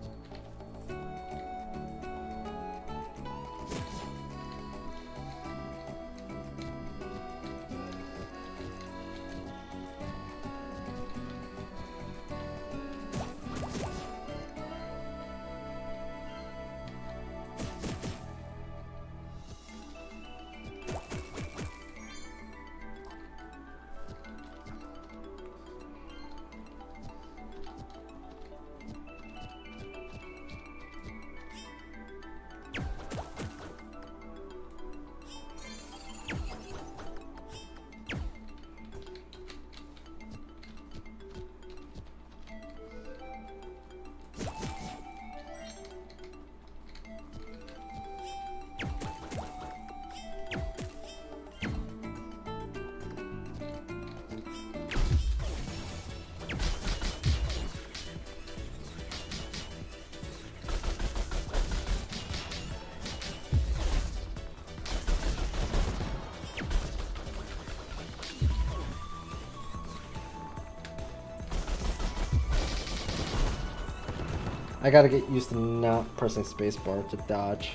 I gotta get used to not pressing spacebar to dodge.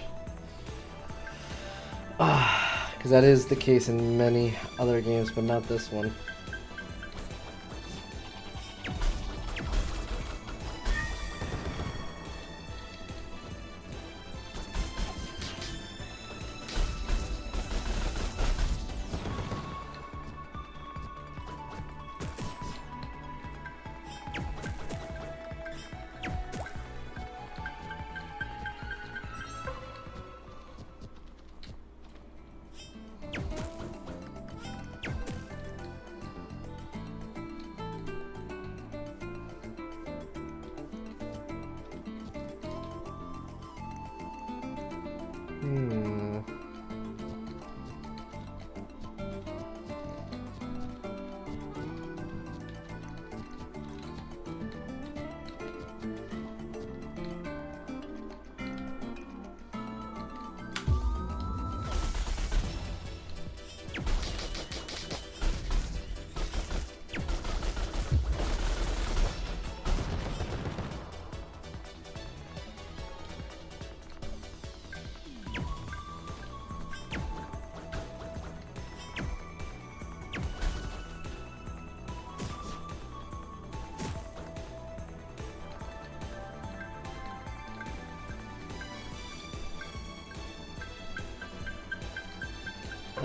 Because that is the case in many other games, but not this one.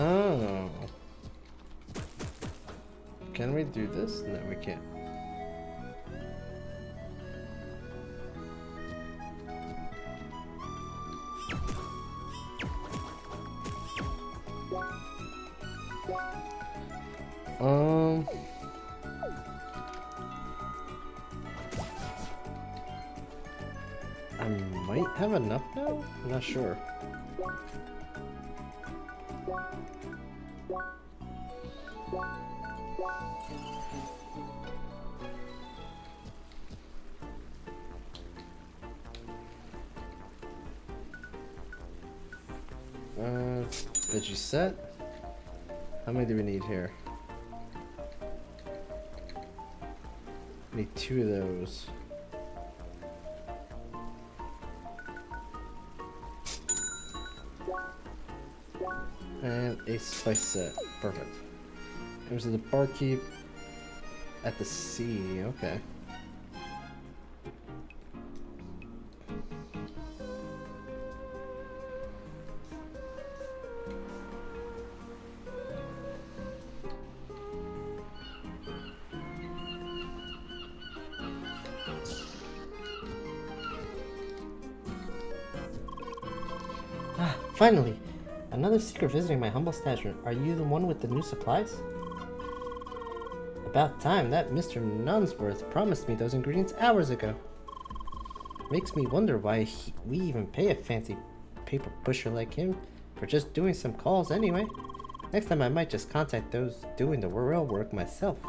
Oh. Can we do this? No, we can't. I might have enough now? I'm not sure. Veggie set. How many do we need here? Need 2 of those. And a spice set. Perfect. There's the barkeep at the sea. Okay. Ah, finally! Another seeker visiting my humble establishment. Are you the one with the new supplies? About time. That Mr. Nunsworth promised me those ingredients hours ago. Makes me wonder why we even pay a fancy paper pusher like him for just doing some calls anyway. Next time I might just contact those doing the real work myself.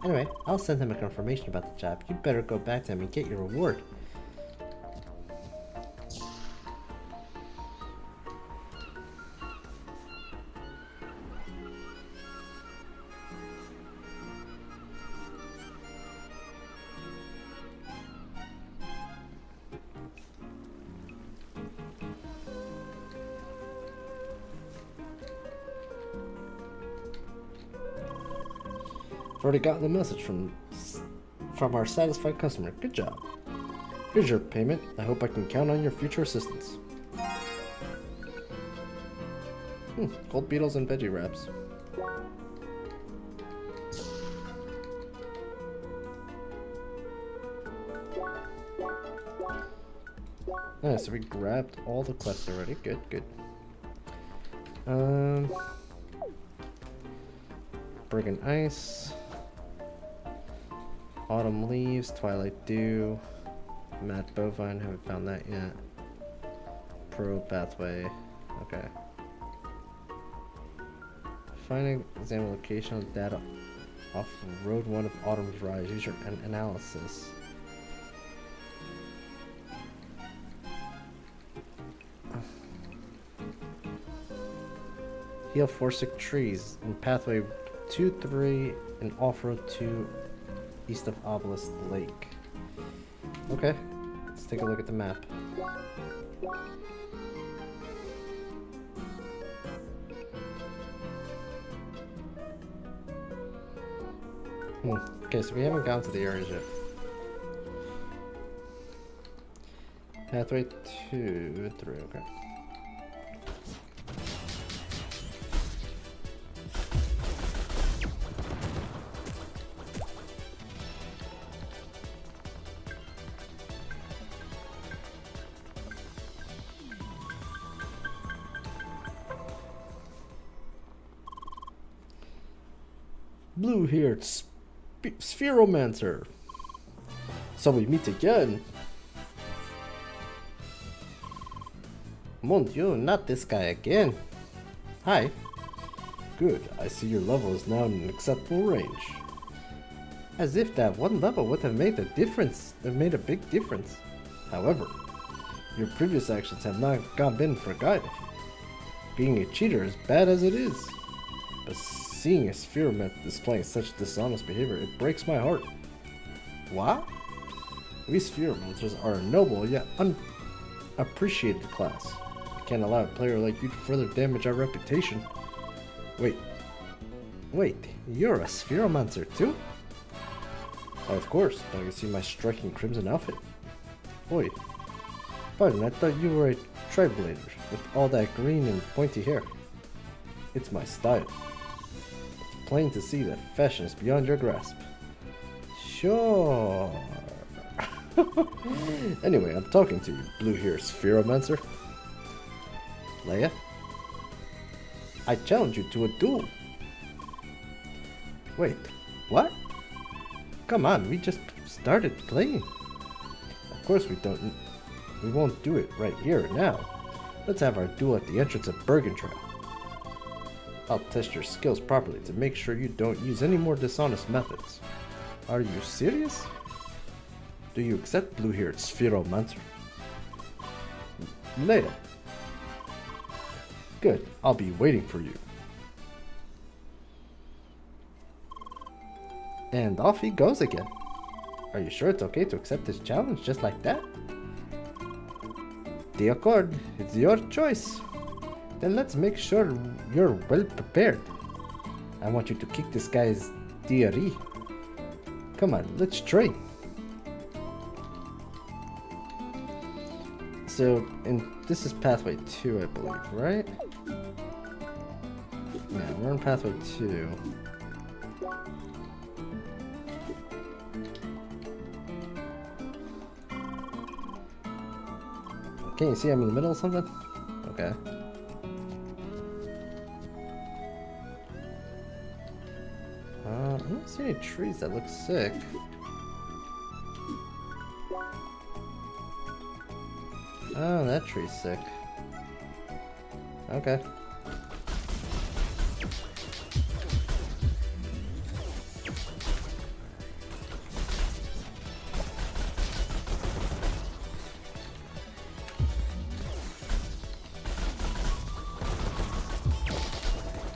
Anyway, I'll send him a confirmation about the job. You better go back to him and get your reward. I've already gotten the message from our satisfied customer. Good job. Here's your payment. I hope I can count on your future assistance. Cold beetles and veggie wraps. Nice, so we grabbed all the quests already. Good, good. Bergen Ice. Autumn Leaves, Twilight Dew, Mad Bovine, haven't found that yet. Pro Pathway, okay. Find examine location of data off Road 1 of Autumn's Rise. Use your analysis. Heal 4 sick trees in Pathway 2-3 and Off-Road 2 east of Obelisk Lake. Okay, let's take a look at the map. Okay, so we haven't gone to the areas yet. Pathway 2-3, okay. Blue-haired Spheromancer. So we meet again. Mon Dieu, not this guy again. Hi. Good, I see your level is now in an acceptable range. As if that one level would have made a difference, made a big difference. However, your previous actions have not been forgotten. Being a cheater is bad as it is, but seeing a Spheromancer displaying such dishonest behavior, it breaks my heart. What? We Spheromancers are a noble yet unappreciated class. I can't allow a player like you to further damage our reputation. Wait, you're a Spheromancer too? of course, don't you see my striking crimson outfit? Oi, pardon, I thought you were a Triblader with all that green and pointy hair. It's my style. It's plain to see that fashion is beyond your grasp. Sure. Anyway, I'm talking to you, blue-haired spheromancer. Leia? I challenge you to a duel. Wait, what? Come on, we just started playing. Of course we won't do it right here and now. Let's have our duel at the entrance of Bergentrail. I'll test your skills properly to make sure you don't use any more dishonest methods. Are you serious? Do you accept blue-haired spheromancer? Leia. Good, I'll be waiting for you. And off he goes again. Are you sure it's okay to accept this challenge just like that? De accord, it's your choice. Then let's make sure you're well prepared. I want you to kick this guy's diarrhea. Come on, let's train. So, this is pathway 2, I believe, right? Yeah, we're on pathway 2. Can you see I'm in the middle of something? Okay. I don't see any trees that look sick. Oh, that tree's sick. Okay.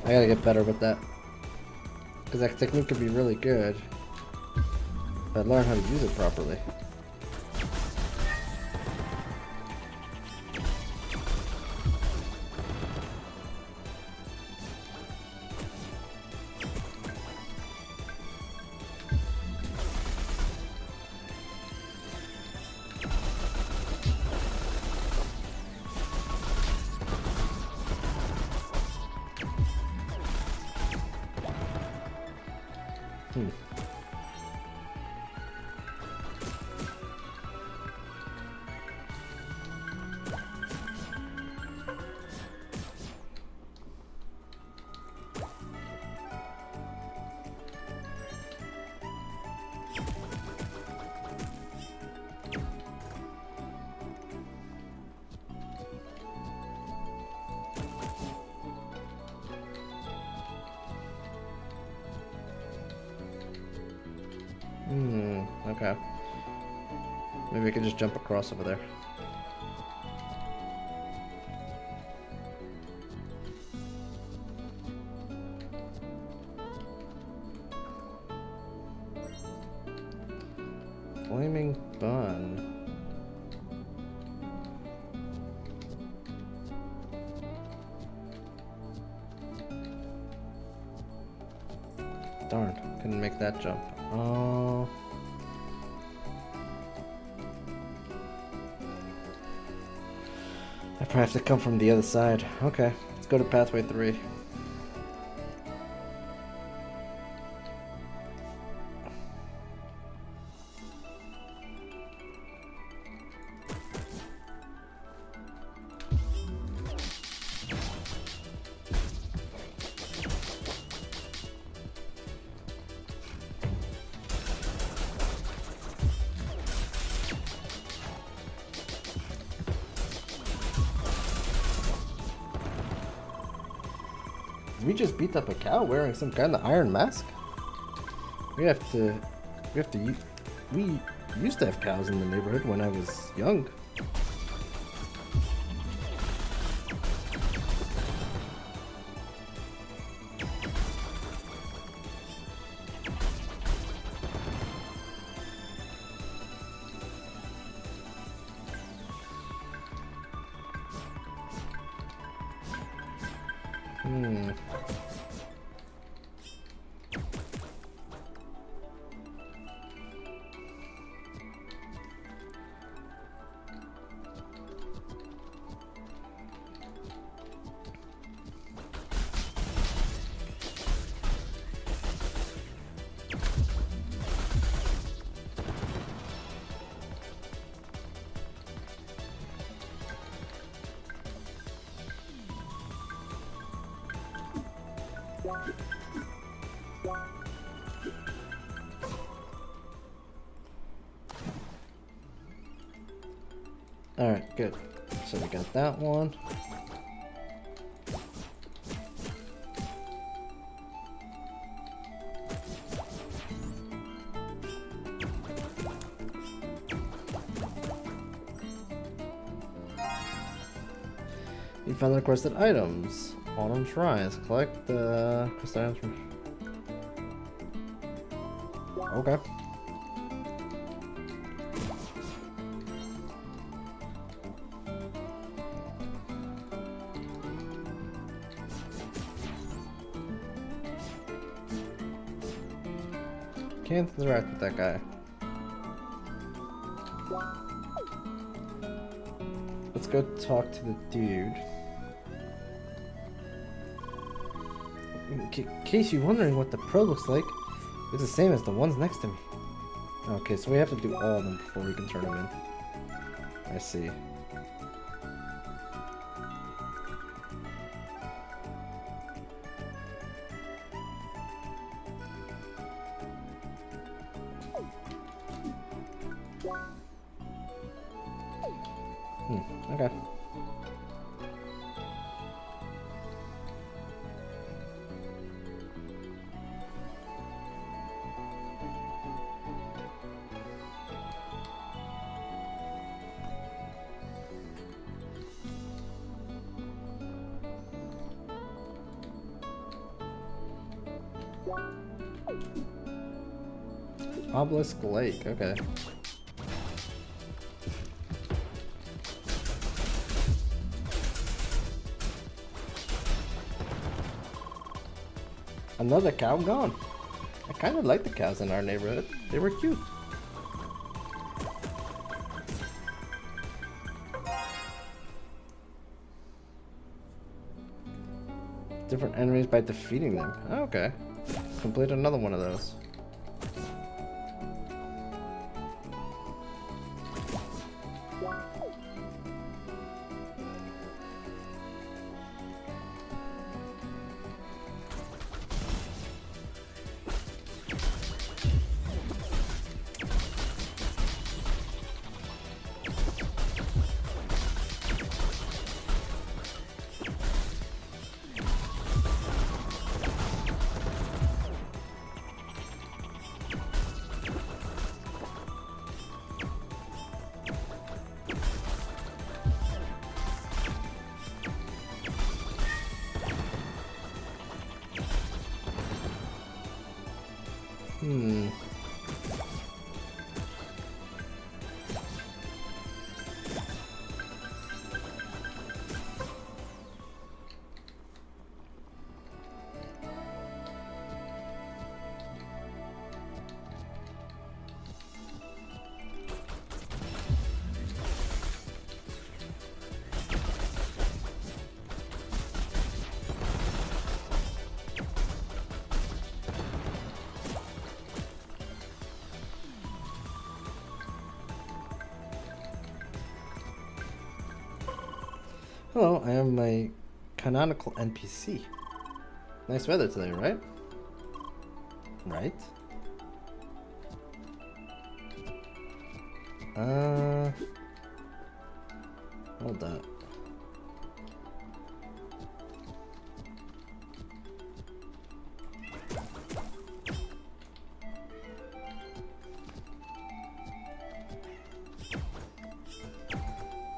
I gotta get better with that. Because that technique could be really good. If I learn how to use it properly. Okay. Maybe I could just jump across over there. Flaming bun. Darn, couldn't make that jump. Oh. I probably have to come from the other side. Okay, let's go to pathway 3. We just beat up a cow wearing some kind of iron mask? We used to have cows in the neighborhood when I was young. Alright, good. So we got that one. You found the requested items. Autumn Shrines. Collect the requested items from... Okay. Can't interact with that guy. Let's go talk to the dude. In case you're wondering what the pro looks like, it's the same as the ones next to me. Okay, so we have to do all of them before we can turn them in. I see. Okay. Obelisk Lake, okay. Another cow gone. I kind of like the cows in our neighborhood. They were cute. Different enemies by defeating them. Oh, okay. Complete another one of those. Hello, I am my canonical NPC. Nice weather today, right? Right? Hold up.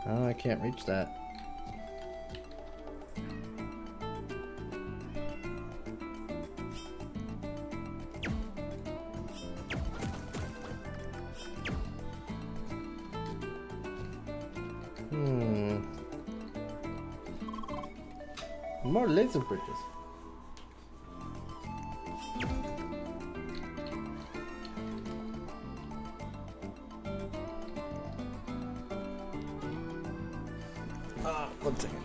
Oh, I can't reach that. More laser bridges. One second.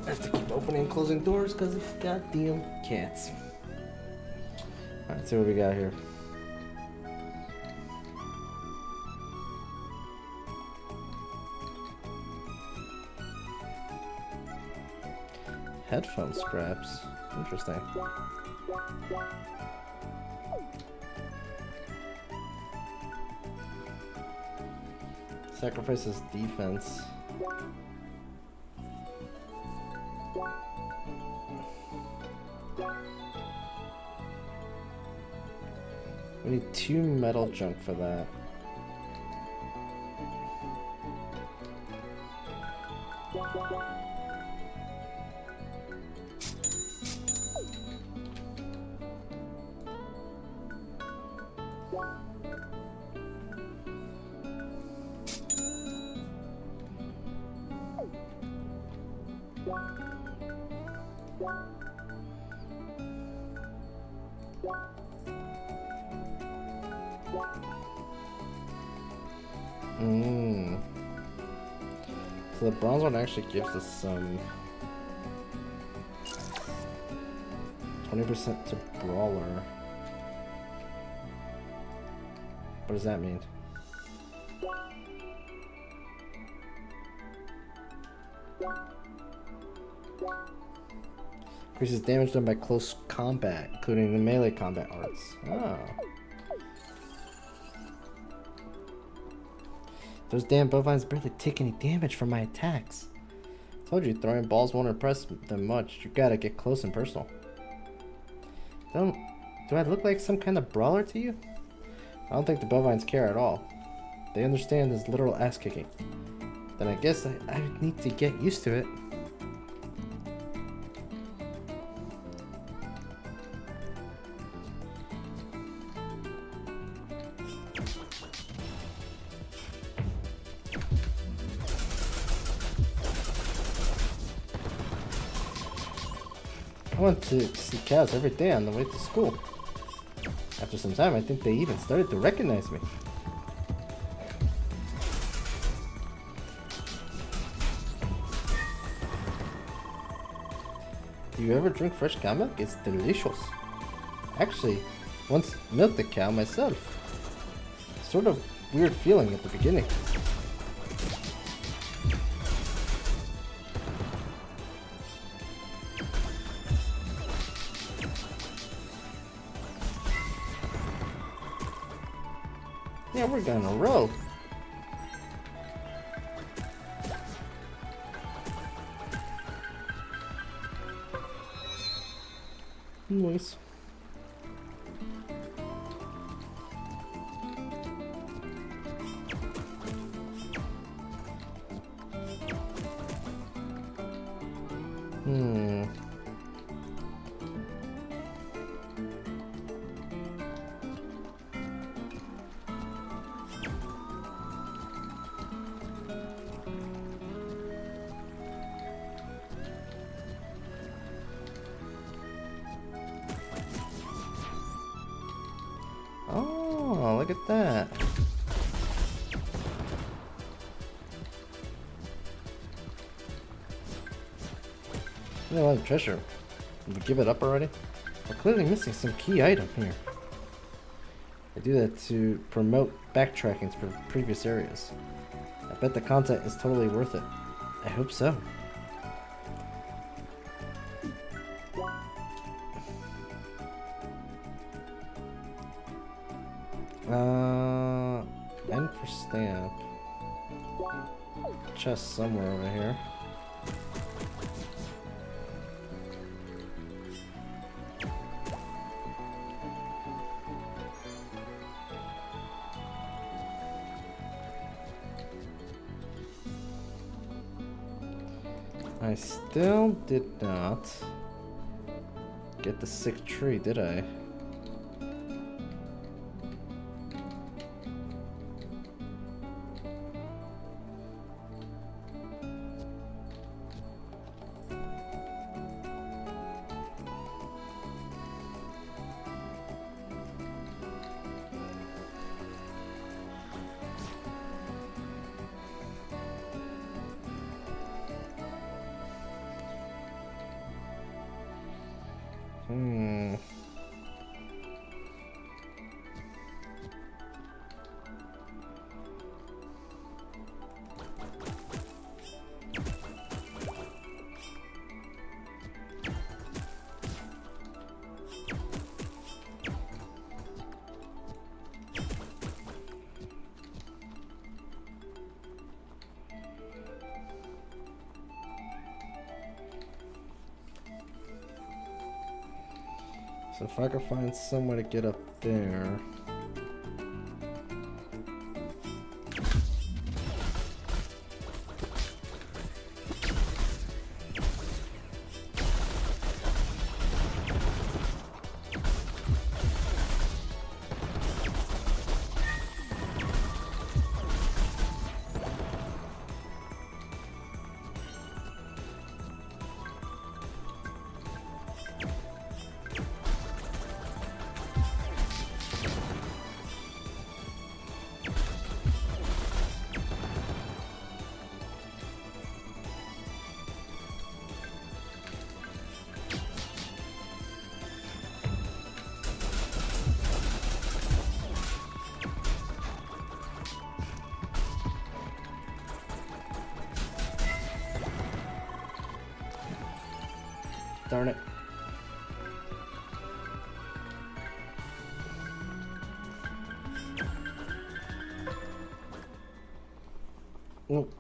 I have to keep opening and closing doors because of goddamn cats. Alright, see what we got here. Headphone scraps. Interesting. Sacrifices defense. We need 2 metal junk for that. So the bronze one actually gives us some 20% to brawler. What does that mean? Increases damage done by close combat, including the melee combat arts. Oh. Those damn bovines barely take any damage from my attacks. Told you, throwing balls won't impress them much. You gotta get close and personal. Do I look like some kind of brawler to you? I don't think the bovines care at all. They understand this literal ass kicking. Then I guess I need to get used to it. I went to see cows every day on the way to school. After some time, I think they even started to recognize me. Do you ever drink fresh cow milk? It's delicious. Actually, once milked a cow myself. Sort of weird feeling at the beginning. Yeah, we're gonna roll. Nice. Oh, look at that. There's a lot of treasure. Did we give it up already? We're clearly missing some key item here. I do that to promote backtracking to previous areas. I bet the content is totally worth it. I hope so. N for stamp. Chest somewhere over here. I still did not get the sick tree, did I? So if I can find somewhere to get up there. Darn it. Nope.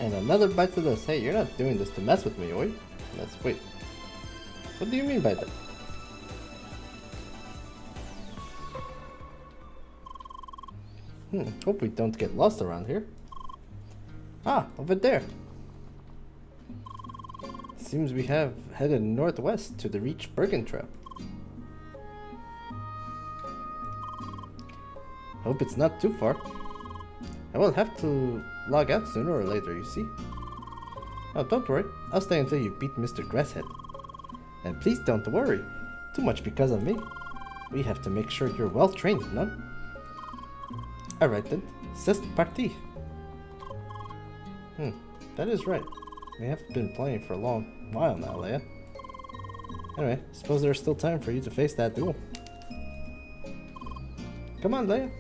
And another bite to this. Hey, you're not doing this to mess with me, oi. Wait. What do you mean by that? Hope we don't get lost around here. Ah, over there. Seems we have headed northwest to the Reach Bergen Trail. Hope it's not too far. I will have to log out sooner or later, you see. Oh, don't worry. I'll stay until you beat Mr. Grasshead. And please don't worry too much because of me. We have to make sure you're well trained, no? Alright then. C'est parti. That is right. We have been playing for a long while now, Leia. Anyway, suppose there's still time for you to face that duel. Come on, Leia.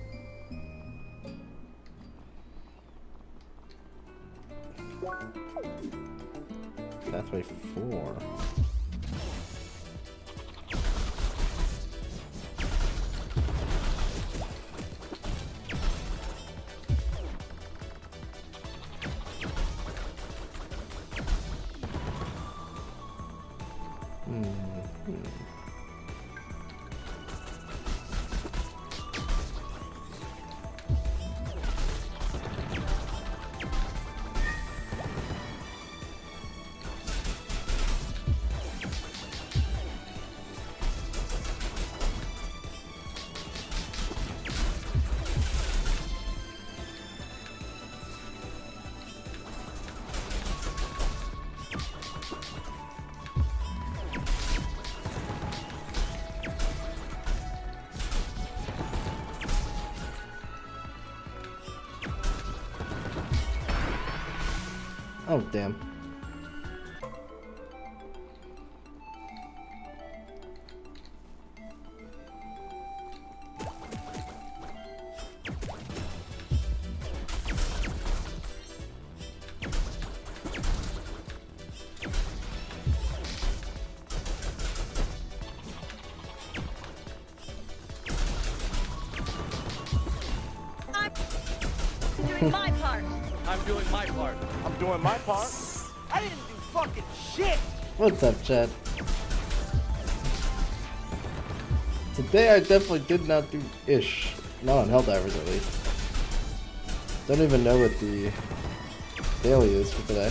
Pathway 4. Oh, damn. Doing my part. I'm doing my part. I'm doing my part. I didn't do fucking shit. What's up, chat? Today I definitely did not do ish. Not on Helldivers at least. Don't even know what the daily is for today.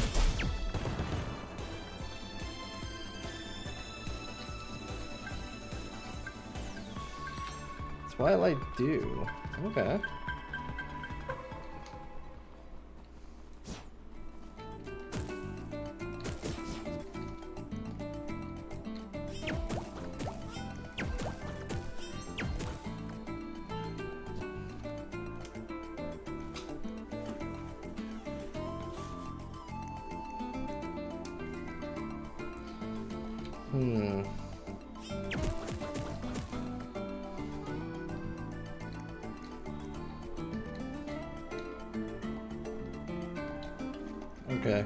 Twilight Dew. Okay. Hmm. Okay.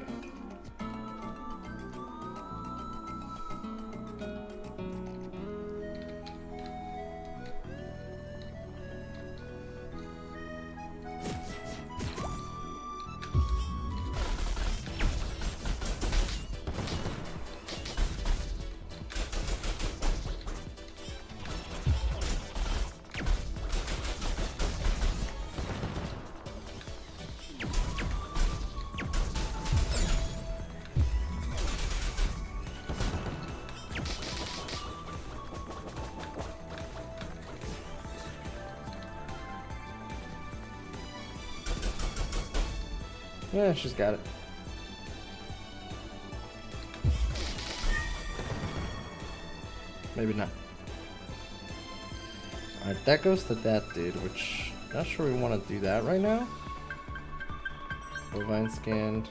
Yeah, she's got it. Maybe not. Alright, that goes to that dude, which I'm not sure we want to do that right now. Bovine scanned.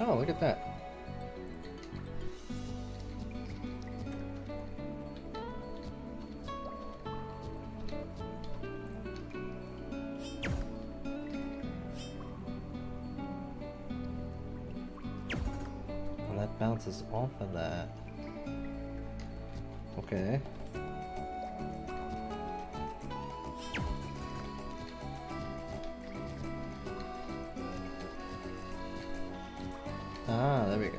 Oh, look at that. And that bounces off of that. Okay. Ah, there we go.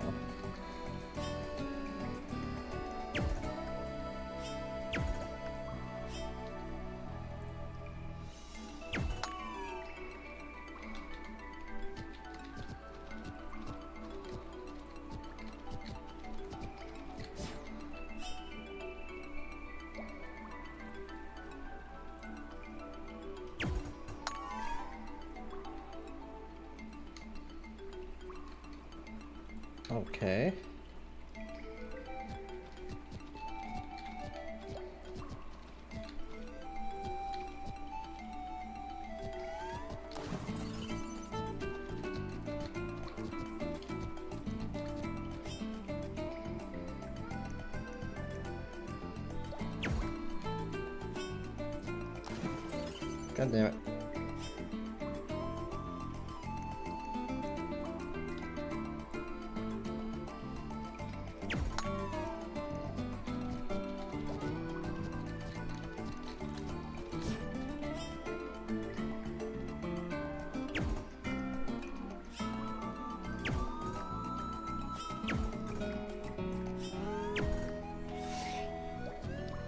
Okay. God damn it.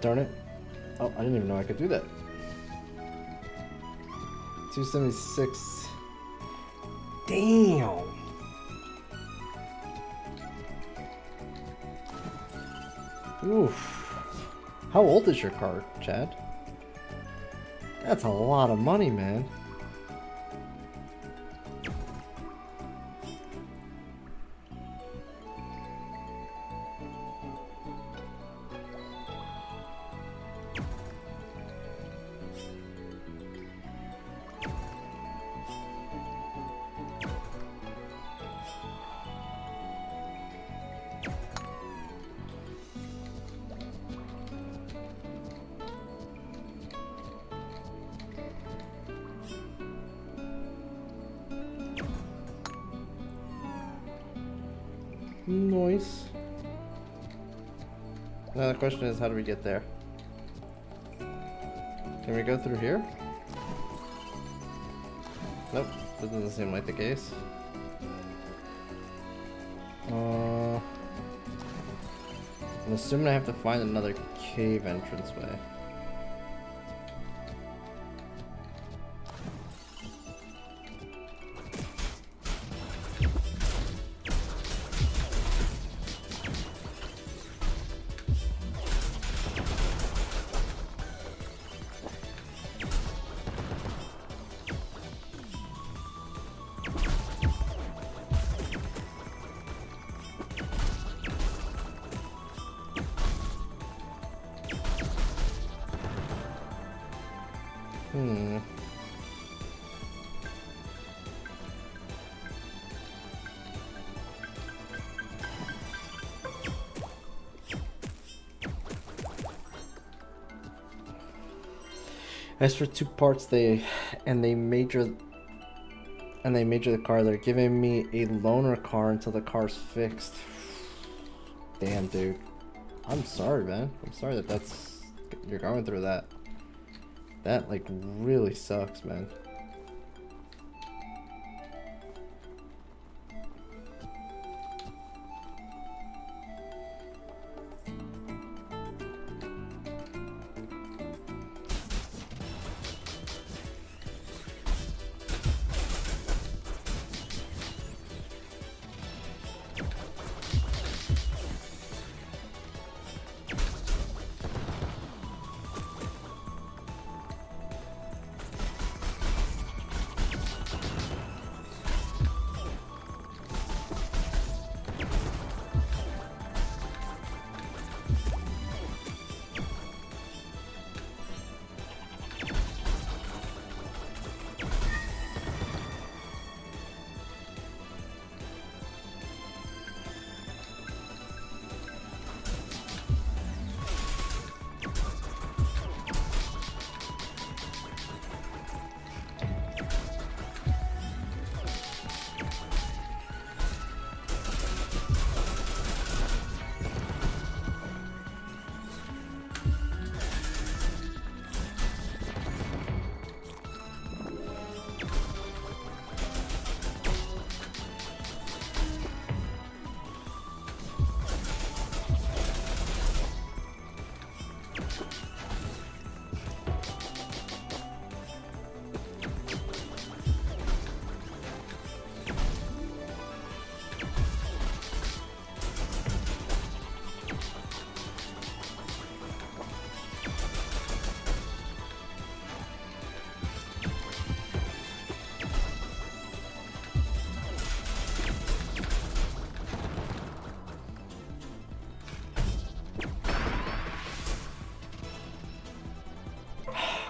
Darn it. Oh, I didn't even know I could do that. 276. Damn. Oof. How old is your car, Chad? That's a lot of money, man. Nice. Now the question is, how do we get there? Can we go through here? Nope, that doesn't seem like the case. I'm assuming I have to find another cave entranceway. Hmm. As for 2 parts, they major the car. They're giving me a loaner car until the car's fixed. Damn, dude. I'm sorry, man. I'm sorry that's you're going through that. That like really sucks, man.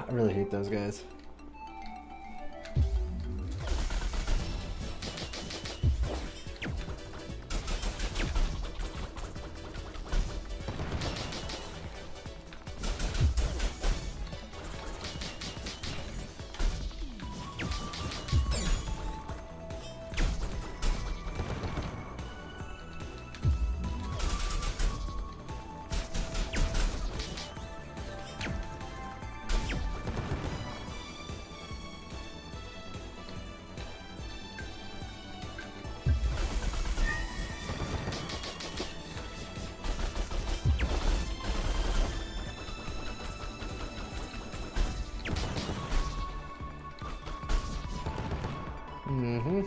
I really hate those guys. Mm-hmm.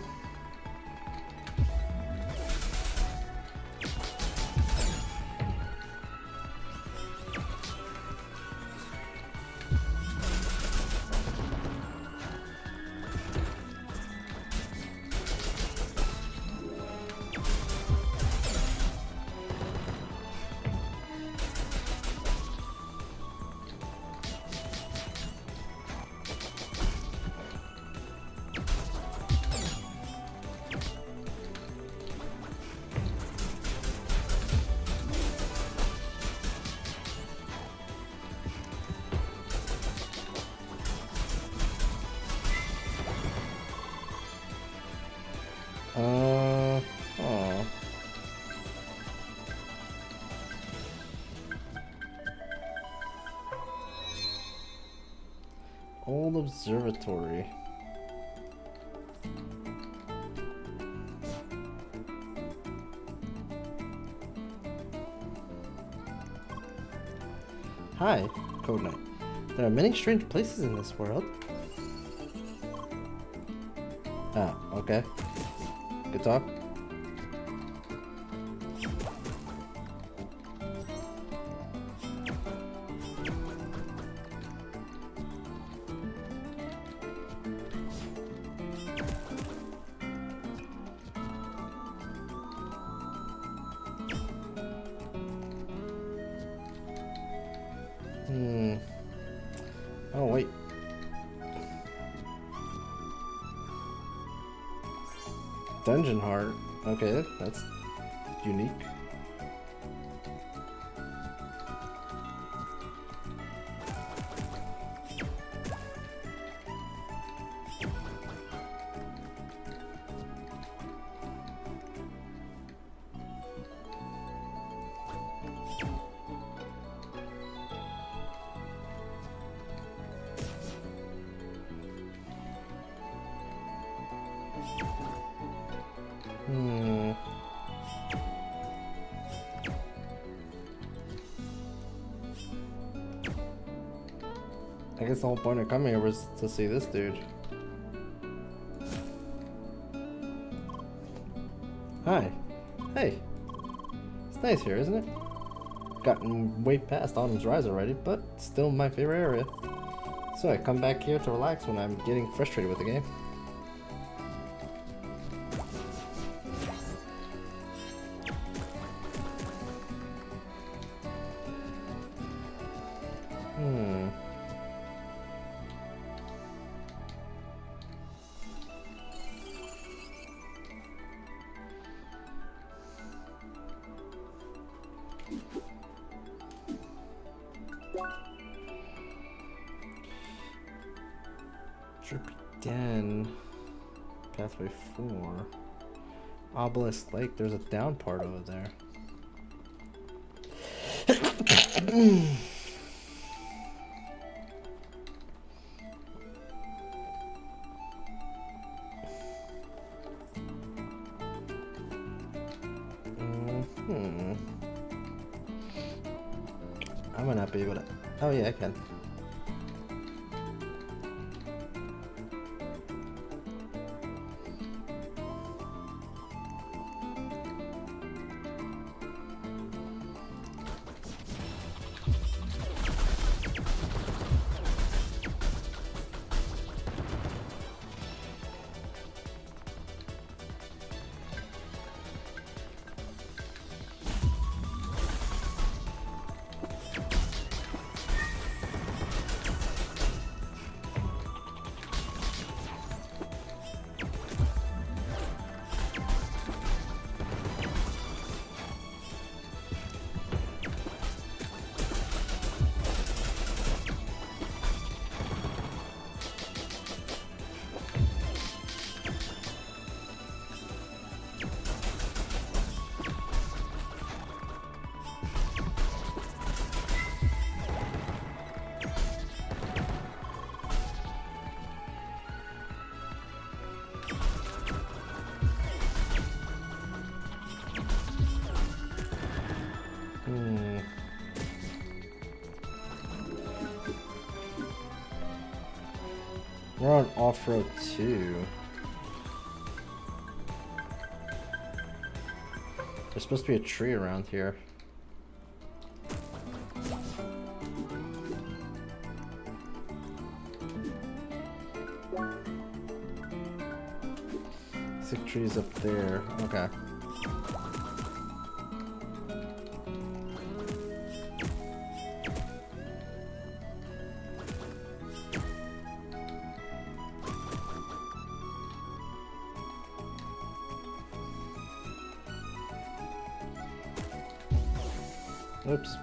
Oh. Old observatory. Hi, Code Knight. There are many strange places in this world. Ah, okay. Good talk. Oh, wait. Dungeon heart. Okay, that's unique. I guess the whole point of coming here was to see this dude. Hi. Hey. It's nice here, isn't it? Gotten way past Autumn's Rise already, but still my favorite area. So I come back here to relax when I'm getting frustrated with the game. Drippy Den. Pathway 4. Obelisk Lake. There's a down part over there. I might not be able to. Oh yeah, I can. We're on off-road 2. There's supposed to be a tree around here. Sick trees up there. Okay. Oops.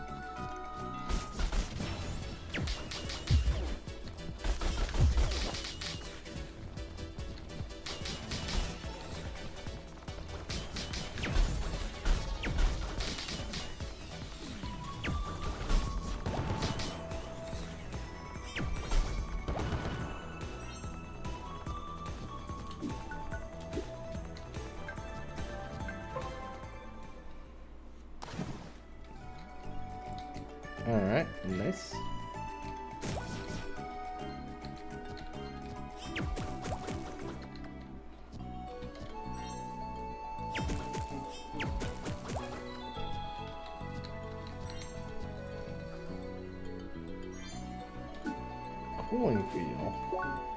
Alright, nice. Cooling wheel.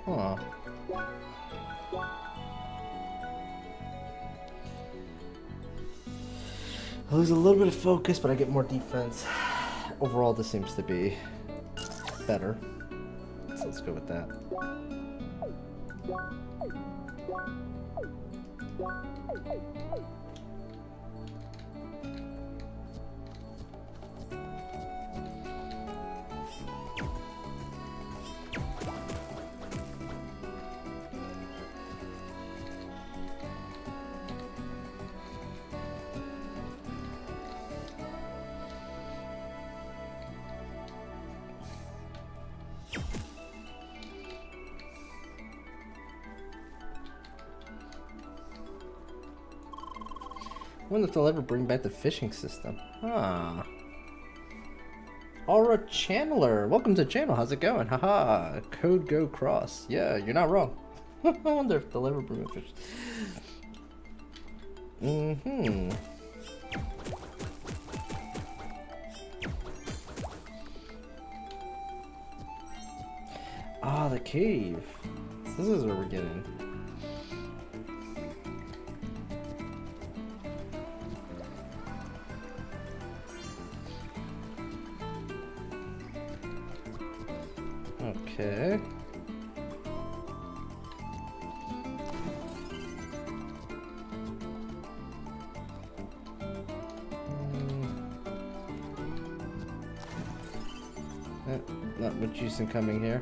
Huh. I lose a little bit of focus, but I get more defense. Overall, this seems to be better. So let's go with that. I wonder if they'll ever bring back the fishing system. Huh. Aura Channeler, welcome to the channel. How's it going? Haha. Code go cross. Yeah, you're not wrong. I wonder if they'll ever bring back fish. Ah, the cave. This is where we're getting. Okay. Not much use in coming here.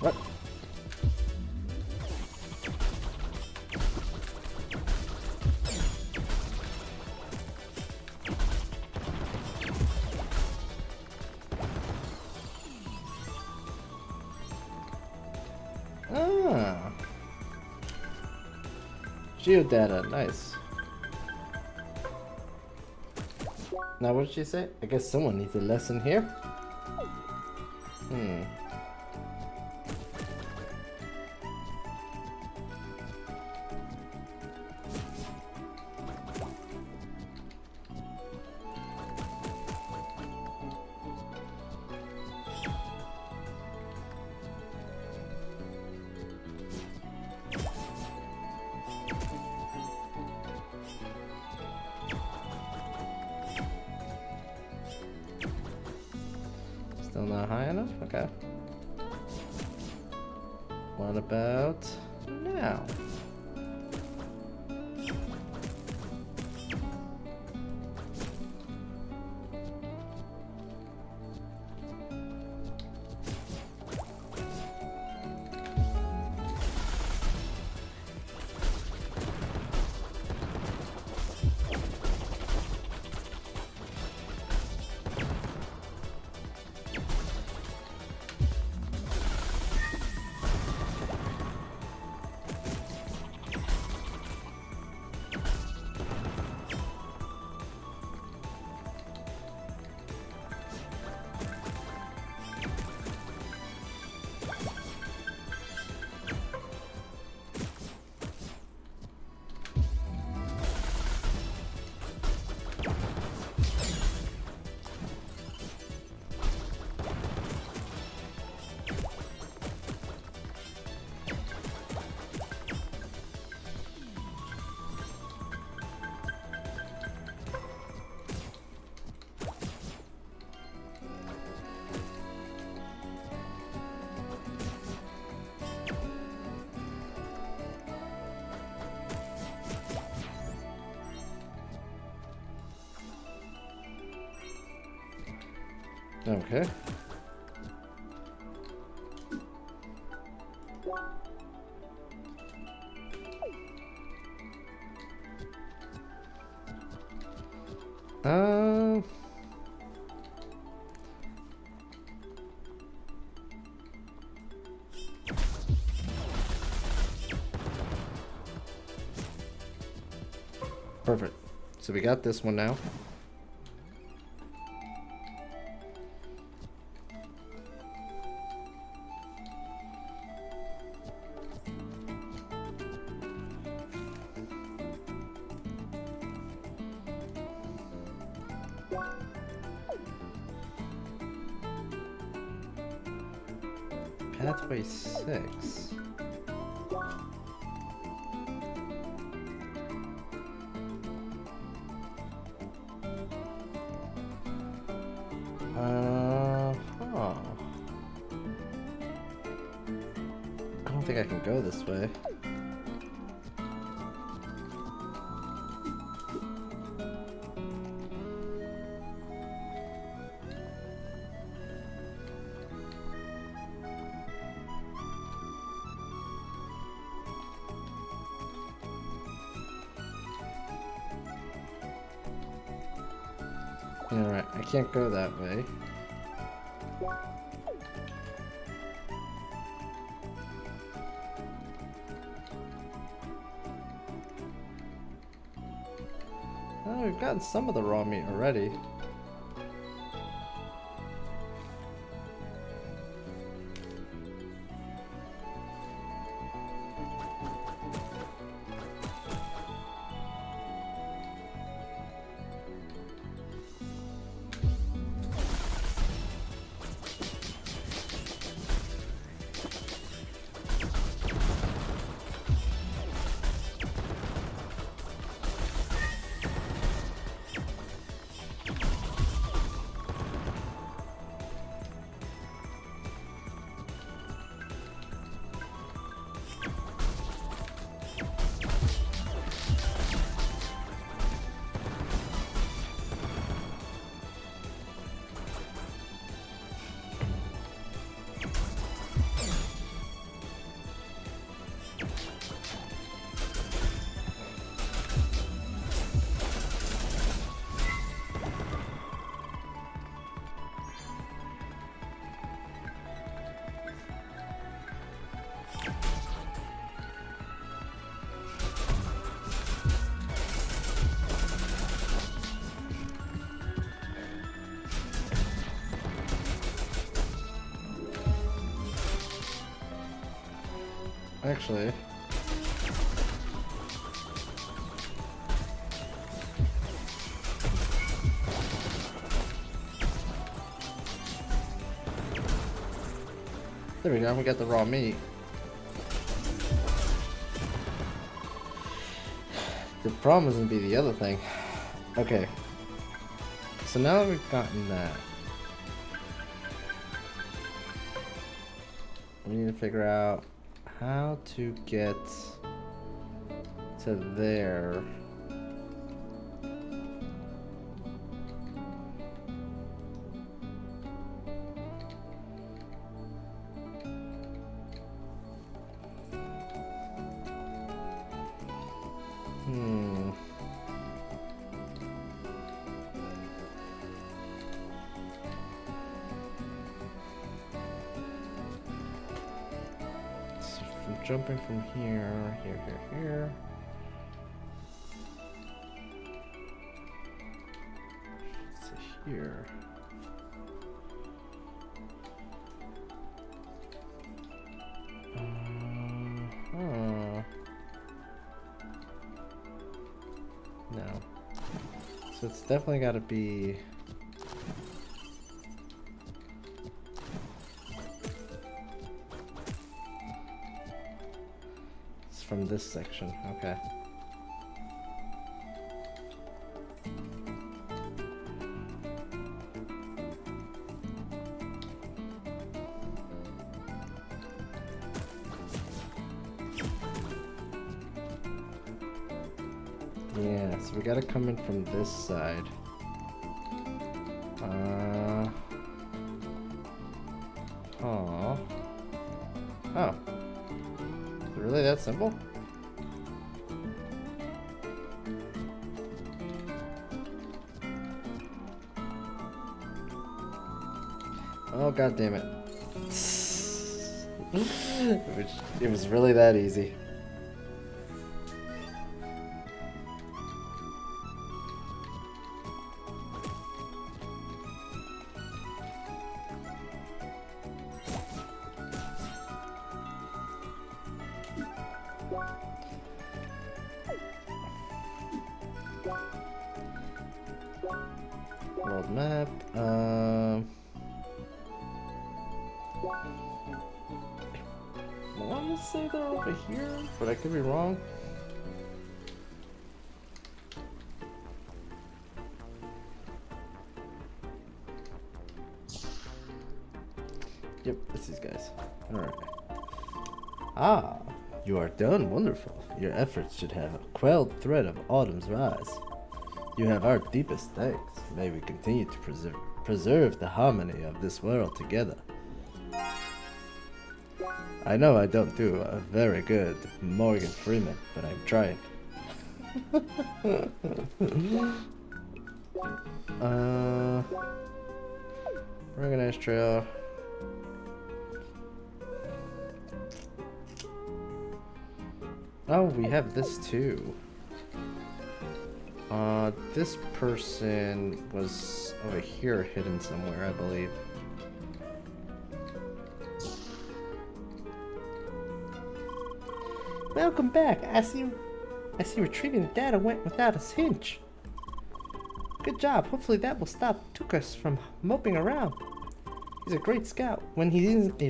What? Ah. Geodata, nice. Now what did she say? I guess someone needs a lesson here. Still not high enough? Okay. What about now? Okay. Perfect. So we got this one now. Pathway 6. Huh. I don't think I can go this way. Alright, I can't go that way. Oh, we've gotten some of the raw meat already. Actually, there we go, we got the raw meat. The problem is gonna be the other thing. Okay. So now that we've gotten that, we need to figure out how to get to there. Jumping from here, here. To here. No. So it's definitely got to be. From this section, okay. Yeah, so we gotta come in from this side. Oh. Is it really that simple? Oh, god damn it. It was really that easy. World map. I want to say they're over here, but I could be wrong. Yep, it's these guys. Alright. Ah, you are done. Wonderful. Your efforts should have quelled threat of autumn's rise. You have our deepest thanks. May we continue to preserve the harmony of this world together. I know I don't do a very good Morgan Freeman, but I'm trying. Organized trail. Oh, we have this too. This person was over here hidden somewhere, I believe. Welcome back. I see retrieving the data went without a hitch. Good job. Hopefully that will stop Tukas from moping around. He's a great scout. When he isn't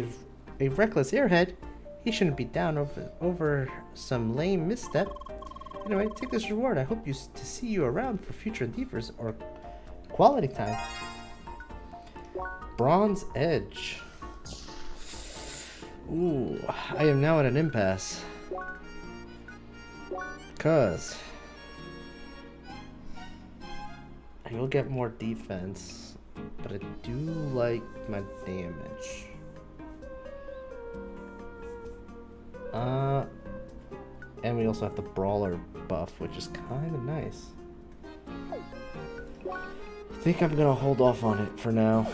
a reckless airhead, he shouldn't be down over some lame misstep. Anyway, take this reward. I hope to see you around for future endeavors or quality time. Bronze Edge. Ooh, I am now at an impasse. Cause I will get more defense, but I do like my damage. And we also have the brawler buff, which is kind of nice. I think I'm gonna hold off on it for now.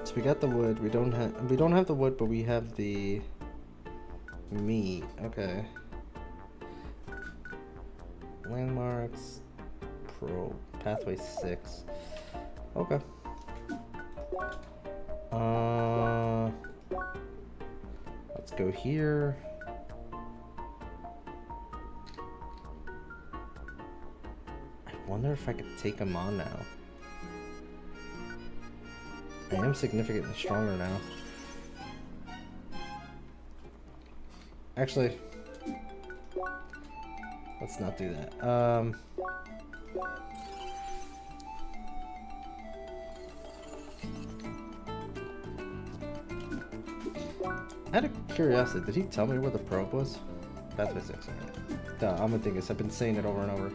So we got the wood. We don't have the wood, but we have the meat. Okay. Landmarks. Pro pathway 6. Okay. Let's go here. I wonder if I could take him on now. I am significantly stronger now. Actually, let's not do that. Out of curiosity, did he tell me where the probe was? Pathway 6, alright. Duh, I'm a dingus. I've been saying it over and over.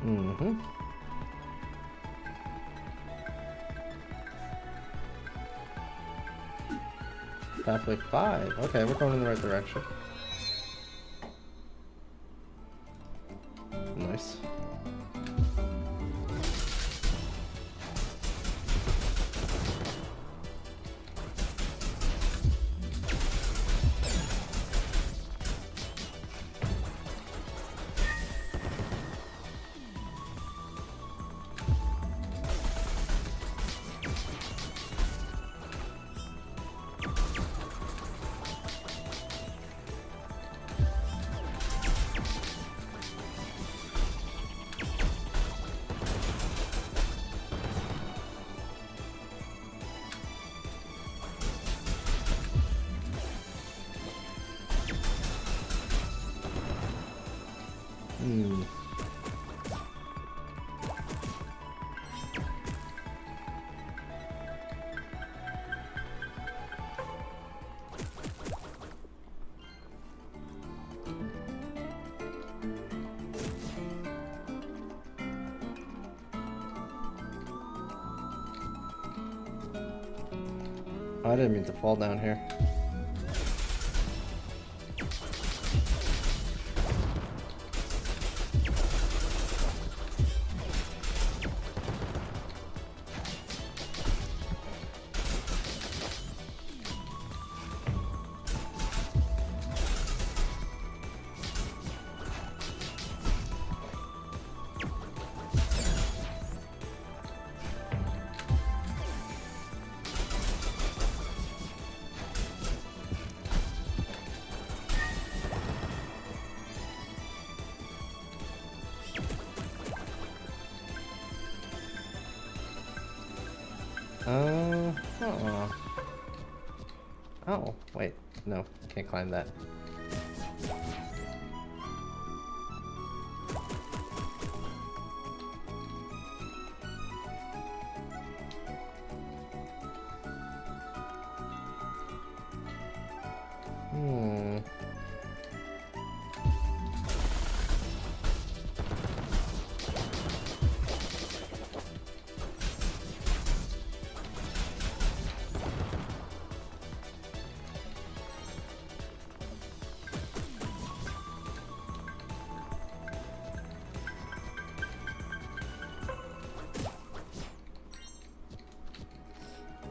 Mm-hmm. Pathway 5. Okay, we're going in the right direction. Nice. Oh, I didn't mean to fall down here. Oh, wait. No, can't climb that.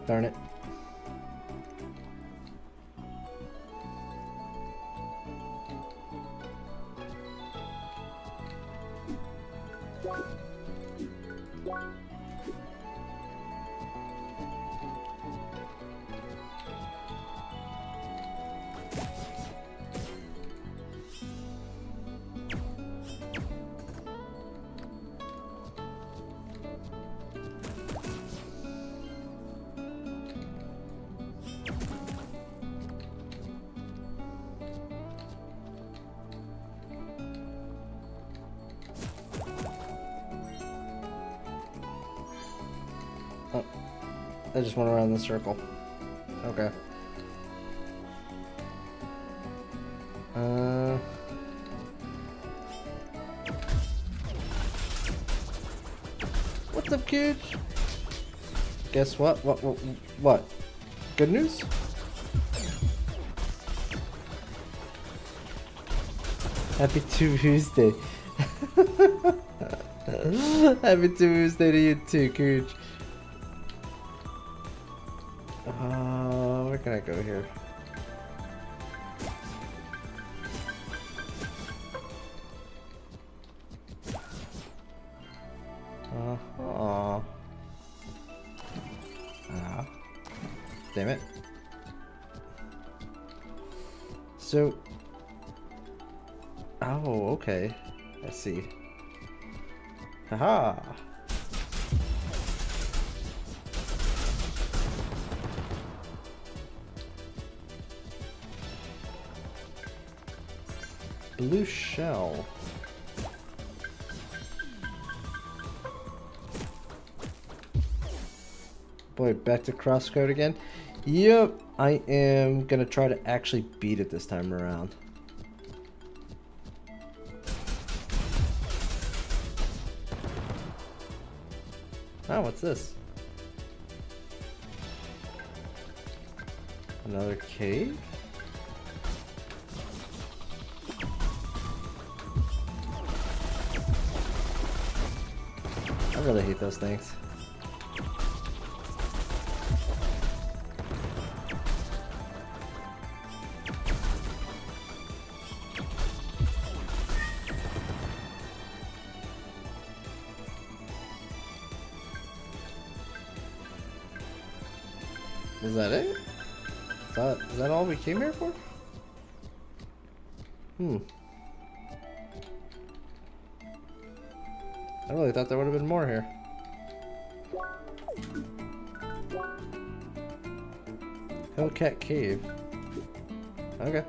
Darn it. Oh, I just went around the circle. Okay. What's up, kids? Guess what? What? Good news? Happy Tuesday. Happy Tuesday to you too, Cooch. Where can I go here? Damn it. So... Oh, okay. I see. Haha! Blue shell. Boy, back to Crosscode again. Yep, I am gonna try to actually beat it this time around. Oh, what's this? Another cave? I really hate those things. Is that it? Is that all we came here for? I really thought there would have been more here. Hellcat Cave. Okay.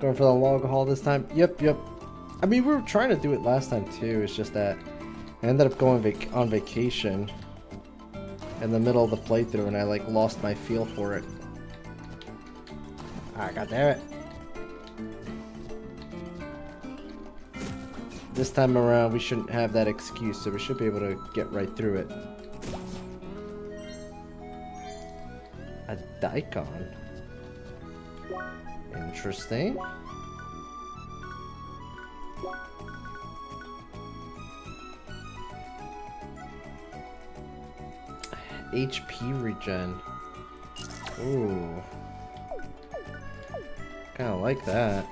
Going for the log haul this time? Yep. I mean, we were trying to do it last time too. It's just that I ended up going on vacation in the middle of the playthrough, and I like lost my feel for it. Ah, god damn it! this time around we shouldn't have that excuse, so we should be able to get right through it. A daikon. Interesting. HP regen. Ooh. Kinda like that.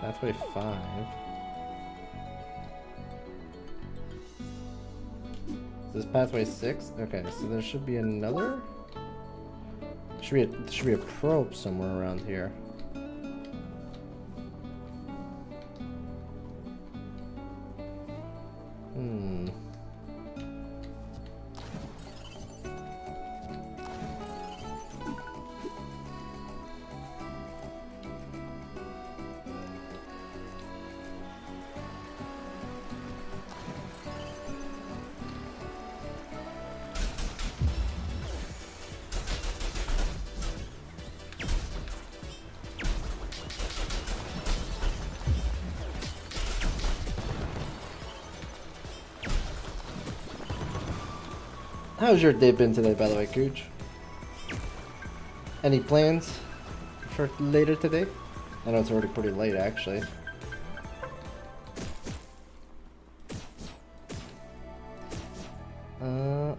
Pathway 5. Is this pathway 6? Okay, so there should be another. Should be a probe somewhere around here. Hmm. How's your day been today, by the way, Cooch? Any plans for later today? I know it's already pretty late, actually.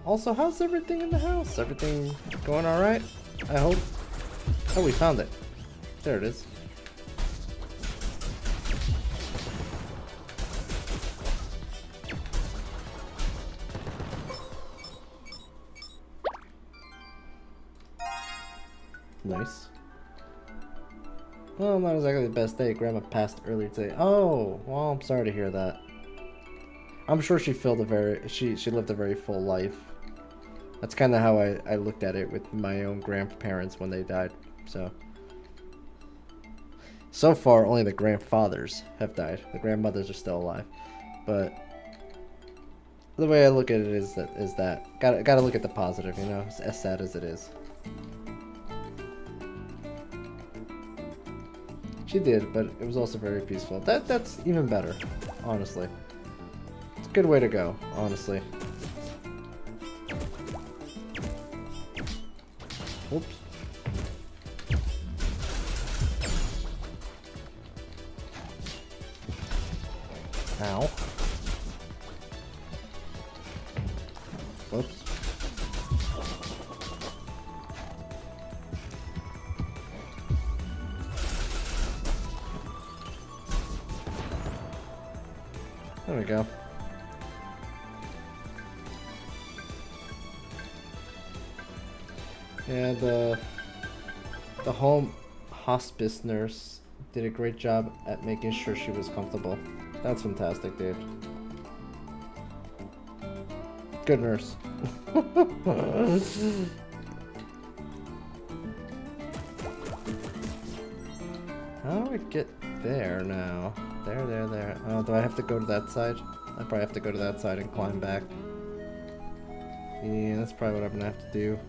Also, how's everything in the house? Everything going alright? I hope. Oh, we found it. There it is. Nice. Well, not exactly the best day. Grandma passed earlier today. Oh, well, I'm sorry to hear that. I'm sure she lived a very full life. That's kind of how I looked at it with my own grandparents when they died. So far, only the grandfathers have died. The grandmothers are still alive. But the way I look at it is that gotta look at the positive, you know, as sad as it is. She did, but it was also very peaceful. That's even better, honestly. It's a good way to go, honestly. Oops. Ow. Whoops. There we go. Yeah, the home hospice nurse did a great job at making sure she was comfortable. That's fantastic, dude. Good nurse. How do I get there now? There. Oh, do I have to go to that side? I probably have to go to that side and climb back. Yeah, that's probably what I'm gonna have to do.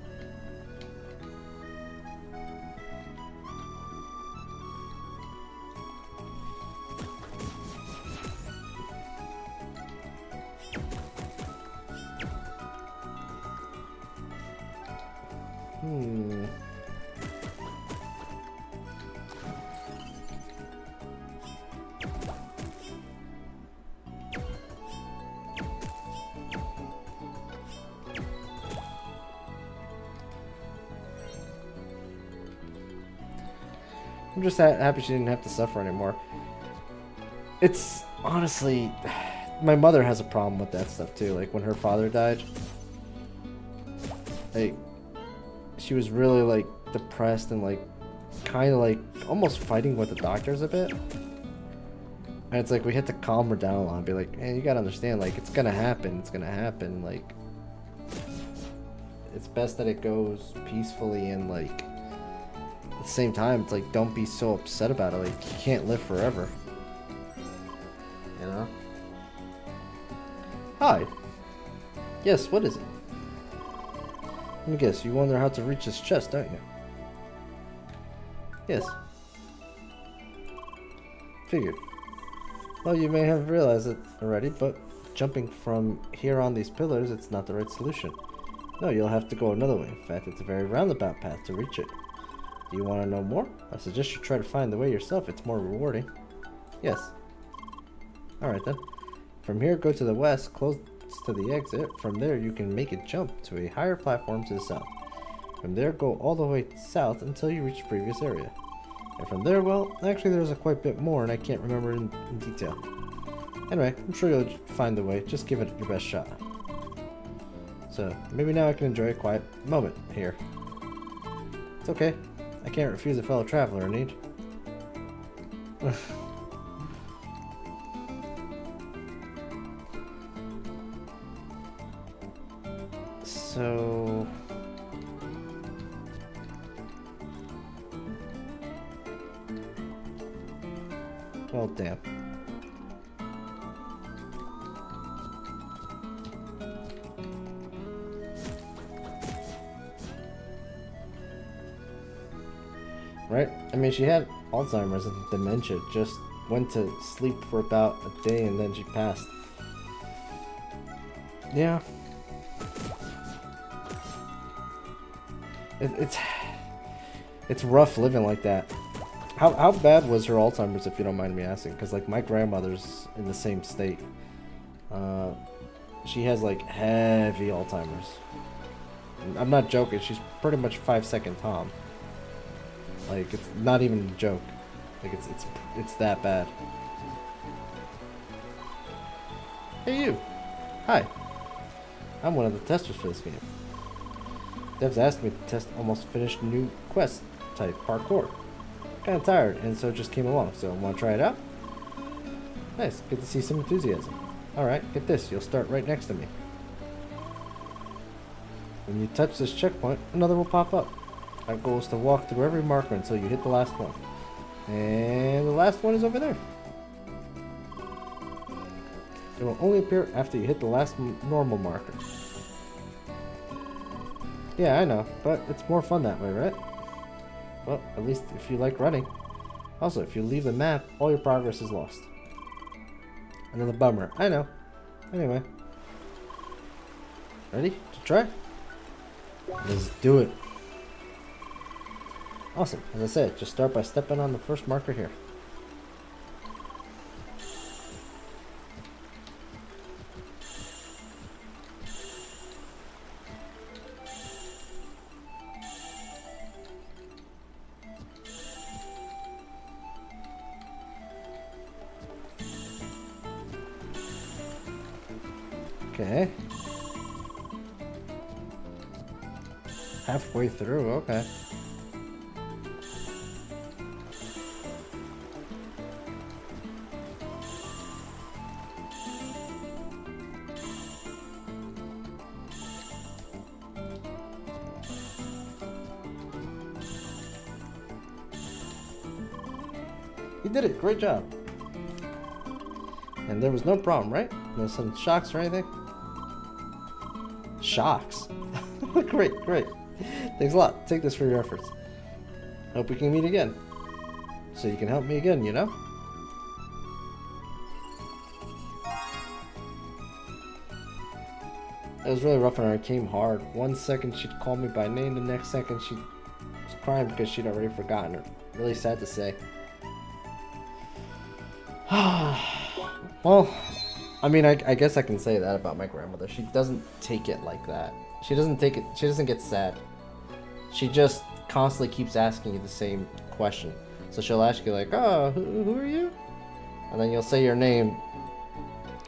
I'm just happy she didn't have to suffer anymore. It's honestly, my mother has a problem with that stuff too. Like when her father died, like she was really like depressed and like kind of like almost fighting with the doctors a bit. And it's like we had to calm her down a lot and be like, hey, you gotta understand, like it's gonna happen. Like it's best that it goes peacefully and like at the same time, it's like, don't be so upset about it. Like, you can't live forever. You know? Hi. Yes, what is it? Let me guess, you wonder how to reach this chest, don't you? Yes. Figured. Well, you may have realized it already, but jumping from here on these pillars, it's not the right solution. No, you'll have to go another way. In fact, it's a very roundabout path to reach it. Do you want to know more? I suggest you try to find the way yourself. It's more rewarding. Yes. Alright then. From here, go to the west, close to the exit. From there, you can make a jump to a higher platform to the south. From there, go all the way south until you reach the previous area. And from there, well, actually there's a quite bit more and I can't remember in detail. Anyway, I'm sure you'll find the way. Just give it your best shot. So, maybe now I can enjoy a quiet moment here. It's okay. I can't refuse a fellow traveler in need. So... well, damn. Right? I mean, she had Alzheimer's and dementia, just went to sleep for about a day and then she passed. Yeah. It's rough living like that. How bad was her Alzheimer's, if you don't mind me asking? Because, like, my grandmother's in the same state. She has, like, heavy Alzheimer's. I'm not joking. She's pretty much 5-second Tom. Like, it's not even a joke. Like, it's that bad. Hey, you. Hi. I'm one of the testers for this game. Dev's asked me to test almost finished new quest type parkour. Kinda tired, and so just came along. So, wanna try it out? Nice. Good to see some enthusiasm. Alright, get this. You'll start right next to me. When you touch this checkpoint, another will pop up. Our goal is to walk through every marker until you hit the last one. And the last one is over there. It will only appear after you hit the last normal marker. Yeah, I know, but it's more fun that way, right? Well, at least if you like running. Also, if you leave the map, all your progress is lost. Another bummer, I know. Anyway. Ready to try? Let's do it. Awesome. As I said, just start by stepping on the first marker here. Okay. Halfway through, okay. You did it, great job. And there was no problem, right? No sudden shocks or anything? Shocks? Great, great. Thanks a lot. Take this for your efforts. Hope we can meet again. So you can help me again, you know? It was really rough on her. It came hard. One second she'd call me by name, the next second she was crying because she'd already forgotten her. Really sad to say. Well, I mean, I guess I can say that about my grandmother. She doesn't take it like that. She doesn't take it, she doesn't get sad. She just constantly keeps asking you the same question. So she'll ask you like, oh, who are you? And then you'll say your name.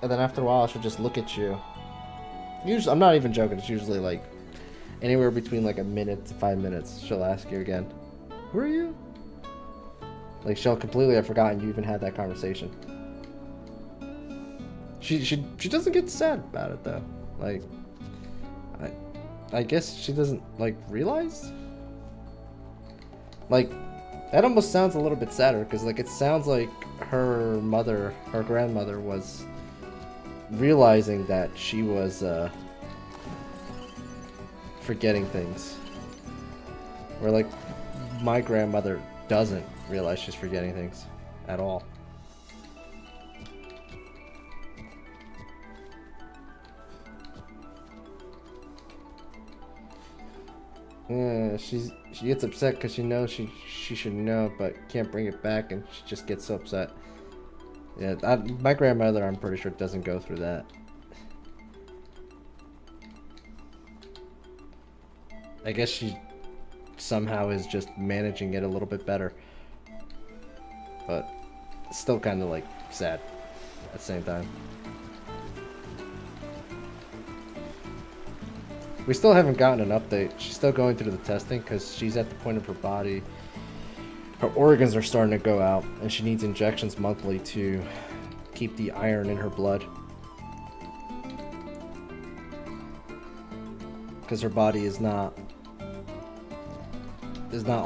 And then after a while, she'll just look at you. Usually, I'm not even joking, it's usually like anywhere between like a minute to 5 minutes. She'll ask you again, who are you? Like, she'll completely have forgotten you even had that conversation. She doesn't get sad about it though. Like, I guess she doesn't like realize. Like, that almost sounds a little bit sadder, because, like, it sounds like her mother, her grandmother, was realizing that she was, forgetting things. Where, like, my grandmother doesn't realize she's forgetting things at all. Yeah, she gets upset because she knows she should know, but can't bring it back, and she just gets so upset. Yeah, my grandmother, I'm pretty sure, doesn't go through that. I guess she somehow is just managing it a little bit better, but still kind of like sad at the same time. We still haven't gotten an update. She's still going through the testing because she's at the point of her body. Her organs are starting to go out, and she needs injections monthly to keep the iron in her blood. Because her body is not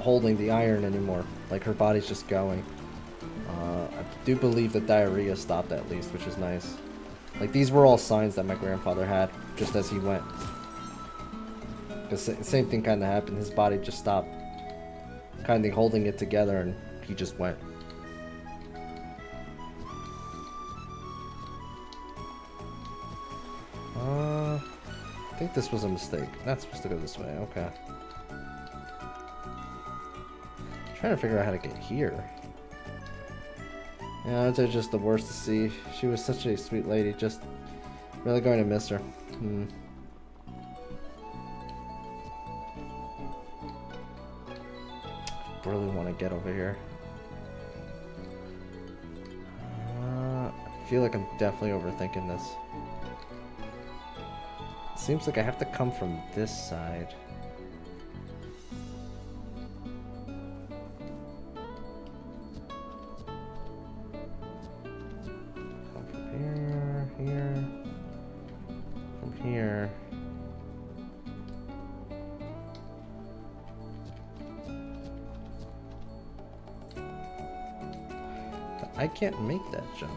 holding the iron anymore. Like, her body's just going. I do believe the diarrhea stopped at least, which is nice. Like, these were all signs that my grandfather had just as he went. The same thing kind of happened. His body just stopped kind of holding it together, and he just went. I think this was a mistake. Not supposed to go this way. Okay. Trying to figure out how to get here. Yeah, they're just the worst to see. She was such a sweet lady. Just really going to miss her. Really want to get over here. I feel like I'm definitely overthinking this. Seems like I have to come from this side. Come from here, here, from here. I can't make that jump.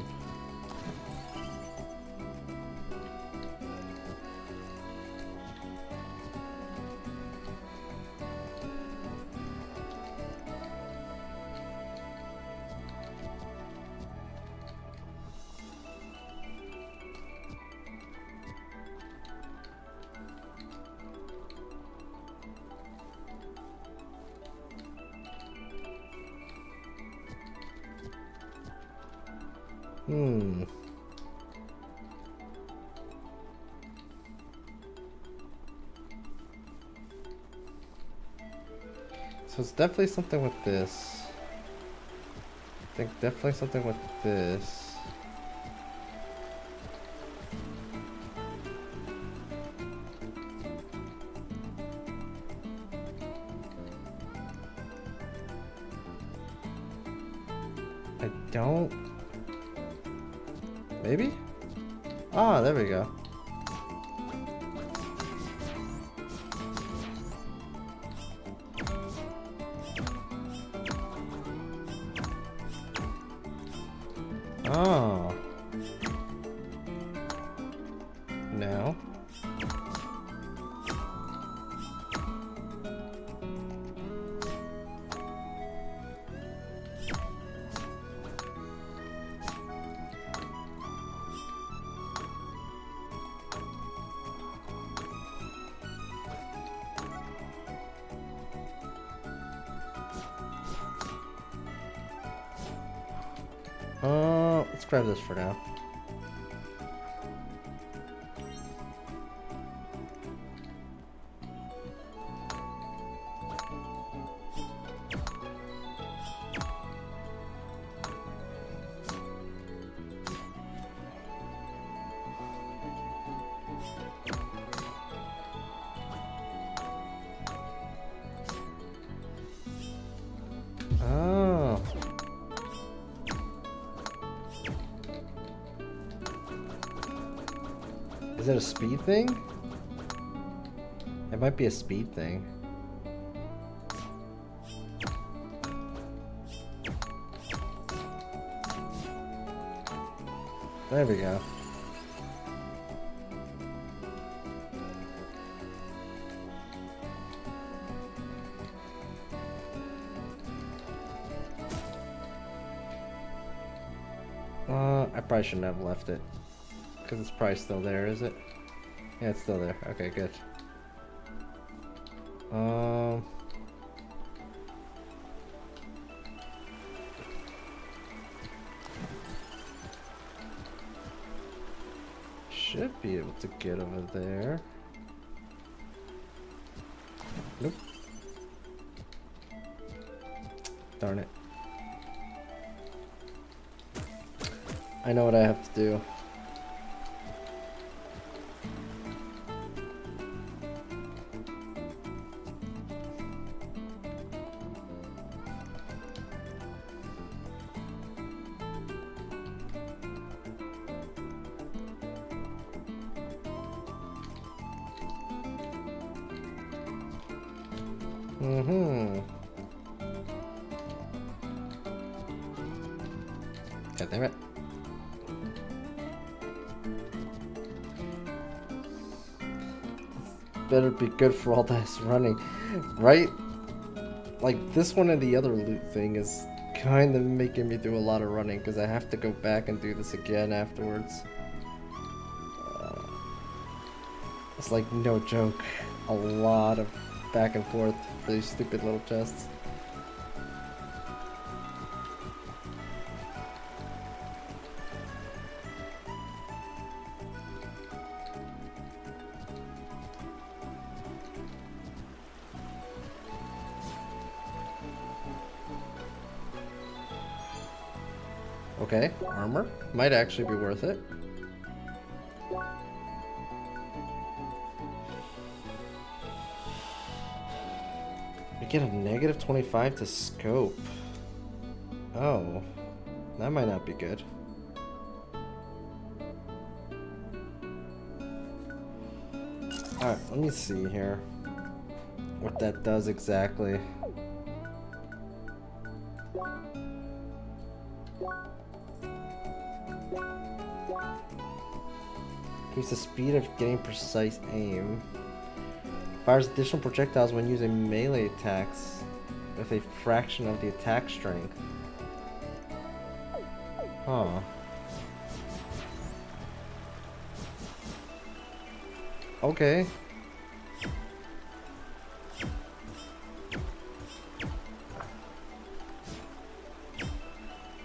So it's definitely something with this. I think definitely something with this. I don't... Maybe? Ah, there we go. Oh. No. Let's grab this for now. Oh. Is it a speed thing? It might be a speed thing. There we go. I probably shouldn't have left it. Because it's probably still there, is it? Yeah, it's still there. Okay, good. Should be able to get over there. Nope. Darn it. I know what I have to do. God damn it. Better be good for all this running, right? Like this one and the other loot thing is kind of making me do a lot of running because I have to go back and do this again afterwards. It's like no joke, a lot of back and forth for these stupid little chests. Okay, armor. Might actually be worth it. We get a negative 25 to scope. Oh, that might not be good. Alright, let me see here what that does exactly. Increase the speed of getting precise aim. Fires additional projectiles when using melee attacks with a fraction of the attack strength. Huh. Okay.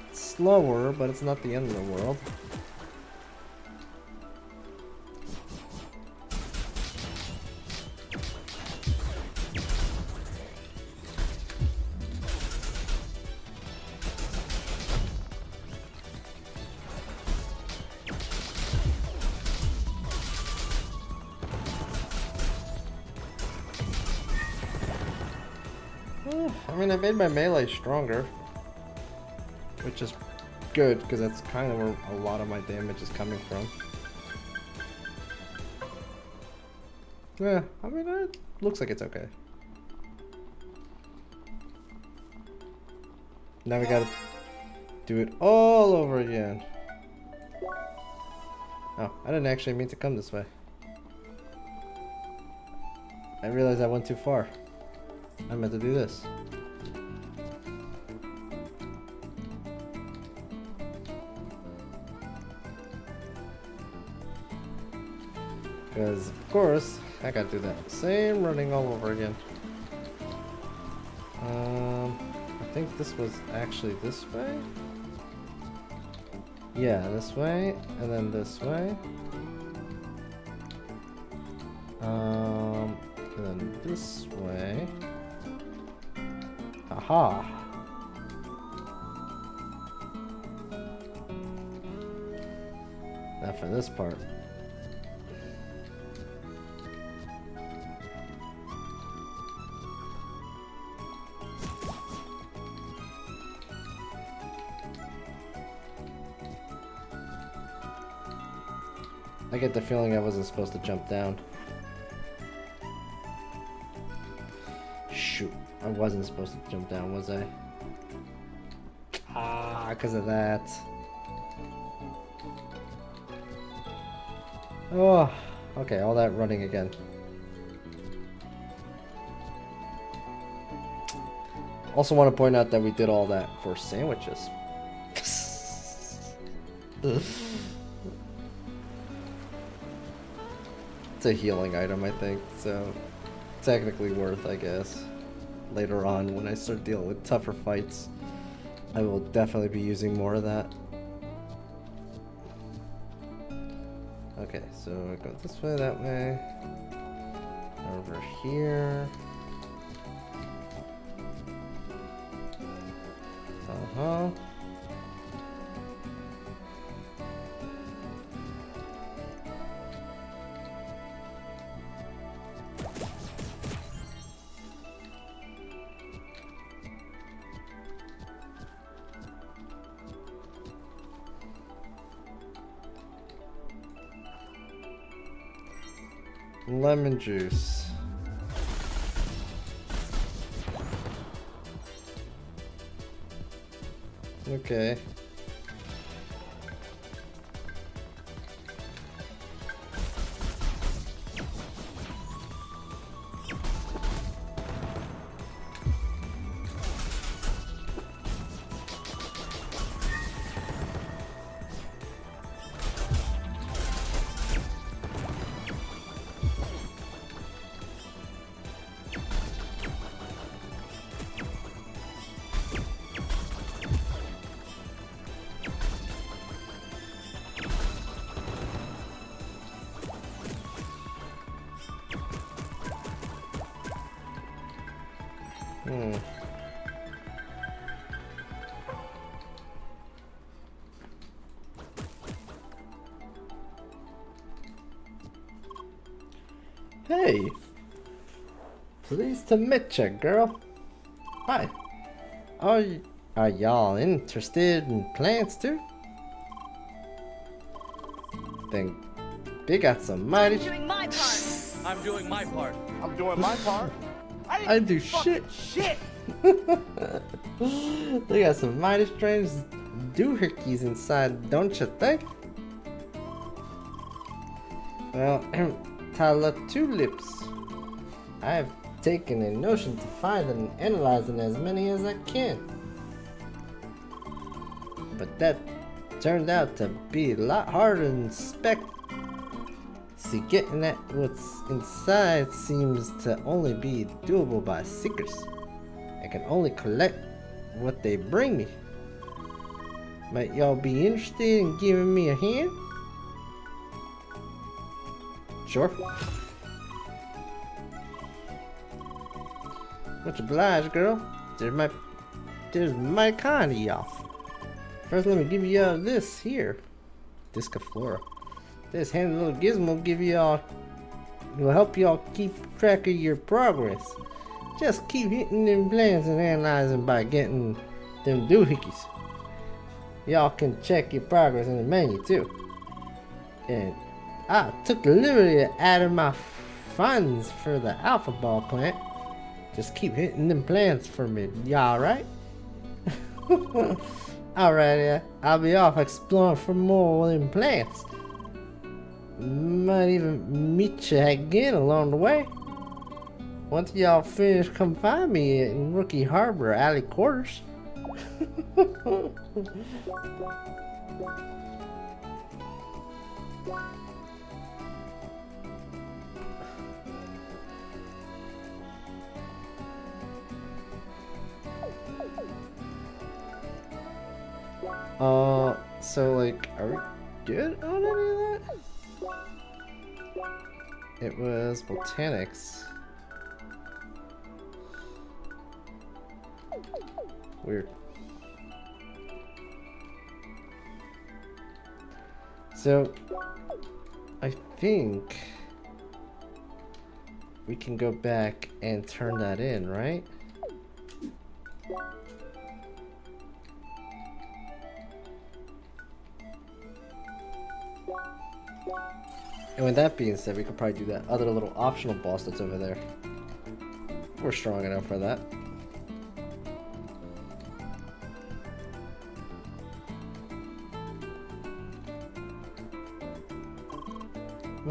It's slower, but it's not the end of the world. I mean, I made my melee stronger, which is good because that's kind of where a lot of my damage is coming from. Yeah, I mean, it looks like it's okay. Now we gotta do it all over again. Oh, I didn't actually mean to come this way. I realized I went too far. I meant to do this. Because, of course, I gotta do that same running all over again. I think this was actually this way. Yeah, this way, and then this way. And then this way. Aha! Now for this part. I get the feeling I wasn't supposed to jump down. Shoot, I wasn't supposed to jump down, was I? Ah, because of that. Oh, okay, all that running again. Also want to point out that we did all that for sandwiches. It's a healing item, I think, so technically worth, I guess. Later on, when I start dealing with tougher fights, I will definitely be using more of that. Okay, so I go this way, that way. Over here. Uh-huh. Lemon juice. Okay. Hey! Pleased to meet ya, girl. Hi. Are y'all interested in plants too? Then they got some mighty. doing my part. I'm doing my part. I'm doing my part. I do shit. Shit. They got some mighty strange doohickeys inside, don't you think? Well, Tala tulips. I've taken a notion to find and analyzing as many as I can. But that turned out to be a lot harder than expected. See, getting at what's inside seems to only be doable by seekers. I can only collect what they bring me. Might y'all be interested in giving me a hand? Sure. Much obliged, girl. There's my kind of y'all. First, let me give you this here. Discaflora. This handy little gizmo will help y'all keep track of your progress. Just keep hitting them plants and analyzing by getting them doohickeys. Y'all can check your progress in the menu too. And I took the liberty of adding my funds for the alpha ball plant. Just keep hitting them plants for me, y'all right? Alright, I'll be off exploring for more of them plants. Might even meet you again along the way. Once y'all finish, come find me in Rookie Harbor Alley Quarters. So like, are we good on any of that? It was botanics. Weird. So, I think we can go back and turn that in, right? And with that being said, we could probably do that other little optional boss that's over there. We're strong enough for that.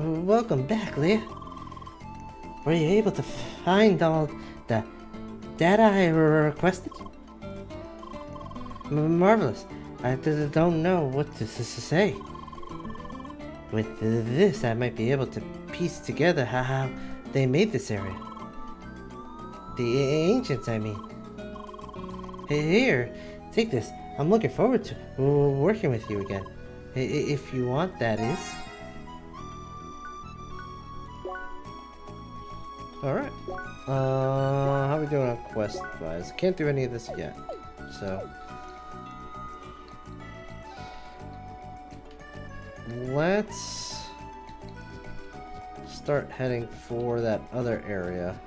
Welcome back, Leah. Were you able to find all the data I requested? Marvelous. I don't know what to say. With this, I might be able to piece together how they made this area. The ancients, I mean. Here, take this. I'm looking forward to working with you again. If you want, that is. Alright. How are we doing on quest-wise? Can't do any of this yet. So... let's start heading for that other area.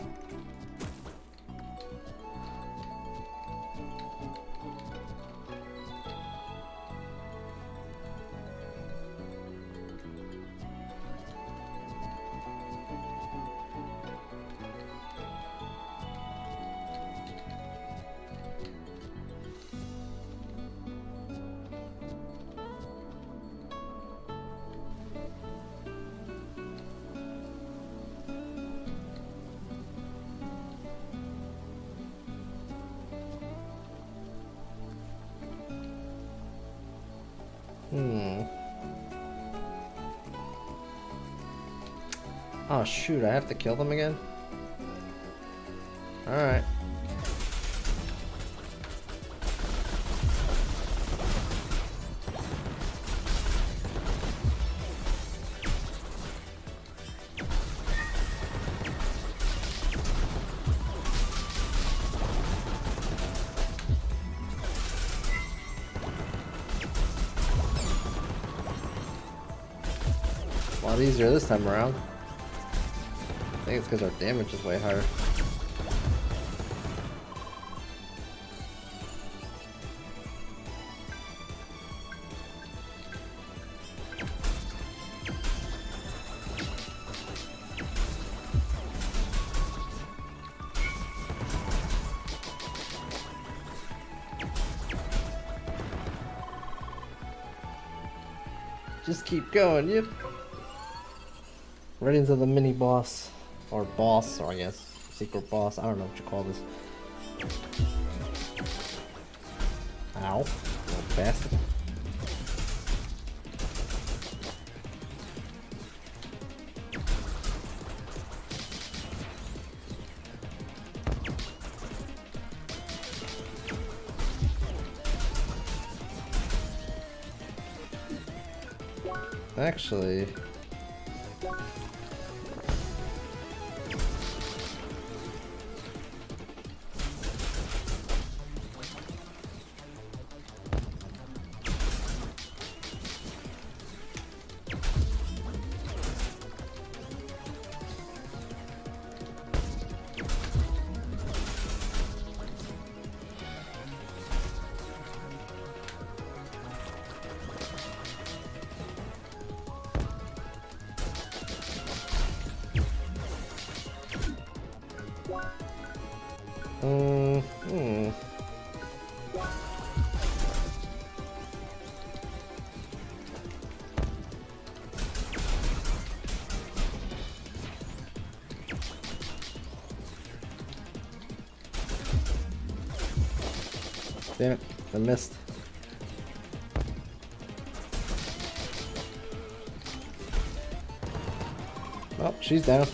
Oh shoot, I have to kill them again? Alright. A lot easier this time around. I think it's because our damage is way higher. Just keep going, yep. Right into the mini boss. Or boss, or I guess secret boss. I don't know what you call this. Ow. Little bastard. Actually... Damn it, I missed. Oh, she's down.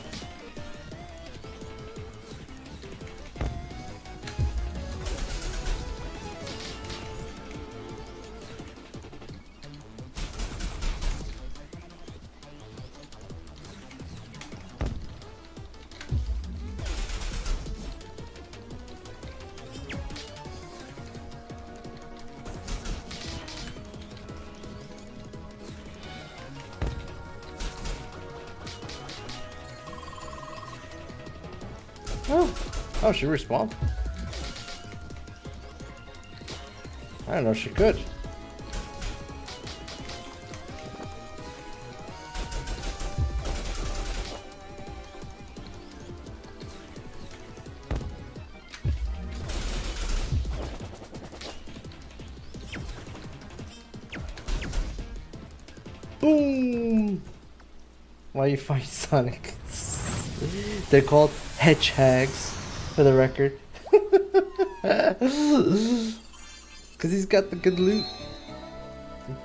Oh, she respawned? I don't know she could. Boom! Why you fight Sonic? They're called hedgehogs, for the record. Cause he's got the good loot.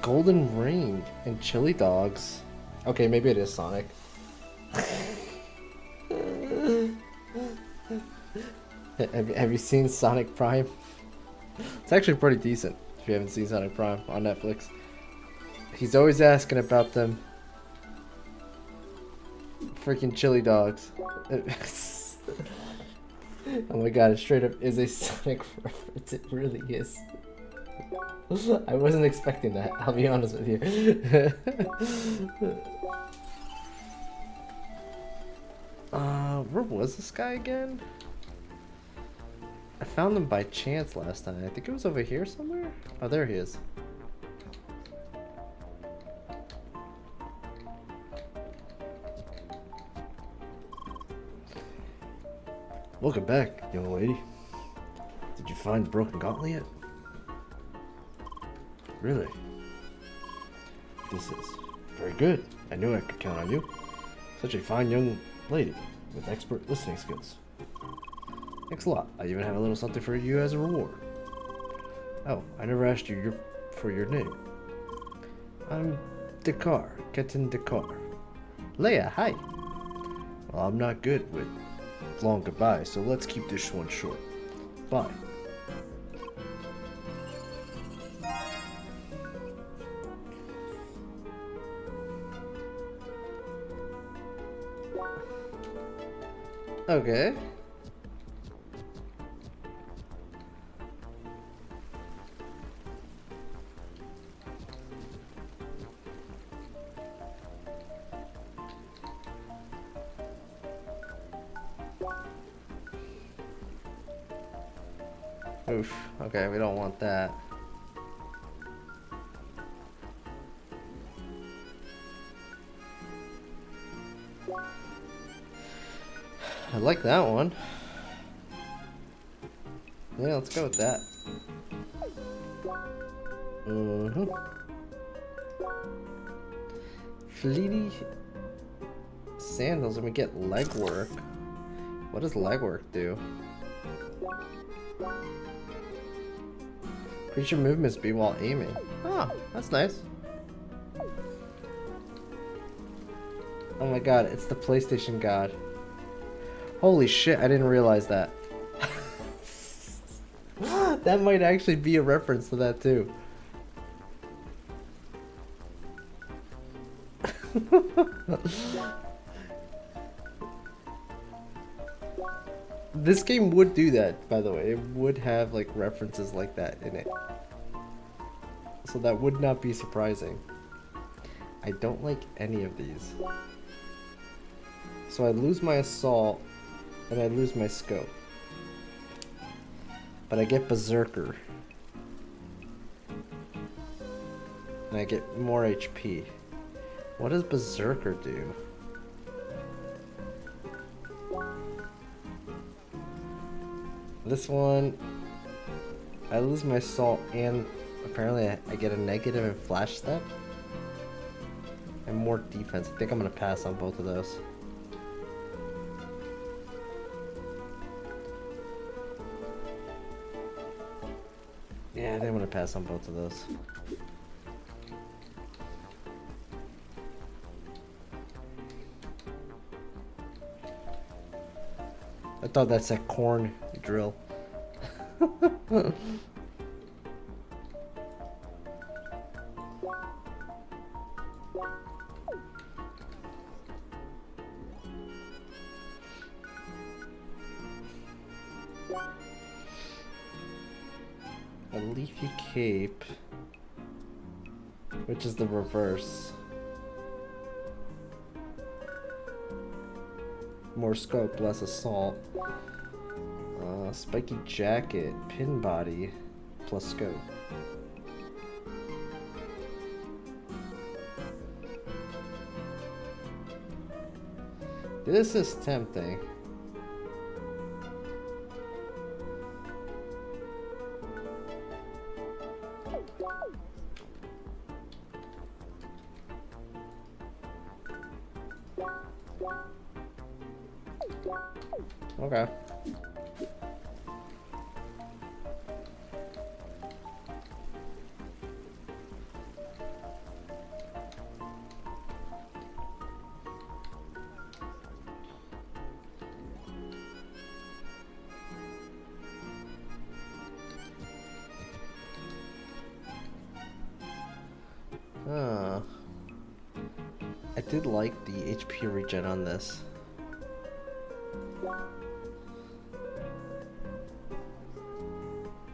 Golden ring and chili dogs. Okay, maybe it is Sonic. Have you seen Sonic Prime? It's actually pretty decent if you haven't seen Sonic Prime on Netflix. He's always asking about them freaking chili dogs. Oh my god, it straight up is a Sonic reference. It really is. I wasn't expecting that, I'll be honest with you. Where was this guy again? I found him by chance last time. I think it was over here somewhere. Oh, there he is. Welcome back, young lady. Did you find the broken gauntlet yet? Really? This is very good. I knew I could count on you. Such a fine young lady with expert listening skills. Thanks a lot. I even have a little something for you as a reward. Oh, I never asked you for your name. I'm Dakar, Ketan Dakar. Leia, hi. Well, I'm not good with long goodbyes, so let's keep this one short. Bye. Okay. Oof. Okay, we don't want that. I like that one. Yeah, let's go with that. Fleety sandals, and we get legwork. What does legwork do? Creature movement speed while aiming. Oh, that's nice. Oh my god, it's the PlayStation God. Holy shit, I didn't realize that. That might actually be a reference to that too. This game would do that, by the way. It would have like references like that in it. So that would not be surprising. I don't like any of these. So I lose my assault and I lose my scope. But I get Berserker. And I get more HP. What does Berserker do? This one, I lose my assault and apparently I get a negative in flash step. And more defense. I think I'm gonna pass on both of those. Yeah, I think I'm gonna pass on both of those. I thought that's a corn drill. A leafy cape, which is the reverse. More scope, less assault. Spiky jacket, pin body, plus scope. This is tempting. Okay. I did like the HP regen on this.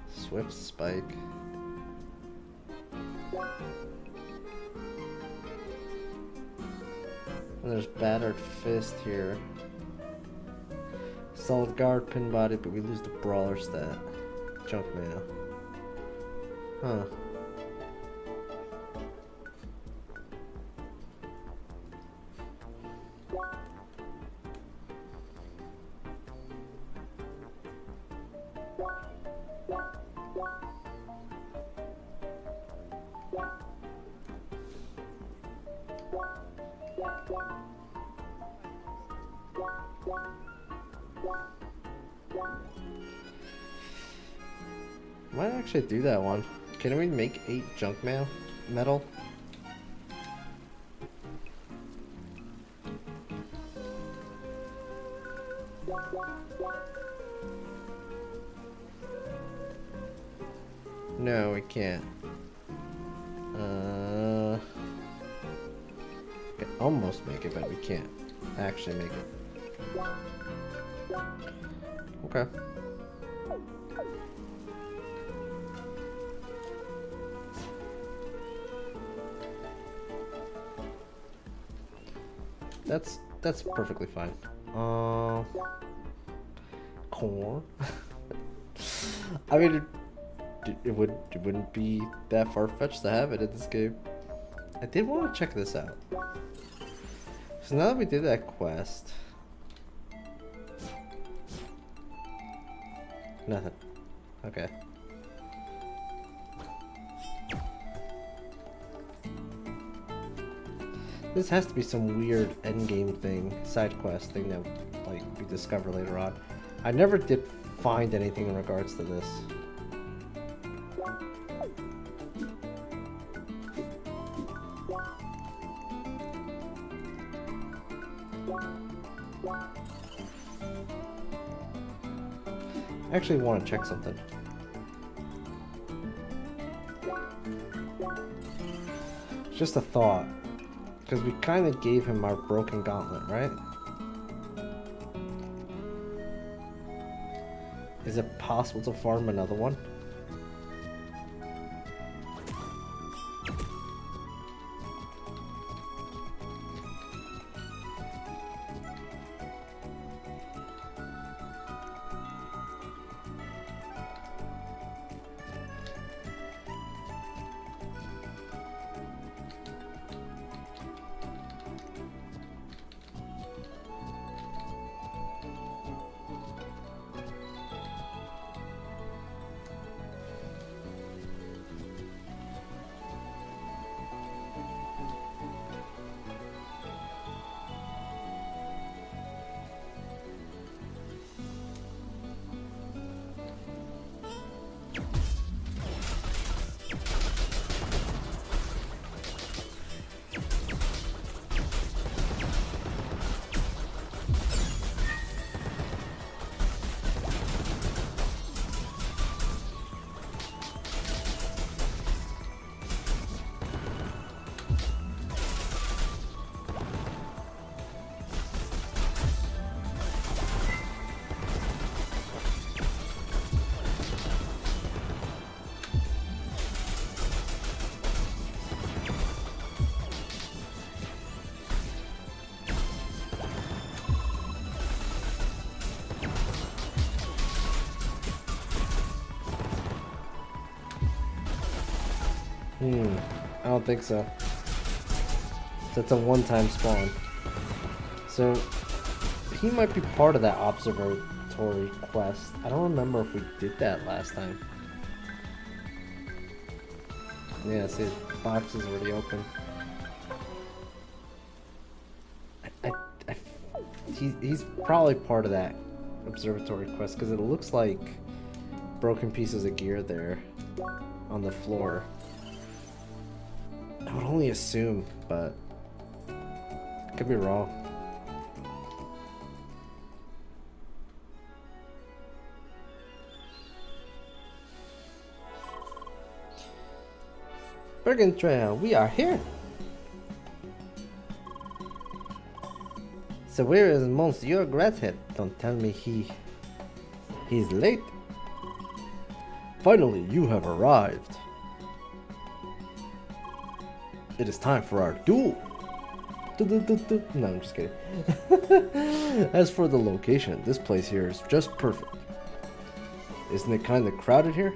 Swift spike. And there's battered fist here. Solid guard, pin body, but we lose the brawler stat. Junk mail. Huh. Might actually do that one. Can we make 8 junk mail metal? No, we can't. We can almost make it, but we can't actually make it. Okay. That's perfectly fine. Core. I mean, it wouldn't be that far-fetched to have it in this game. I did want to check this out. So now that we did that quest, nothing. Okay. This has to be some weird endgame thing, side quest thing that like we discover later on. I never did find anything in regards to this. I actually want to check something. Just a thought. Because we kind of gave him our broken gauntlet, right? Is it possible to farm another one? I don't think so. That's a one-time spawn. So, he might be part of that observatory quest. I don't remember if we did that last time. Yeah, see, the box is already open. he's probably part of that observatory quest because it looks like broken pieces of gear there on the floor. I would only assume, but could be wrong. Bergen Trail, we are here. So where is Monsieur Grathead? Don't tell me he's late. Finally, you have arrived. It is time for our duel. No, I'm just kidding. As for the location, this place here is just perfect. Isn't it kind of crowded here?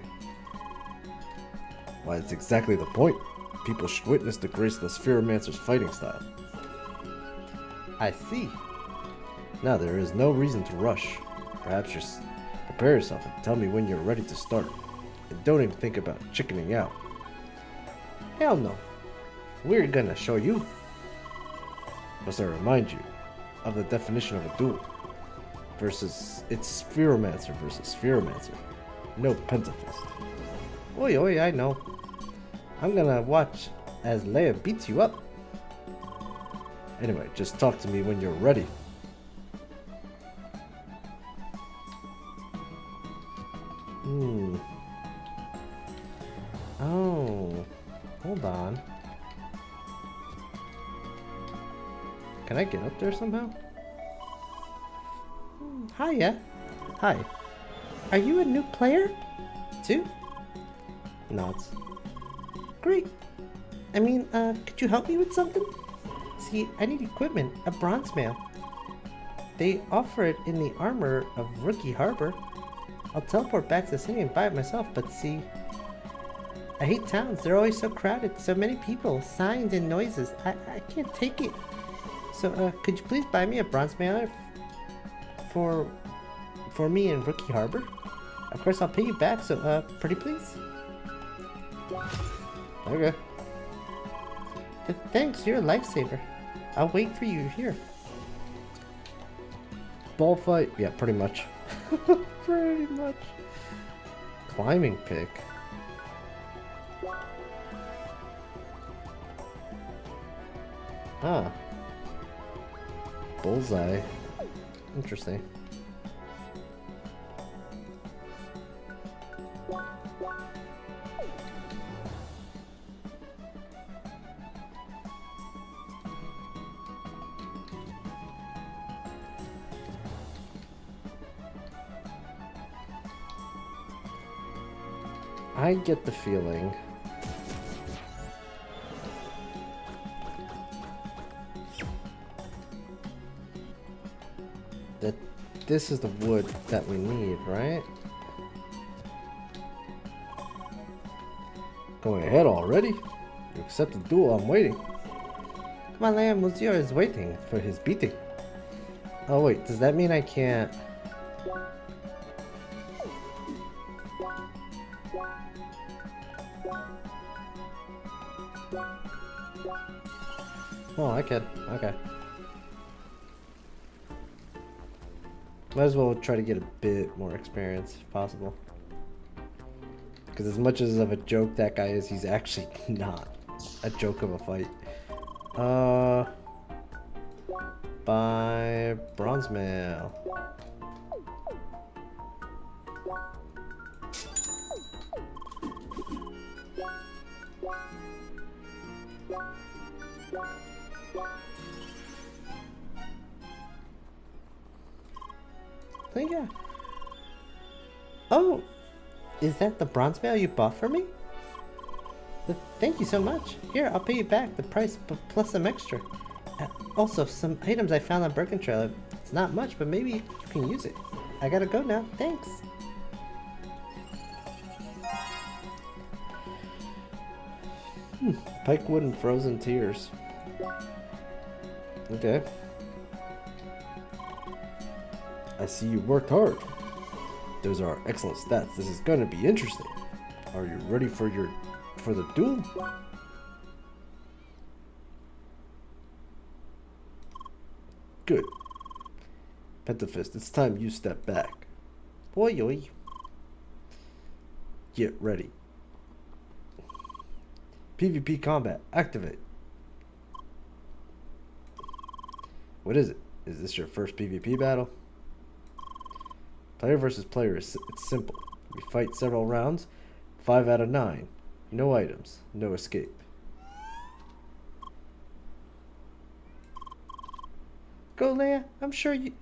Why, that's exactly the point. People should witness the graceless Spheromancer's fighting style. I see. Now there is no reason to rush. Perhaps just prepare yourself and tell me when you're ready to start. And don't even think about chickening out. Hell no. We're gonna show you. Must I remind you of the definition of a duel? It's Spheromancer versus Spheromancer. No Pentafist. Oi, oi, I know. I'm gonna watch as Leia beats you up. Anyway, just talk to me when you're ready. Oh, hold on. Can I get up there somehow? Hiya. Hi. Are you a new player? Too? Nods. Great. I mean, could you help me with something? See, I need equipment, a bronze mail. They offer it in the armor of Rookie Harbor. I'll teleport back to the city and buy it myself, but see, I hate towns. They're always so crowded, so many people, signs and noises. I can't take it. So, could you please buy me a bronze mailer for me in Rookie Harbor? Of course, I'll pay you back, so, pretty please? Okay. Thanks, you're a lifesaver. I'll wait for you here. Ball fight? Yeah, pretty much. Pretty much. Climbing pick. Ah. Bullseye. Interesting. I get the feeling that this is the wood that we need, right? Going ahead already? You accept the duel, I'm waiting. My Lamb Monsieur is waiting for his beating. Oh wait, does that mean I can't... Oh, I can. Okay. Might as well try to get a bit more experience if possible. Because as much as of a joke that guy is, he's actually not a joke of a fight. Buy bronze mail. Oh, yeah. Oh, is that the bronze mail you bought for me? Thank you so much. Here, I'll pay you back the price plus some extra. Also, some items I found on Bergen Trail. It's not much, but maybe you can use it. I gotta go now. Thanks. Pikewood and frozen tears. Okay. I see you worked hard. Those are excellent stats. This is gonna be interesting. Are you ready for the duel? Good. Pentafist, it's time you step back. Oi, oi. Get ready. PvP combat, activate. What is it? Is this your first PvP battle? Player versus player, it's simple. We fight several rounds, 5 out of 9. No items, no escape. Go, Leia. I'm sure you...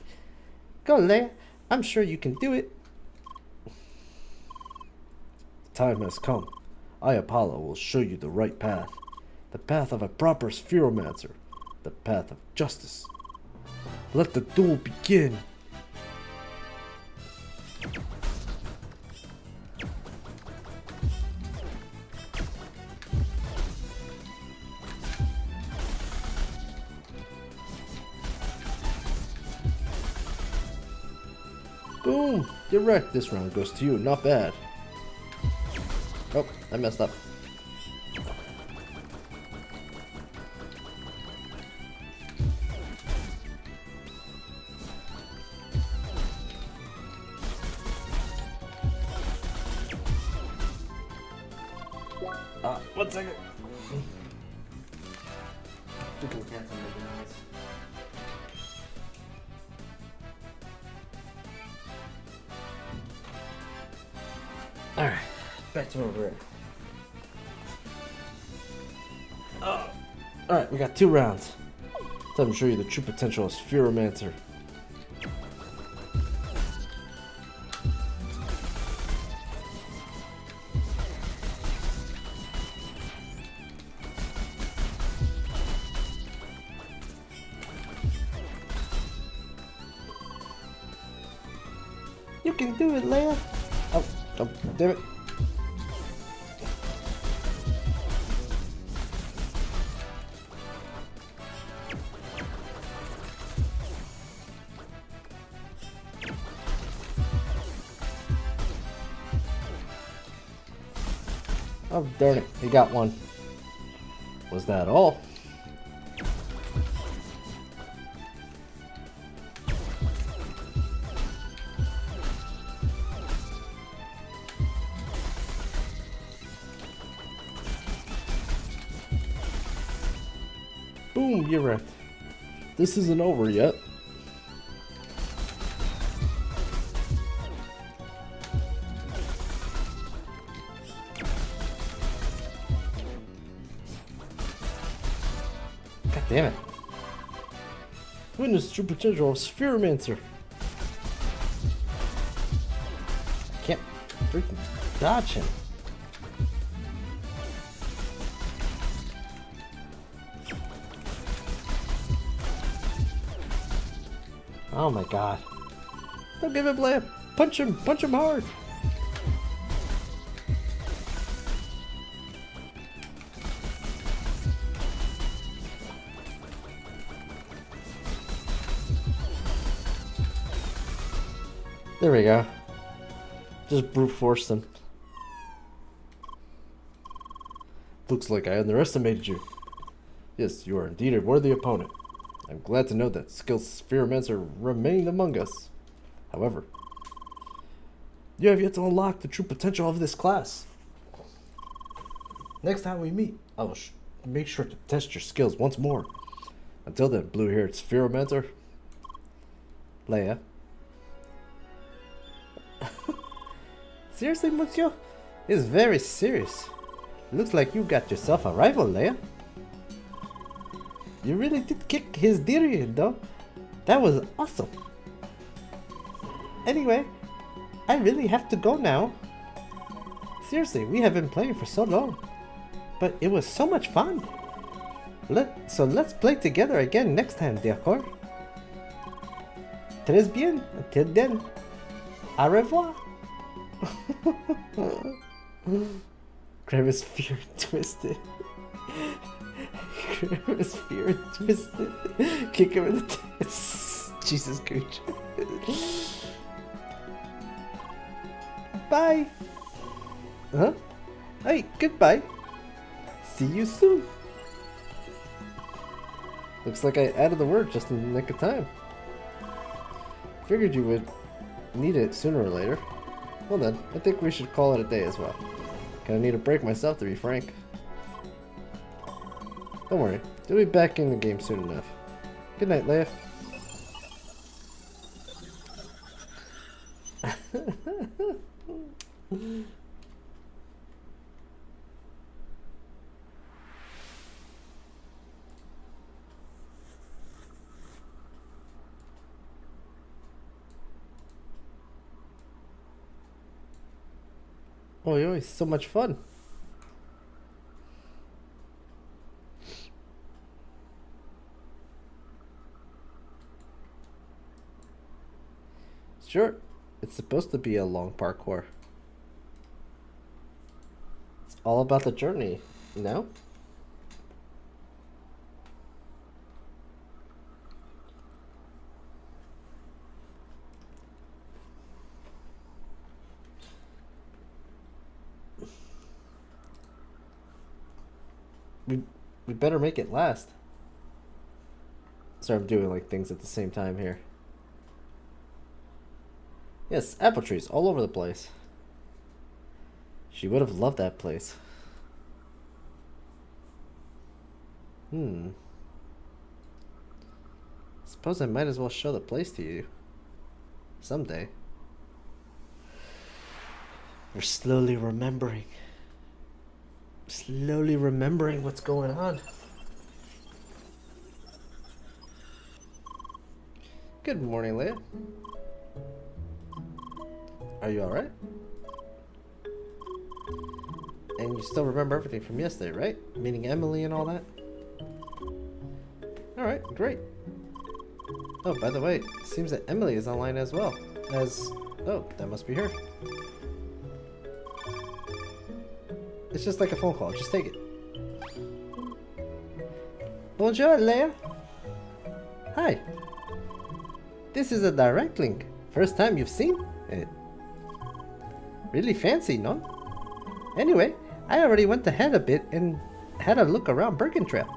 Go, Leia. I'm sure you can do it. The time has come. I, Apollo, will show you the right path. The path of a proper spheromancer. The path of justice. Let the duel begin. Boom! You're wrecked. This round goes to you. Not bad. Oh, I messed up. One second. Freaking cats are making noise. Alright, back to where we're at. Alright, we got 2 rounds. Time to show you the true potential of Spheromancer. You can do it, Leia. Oh, damn it. Oh, darn it. He got one. Was that all? Boom, you're wrecked. This isn't over yet. God damn it. Witness the true potential of Spheromancer. I can't freaking dodge him. Oh my god. Don't give him lamp. Punch him hard. There we go. Just brute forced him. Looks like I underestimated you. Yes, you are indeed a worthy opponent. I'm glad to know that skilled Spheromancer remain among us. However, you have yet to unlock the true potential of this class. Next time we meet, I will make sure to test your skills once more. Until then, blue-haired Spheromancer, Leia. Seriously, Monsieur? It's very serious. Looks like you got yourself a rival, Leia. You really did kick his deer, though. That was awesome. Anyway, I really have to go now. Seriously, we have been playing for so long. But it was so much fun. So let's play together again next time, d'accord? Très bien. Until then, au revoir. Grimace fear twisted. Grimace fear twisted. Kick him in the tits. Jesus Gooch. Bye. Huh? Hey, goodbye. See you soon. Looks like I added the word just in the nick of time. Figured you would need it sooner or later. Well then, I think we should call it a day as well. Kinda need a break myself, to be frank. Don't worry, you'll be back in the game soon enough. Good night, Leia. Oh, you're always so much fun. Sure, it's supposed to be a long parkour. It's all about the journey, you know? We better make it last. Sorry, I'm doing like things at the same time here. Yes, apple trees all over the place. She would have loved that place. Suppose I might as well show the place to you. Someday. We're slowly remembering. Slowly remembering what's going on. Good morning, Leia. Are you alright? And you still remember everything from yesterday, right? Meeting Emily and all that? Alright, great. Oh, by the way, it seems that Emily is online as well. Oh, that must be her. It's just like a phone call. Just take it. Bonjour, Leia. Hi. This is a direct link. First time you've seen it. Really fancy, no? Anyway, I already went ahead a bit and had a look around Birkin Trail.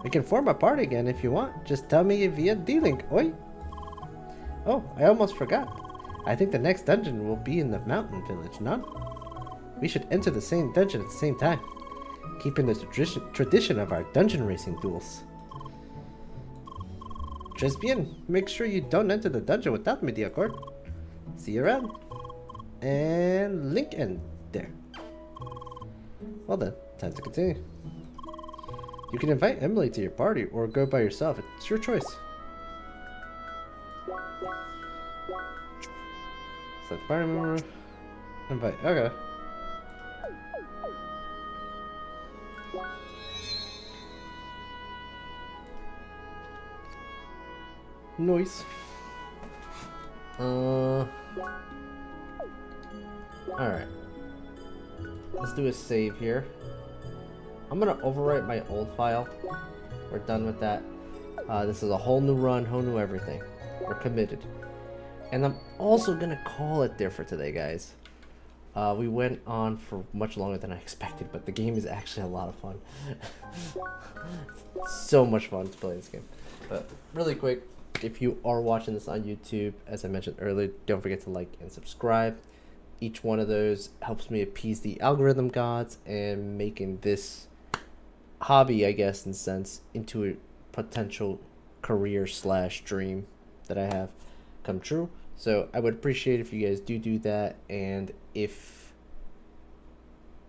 We can form a party again if you want. Just tell me via D-Link, oi? Oh, I almost forgot. I think the next dungeon will be in the mountain village, no? We should enter the same dungeon at the same time, keeping the tradition of our dungeon racing duels. Just bien. Make sure you don't enter the dungeon without me, Diaccord. See you around. And link end there. Well then, time to continue. You can invite Emily to your party or go by yourself. It's your choice. Set the party member. Invite. Okay. Nice. Alright. Let's do a save here. I'm gonna overwrite my old file. We're done with that. This is a whole new run, whole new everything. We're committed. And I'm also gonna call it there for today, guys. We went on for much longer than I expected, but the game is actually a lot of fun. It's so much fun to play this game. But really quick, if you are watching this on YouTube, as I mentioned earlier, don't forget to like and subscribe. Each one of those helps me appease the algorithm gods and making this hobby, I guess, in a sense, into a potential career / dream that I have come true. So I would appreciate if you guys do that, and if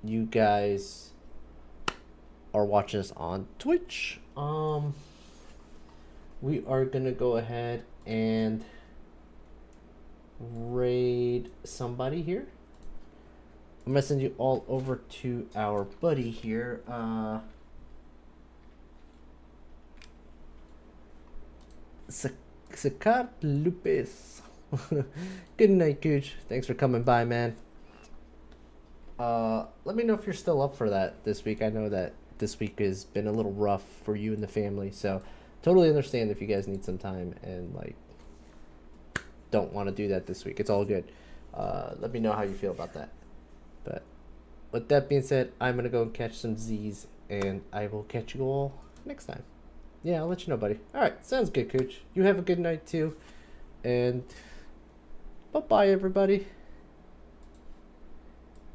you guys are watching us on Twitch, we are gonna go ahead and raid somebody here. I'm gonna send you all over to our buddy here. Sakat Lupes. Good night, Cooch. Thanks for coming by, man. Let me know if you're still up for that this week. I know that this week has been a little rough for you and the family, so totally understand if you guys need some time and like don't want to do that this week. It's all good. Let me know how you feel about that. But with that being said, I'm gonna go and catch some Z's, and I will catch you all next time. Yeah, I'll let you know, buddy. All right, sounds good, Cooch. You have a good night too. And bye bye, everybody.